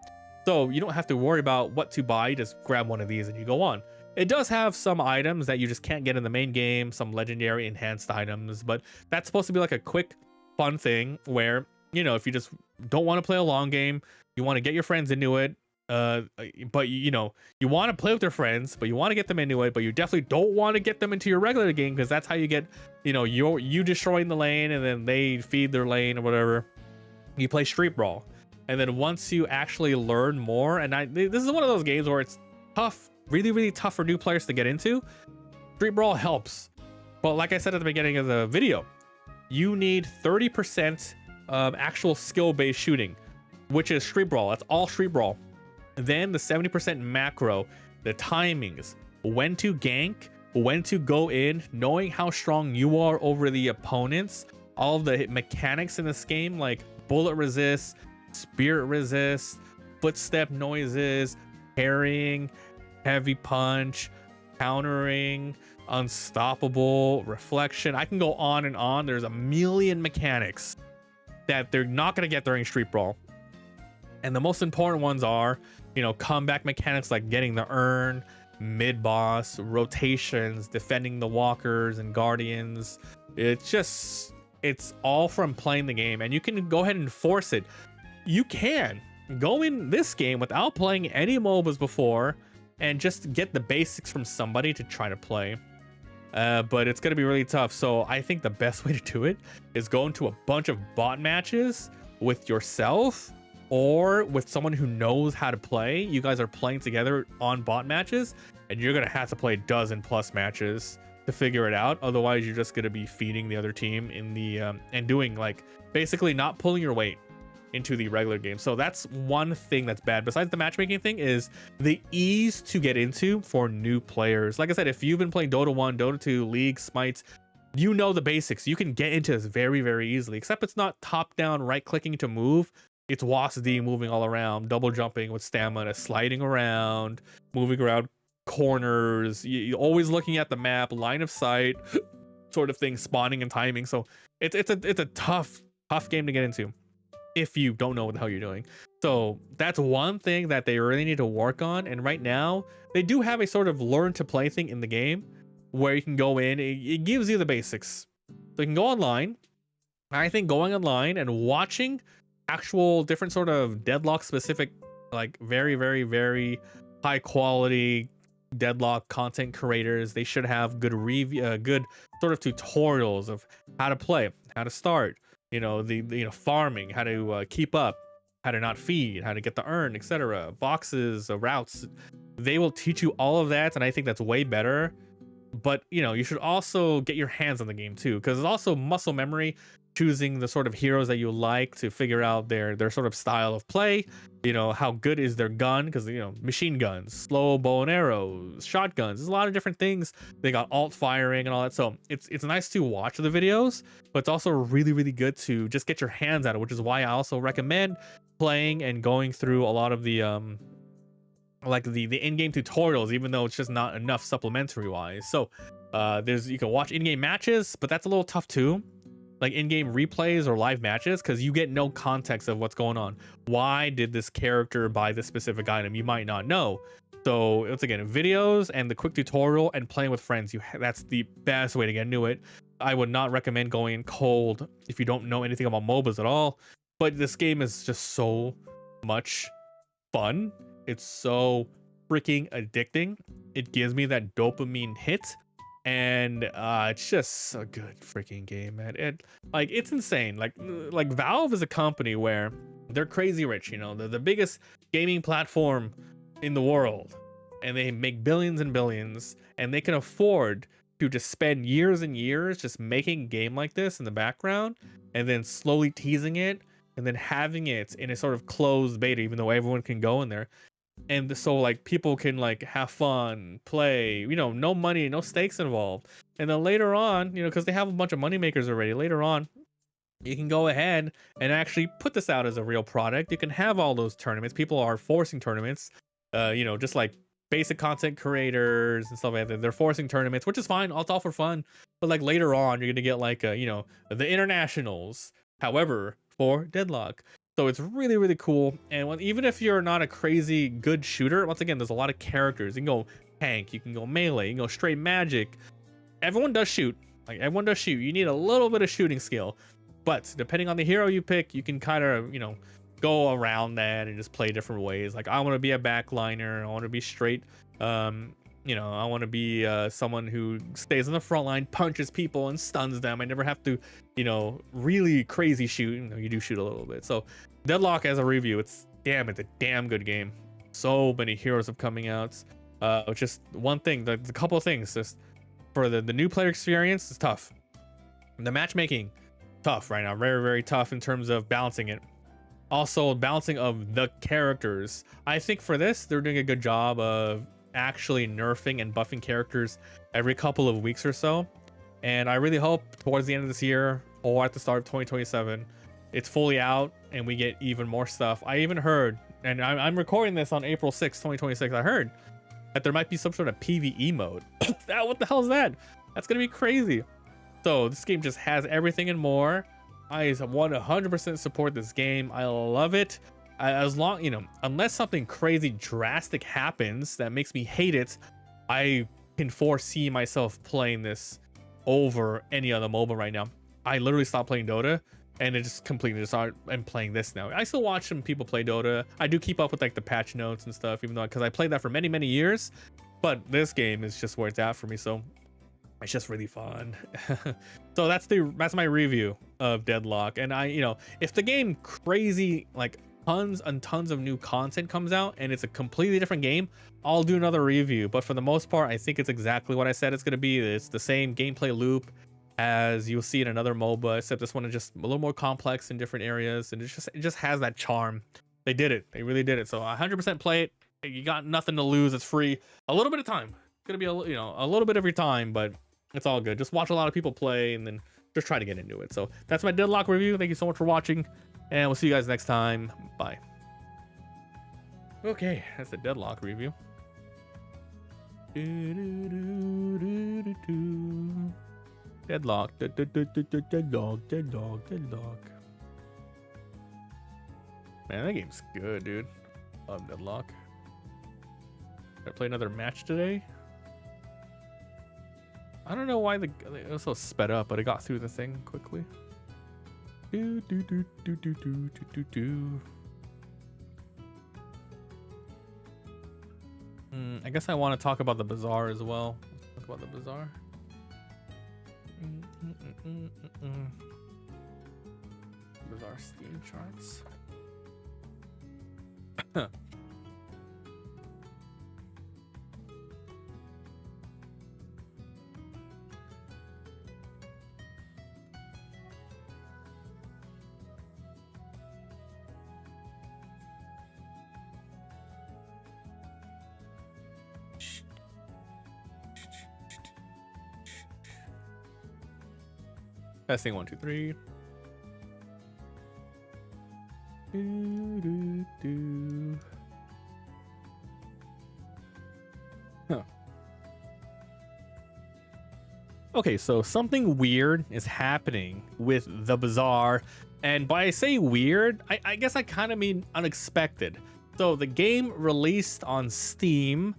Speaker 1: So you don't have to worry about what to buy. You just grab one of these and you go on. It does have some items that you just can't get in the main game, some legendary enhanced items, but that's supposed to be like a quick, fun thing where, you know, if you just don't want to play a long game, you want to get your friends into it, but you know, you want to play with your friends, but you want to get them into it, but you definitely don't want to get them into your regular game, because that's how you get, you know, you destroying the lane and then they feed their lane or whatever. You play Street Brawl, and then once you actually learn more, and this is one of those games where it's tough, really, really tough for new players to get into. Street Brawl helps, but like I said at the beginning of the video, you need 30% actual skill-based shooting, which is Street Brawl. That's all Street Brawl. Then the 70% macro, the timings, when to gank, when to go in, knowing how strong you are over the opponents, all of the mechanics in this game, like bullet resist, spirit resist, footstep noises, parrying, heavy punch, countering, unstoppable, reflection. I can go on and on. There's a million mechanics that they're not going to get during Street Brawl. And the most important ones are, you know, comeback mechanics like getting the urn, mid boss, rotations, defending the walkers and guardians. It's all from playing the game, and you can go ahead and force it. You can go in this game without playing any MOBAs before and just get the basics from somebody to try to play. But it's going to be really tough. So I think the best way to do it is go into a bunch of bot matches with yourself or with someone who knows how to play. You guys are playing together on bot matches, and you're going to have to play 12+ matches to figure it out. Otherwise, you're just going to be feeding the other team in the and doing like basically not pulling your weight into the regular game. So that's one thing that's bad. Besides the matchmaking thing is the ease to get into for new players. Like I said, if you've been playing Dota 1, Dota 2, League, Smites, you know the basics. You can get into this very, very easily, except it's not top down right clicking to move. It's WASD moving all around, double jumping with stamina, sliding around, moving around corners. You're always looking at the map, line of sight sort of thing, spawning and timing. So it's a tough game to get into if you don't know what the hell you're doing. So that's one thing that they really need to work on. And right now they do have a sort of learn to play thing in the game where you can go in. It gives you the basics. So you can go online. I think going online and watching actual different sort of Deadlock specific, like very, very, very high quality Deadlock content creators, they should have good review, good sort of tutorials of how to play, how to start, you know, the farming, how to keep up, how to not feed, how to get the urn, etc. Boxes, routes. They will teach you all of that, and I think that's way better. But you know, you should also get your hands on the game too, because it's also muscle memory, choosing the sort of heroes that you like to figure out their sort of style of play. You know, how good is their gun, because you know, machine guns, slow bow and arrows, shotguns, there's a lot of different things. They got alt firing and all that, so it's nice to watch the videos, but it's also really good to just get your hands at it, which is why I also recommend playing and going through a lot of the like the in-game tutorials, even though it's just not enough supplementary wise. So you can watch in-game matches, but that's a little tough too, like in-game replays or live matches, because you get no context of what's going on. Why did this character buy this specific item? You might not know. So once again, videos and the quick tutorial and playing with friends, that's the best way to get into it. I would not recommend going in cold if you don't know anything about MOBAs at all, but this game is just so much fun. It's so freaking addicting. It gives me that dopamine hit, and it's just a good freaking game, man. It's insane. Like Valve is a company where they're crazy rich, you know, they're the biggest gaming platform in the world, and they make billions and billions, and they can afford to just spend years and years just making a game like this in the background, and then slowly teasing it, and then having it in a sort of closed beta, even though everyone can go in there. And so like people can like have fun, play, you know, no money, no stakes involved. And then later on, you know, because they have a bunch of money makers already, later on you can go ahead and actually put this out as a real product. You can have all those tournaments. People are forcing tournaments, you know, just like basic content creators and stuff like that. They're forcing tournaments, which is fine. It's all for fun. But like later on, you're gonna get like you know, the internationals, however, for Deadlock. So it's really cool. And even if you're not a crazy good shooter, once again, there's a lot of characters. You can go tank, you can go melee, you can go straight magic. Everyone does shoot. Like everyone does shoot. You need a little bit of shooting skill, but depending on the hero you pick, you can kind of, you know, go around that and just play different ways. Like I want to be a backliner. I want to be straight. You know, I want to be someone who stays on the front line, punches people and stuns them. I never have to, you know, really crazy shoot. You know, you do shoot a little bit. So Deadlock as a review, it's a damn good game. So many heroes are coming out. Just one thing, the couple of things, just for the new player experience, it's tough. The matchmaking, tough right now, very tough in terms of balancing it. Also balancing of the characters. I think for this, they're doing a good job of actually nerfing and buffing characters every couple of weeks or so, and I really hope towards the end of this year or at the start of 2027 it's fully out and we get even more stuff. I even heard, and I'm recording this on April 6th, 2026, I heard that there might be some sort of PvE mode. What the hell is that? That's gonna be crazy. So this game just has everything and more. I 100% support this game. I love it. As long, you know, unless something crazy drastic happens that makes me hate it, I can foresee myself playing this over any other MOBA right now. I literally stopped playing Dota and it just completely just started. I'm playing this now. I still watch some people play Dota. I do keep up with like the patch notes and stuff, even though because I played that for many years, but this game is just where it's at for me. So it's just really fun. So that's my review of Deadlock. And I, you know, if the game crazy like tons and tons of new content comes out and it's a completely different game, I'll do another review. But for the most part, I think it's exactly what I said it's going to be. It's the same gameplay loop as you'll see in another MOBA, except this one is just a little more complex in different areas, and it just has that charm. They did it. They really did it. So 100% play it. You got nothing to lose. It's free. A little bit of time. It's gonna be a little bit of your time, but it's all good. Just watch a lot of people play and then just try to get into it. So that's my Deadlock review. Thank you so much for watching, and we'll see you guys next time. Bye. Okay, that's the Deadlock review. Deadlock. Deadlock. Man, that game's good, dude. Love Deadlock. Did I play another match today? I don't know why it was so sped up, but it got through the thing quickly. I guess I want to talk about the bazaar as well. Let's talk about the bazaar. Bazaar Steam charts. Testing 1, 2, 3. Huh. Okay, so something weird is happening with the Bazaar, and by I say weird, I guess I kind of mean unexpected. So the game released on Steam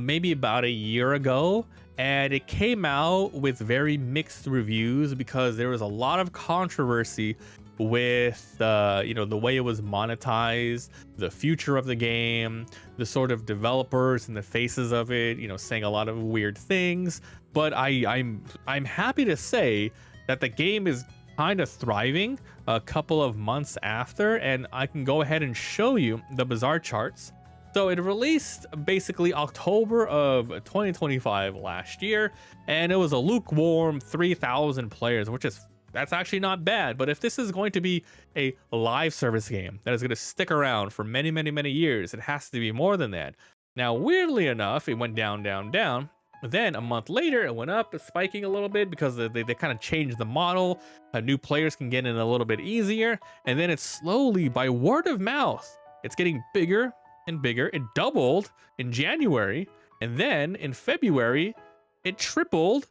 Speaker 1: maybe about a year ago, and it came out with very mixed reviews because there was a lot of controversy with the way it was monetized, the future of the game, the sort of developers and the faces of it, saying a lot of weird things. But I'm happy to say that the game is kind of thriving a couple of months after, and I can go ahead and show you the Bazaar charts. So it released basically October of 2025 last year, and it was a lukewarm 3,000 players, that's actually not bad. But if this is going to be a live service game that is going to stick around for many, many, many years, it has to be more than that. Now, weirdly enough, it went down, down, down. Then a month later, it went up, spiking a little bit because they kind of changed the model. New players can get in a little bit easier. And then it's slowly, by word of mouth, it's getting bigger and bigger. It doubled in January, and then in February it tripled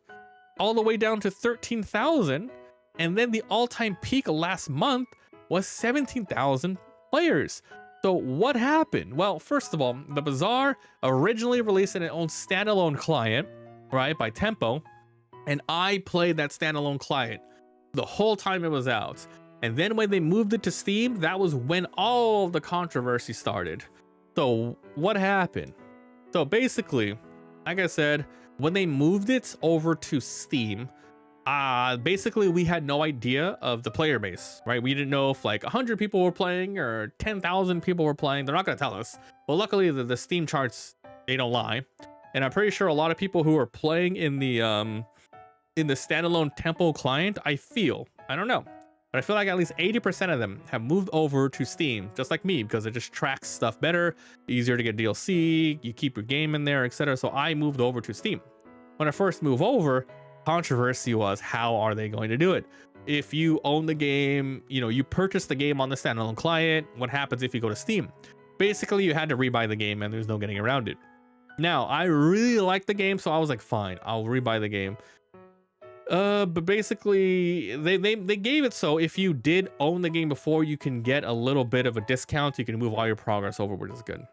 Speaker 1: all the way down to 13,000, and then the all-time peak last month was 17,000 players. So what happened? Well, first of all, the Bazaar originally released in its own standalone client, right, by Tempo, and I played that standalone client the whole time it was out. And then when they moved it to Steam, that was when all of the controversy started. So what happened? So basically, like I said, when they moved it over to Steam, basically we had no idea of the player base, right? We didn't know if like 100 people were playing or 10,000 people were playing. They're not going to tell us. But luckily the Steam charts, they don't lie. And I'm pretty sure a lot of people who are playing in the standalone Tempo client, I don't know, but I feel like at least 80% of them have moved over to Steam, just like me, because it just tracks stuff better, easier to get DLC, you keep your game in there, etc. So I moved over to Steam. When I first moved over, controversy was, how are they going to do it? If you own the game, you purchase the game on the standalone client, what happens if you go to Steam? Basically, you had to rebuy the game, and there's no getting around it. Now, I really like the game, so I was like, fine, I'll rebuy the game. But basically they gave it so if you did own the game before, you can get a little bit of a discount. You can move all your progress over, which is good.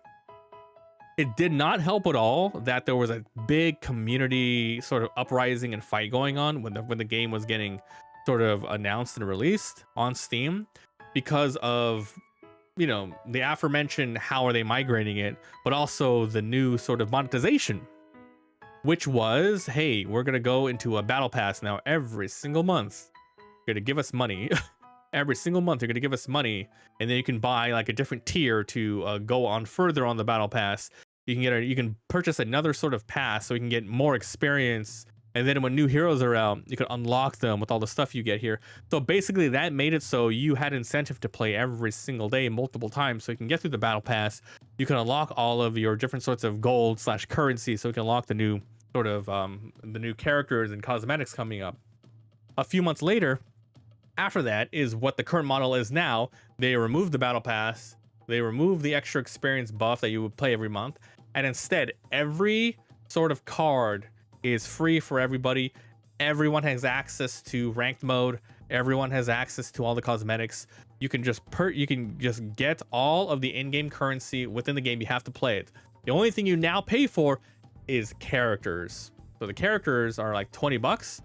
Speaker 1: It did not help at all that there was a big community sort of uprising and fight going on when the game was getting sort of announced and released on Steam, because of the aforementioned how are they migrating it, but also the new sort of monetization, which was, hey, we're going to go into a battle pass now every single month. You're going to give us money. Every single month, you're going to give us money. And then you can buy like a different tier to go on further on the battle pass. You can purchase another sort of pass so you can get more experience. And then when new heroes are out, you can unlock them with all the stuff you get here. So basically that made it so you had incentive to play every single day multiple times so you can get through the battle pass. You can unlock all of your different sorts of gold / currency so you can unlock the new sort of the new characters and cosmetics coming up. A few months later, after that, is what the current model is now. They removed the battle pass, they removed the extra experience buff that you would play every month, and instead every sort of card is free for everybody. Everyone has access to ranked mode, everyone has access to all the cosmetics. You can just get all of the in-game currency within the game. You have to play it. The only thing you now pay for is characters. So the characters are like $20,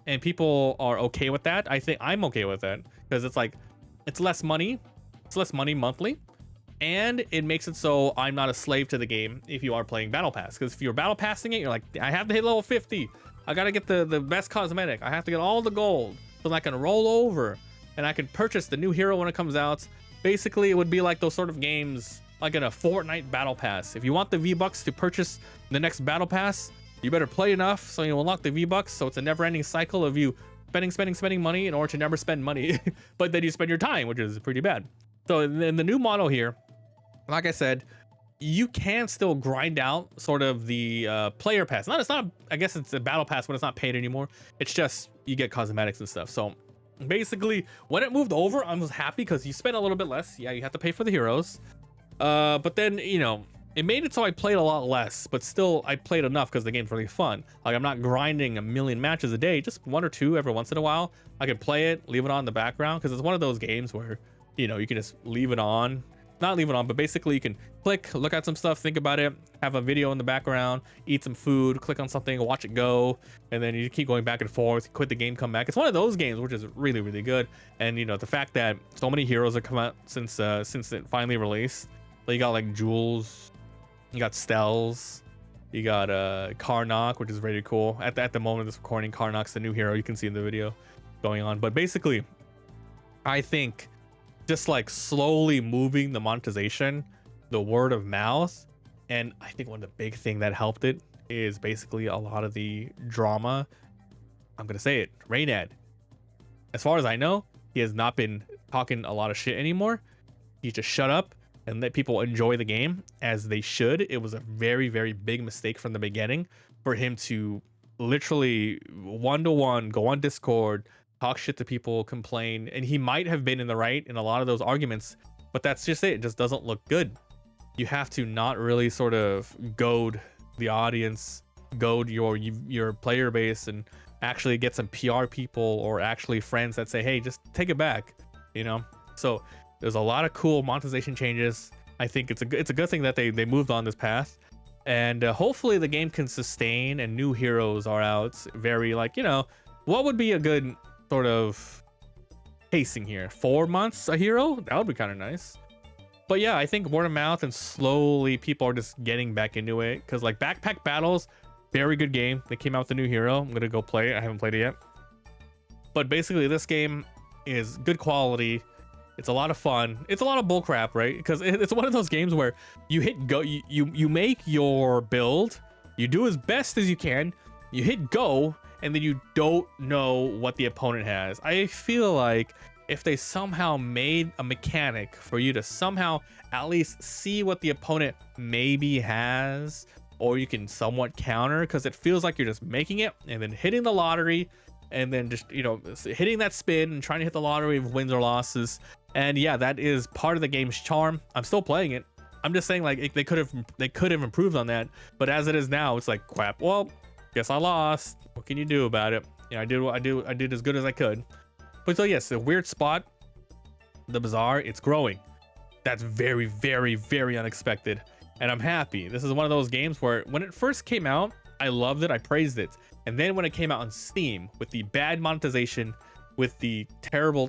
Speaker 1: and people are okay with that. I think I'm okay with it because it's like it's less money monthly, and it makes it so I'm not a slave to the game if you are playing battle pass. Because if you're battle passing it, you're like, I have to hit level 50, I gotta get the best cosmetic, I have to get all the gold so that I can roll over and I could purchase the new hero when it comes out. Basically, it would be like those sort of games like in a Fortnite battle pass. If you want the V-Bucks to purchase the next battle pass, you better play enough so you unlock the V-Bucks. So it's a never-ending cycle of you spending money in order to never spend money, but then you spend your time, which is pretty bad. So in the new model here, like I said, you can still grind out sort of the player pass. I guess it's a battle pass when it's not paid anymore. It's just you get cosmetics and stuff. So basically, when it moved over, I was happy because you spend a little bit less. Yeah, you have to pay for the heroes. But then, you know, it made it so I played a lot less, but still I played enough because the game's really fun. Like, I'm not grinding a million matches a day, just 1 or 2 every once in a while. I can play it, leave it on in the background, because it's one of those games where, you know, you can just leave it on. Not leave it on, but basically you can click, look at some stuff, think about it, have a video in the background, eat some food, click on something, watch it go, and then you keep going back and forth, quit the game, come back. It's one of those games which is really, really good. And, you know, the fact that so many heroes have come out since it finally released. So you got like Jules, you got Stells, you got Karnak, which is really cool. At the moment of this recording, Karnak's the new hero. You can see in the video going on. But basically, I think just like slowly moving the monetization, the word of mouth, and I think one of the big thing that helped it is basically a lot of the drama. I'm gonna say it, Reynad. As far as I know, he has not been talking a lot of shit anymore. He just shut up and let people enjoy the game as they should. It was a very, very big mistake from the beginning for him to literally one-to-one go on Discord, talk shit to people, complain, and he might have been in the right in a lot of those arguments, but that's just it. It just doesn't look good. You have to not really sort of goad the audience, goad your player base, and actually get some PR people or actually friends that say, hey, just take it back, you know? So there's a lot of cool monetization changes. I think it's a good thing that they moved on this path, and hopefully the game can sustain and new heroes are out. Very, like, you know, what would be a good sort of pacing here? 4 months a hero? That would be kind of nice. But yeah, I think word of mouth and slowly people are just getting back into it, because like Backpack Battles, very good game. They came out with a new hero. I'm gonna go play it. I haven't played it yet, but basically this game is good quality. It's a lot of fun. It's a lot of bullcrap, right? Because it's one of those games where you hit go, you make your build, you do as best as you can, you hit go, and then you don't know what the opponent has. I feel like if they somehow made a mechanic for you to somehow at least see what the opponent maybe has, or you can somewhat counter, because it feels like you're just making it and then hitting the lottery, and then just, you know, hitting that spin and trying to hit the lottery of wins or losses. And yeah, that is part of the game's charm. I'm still playing it. I'm just saying, like, they could have improved on that, but as it is now, it's like, crap. Well, guess I lost. What can you do about it? Yeah, I did as good as I could. But so yes, the weird spot, the bazaar, it's growing. That's very, very, very unexpected, and I'm happy. This is one of those games where when it first came out, I loved it, I praised it, and then when it came out on Steam with the bad monetization, with the terrible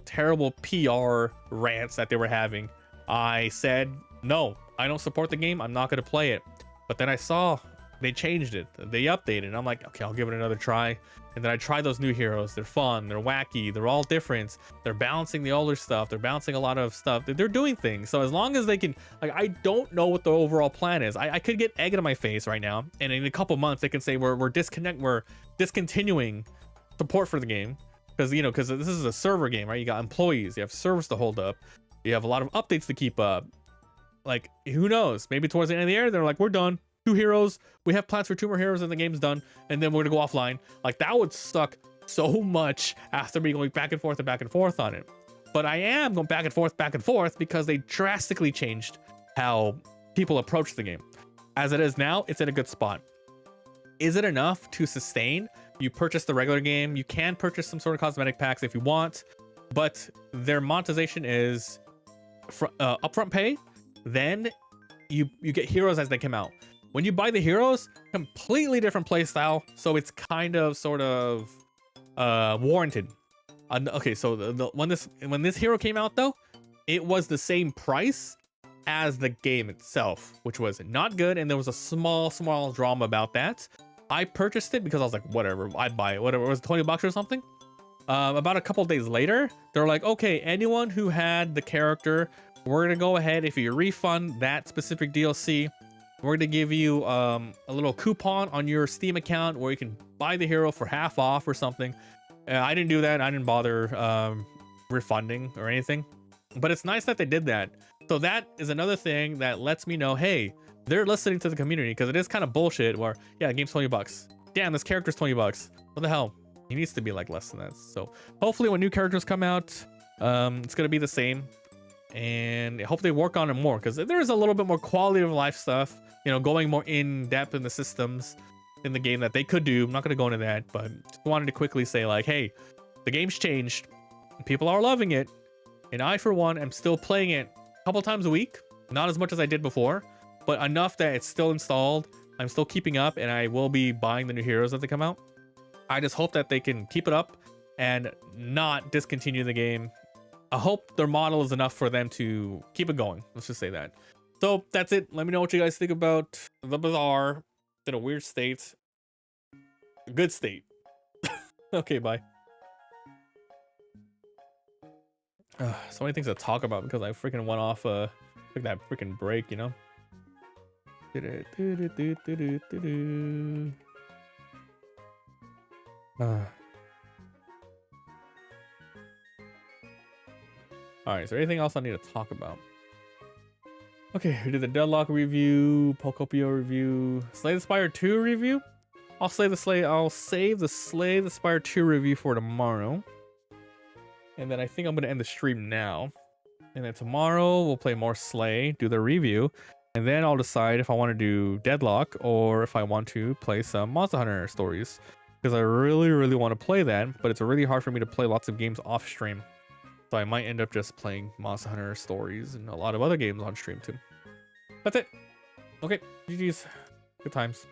Speaker 1: PR rants that they were having, I said, no, I don't support the game. I'm not going to play it. But then I saw they changed it, they updated, and I'm like, okay, I'll give it another try. And then I tried those new heroes. They're fun, they're wacky, they're all different, they're balancing the older stuff, they're balancing a lot of stuff, they're doing things. So as long as they can, like, I don't know what the overall plan is. I could get egg in my face right now, and in a couple months they can say we're discontinuing support for the game, because, you know, because this is a server game, right? You got employees, you have servers to hold up, you have a lot of updates to keep up. Like, who knows, maybe towards the end of the year they're like, we're done, 2 heroes, we have plans for 2 more heroes, and the game's done, and then we're gonna go offline. Like, that would suck so much after me going back and forth on it. But I am going back and forth because they drastically changed how people approach the game. As it is now, it's in a good spot. Is it enough to sustain? You purchase the regular game, you can purchase some sort of cosmetic packs if you want, but their monetization is upfront pay, then you get heroes as they come out. When you buy the heroes, completely different playstyle, so it's kind of sort of warranted. Okay, so when this hero came out though, it was the same price as the game itself, which was not good, and there was a small drama about that. I purchased it because I was like, whatever, I'd buy it, whatever. It was $20 or something. about a couple days later, they're like, okay, anyone who had the character, we're gonna go ahead, if you refund that specific DLC, we're gonna give you a little coupon on your Steam account where you can buy the hero for half off or something. I didn't do that. I didn't bother refunding or anything, but it's nice that they did that. So that is another thing that lets me know, hey, they're listening to the community, because it is kind of bullshit where, yeah, the game's $20. Damn, this character's $20. What the hell? He needs to be like less than that. So hopefully when new characters come out, it's gonna be the same, and I hope they work on it more, because there is a little bit more quality of life stuff, you know, going more in depth in the systems in the game that they could do. I'm not gonna go into that, but just wanted to quickly say, like, hey, the game's changed, people are loving it, and I for one am still playing it a couple times a week, not as much as I did before, but enough that it's still installed. I'm still keeping up, and I will be buying the new heroes that they come out. I just hope that they can keep it up and not discontinue the game. I hope their model is enough for them to keep it going. Let's just say that. So that's it. Let me know what you guys think about the Bazaar. It's in a weird state. A good state. Okay, bye. So many things to talk about because I freaking went off took that freaking break, you know. Alright, is there anything else I need to talk about? Okay, we did the Deadlock review, Pokopio review, Slay the Spire 2 review. I'll save the Slay the Spire 2 review for tomorrow. And then I think I'm gonna end the stream now. And then tomorrow we'll play more Slay, do the review, and then I'll decide if I want to do Deadlock or if I want to play some Monster Hunter stories. Because I really want to play that, but it's really hard for me to play lots of games off stream. So I might end up just playing Monster Hunter stories and a lot of other games on stream too. That's it. Okay, GG's. Good times.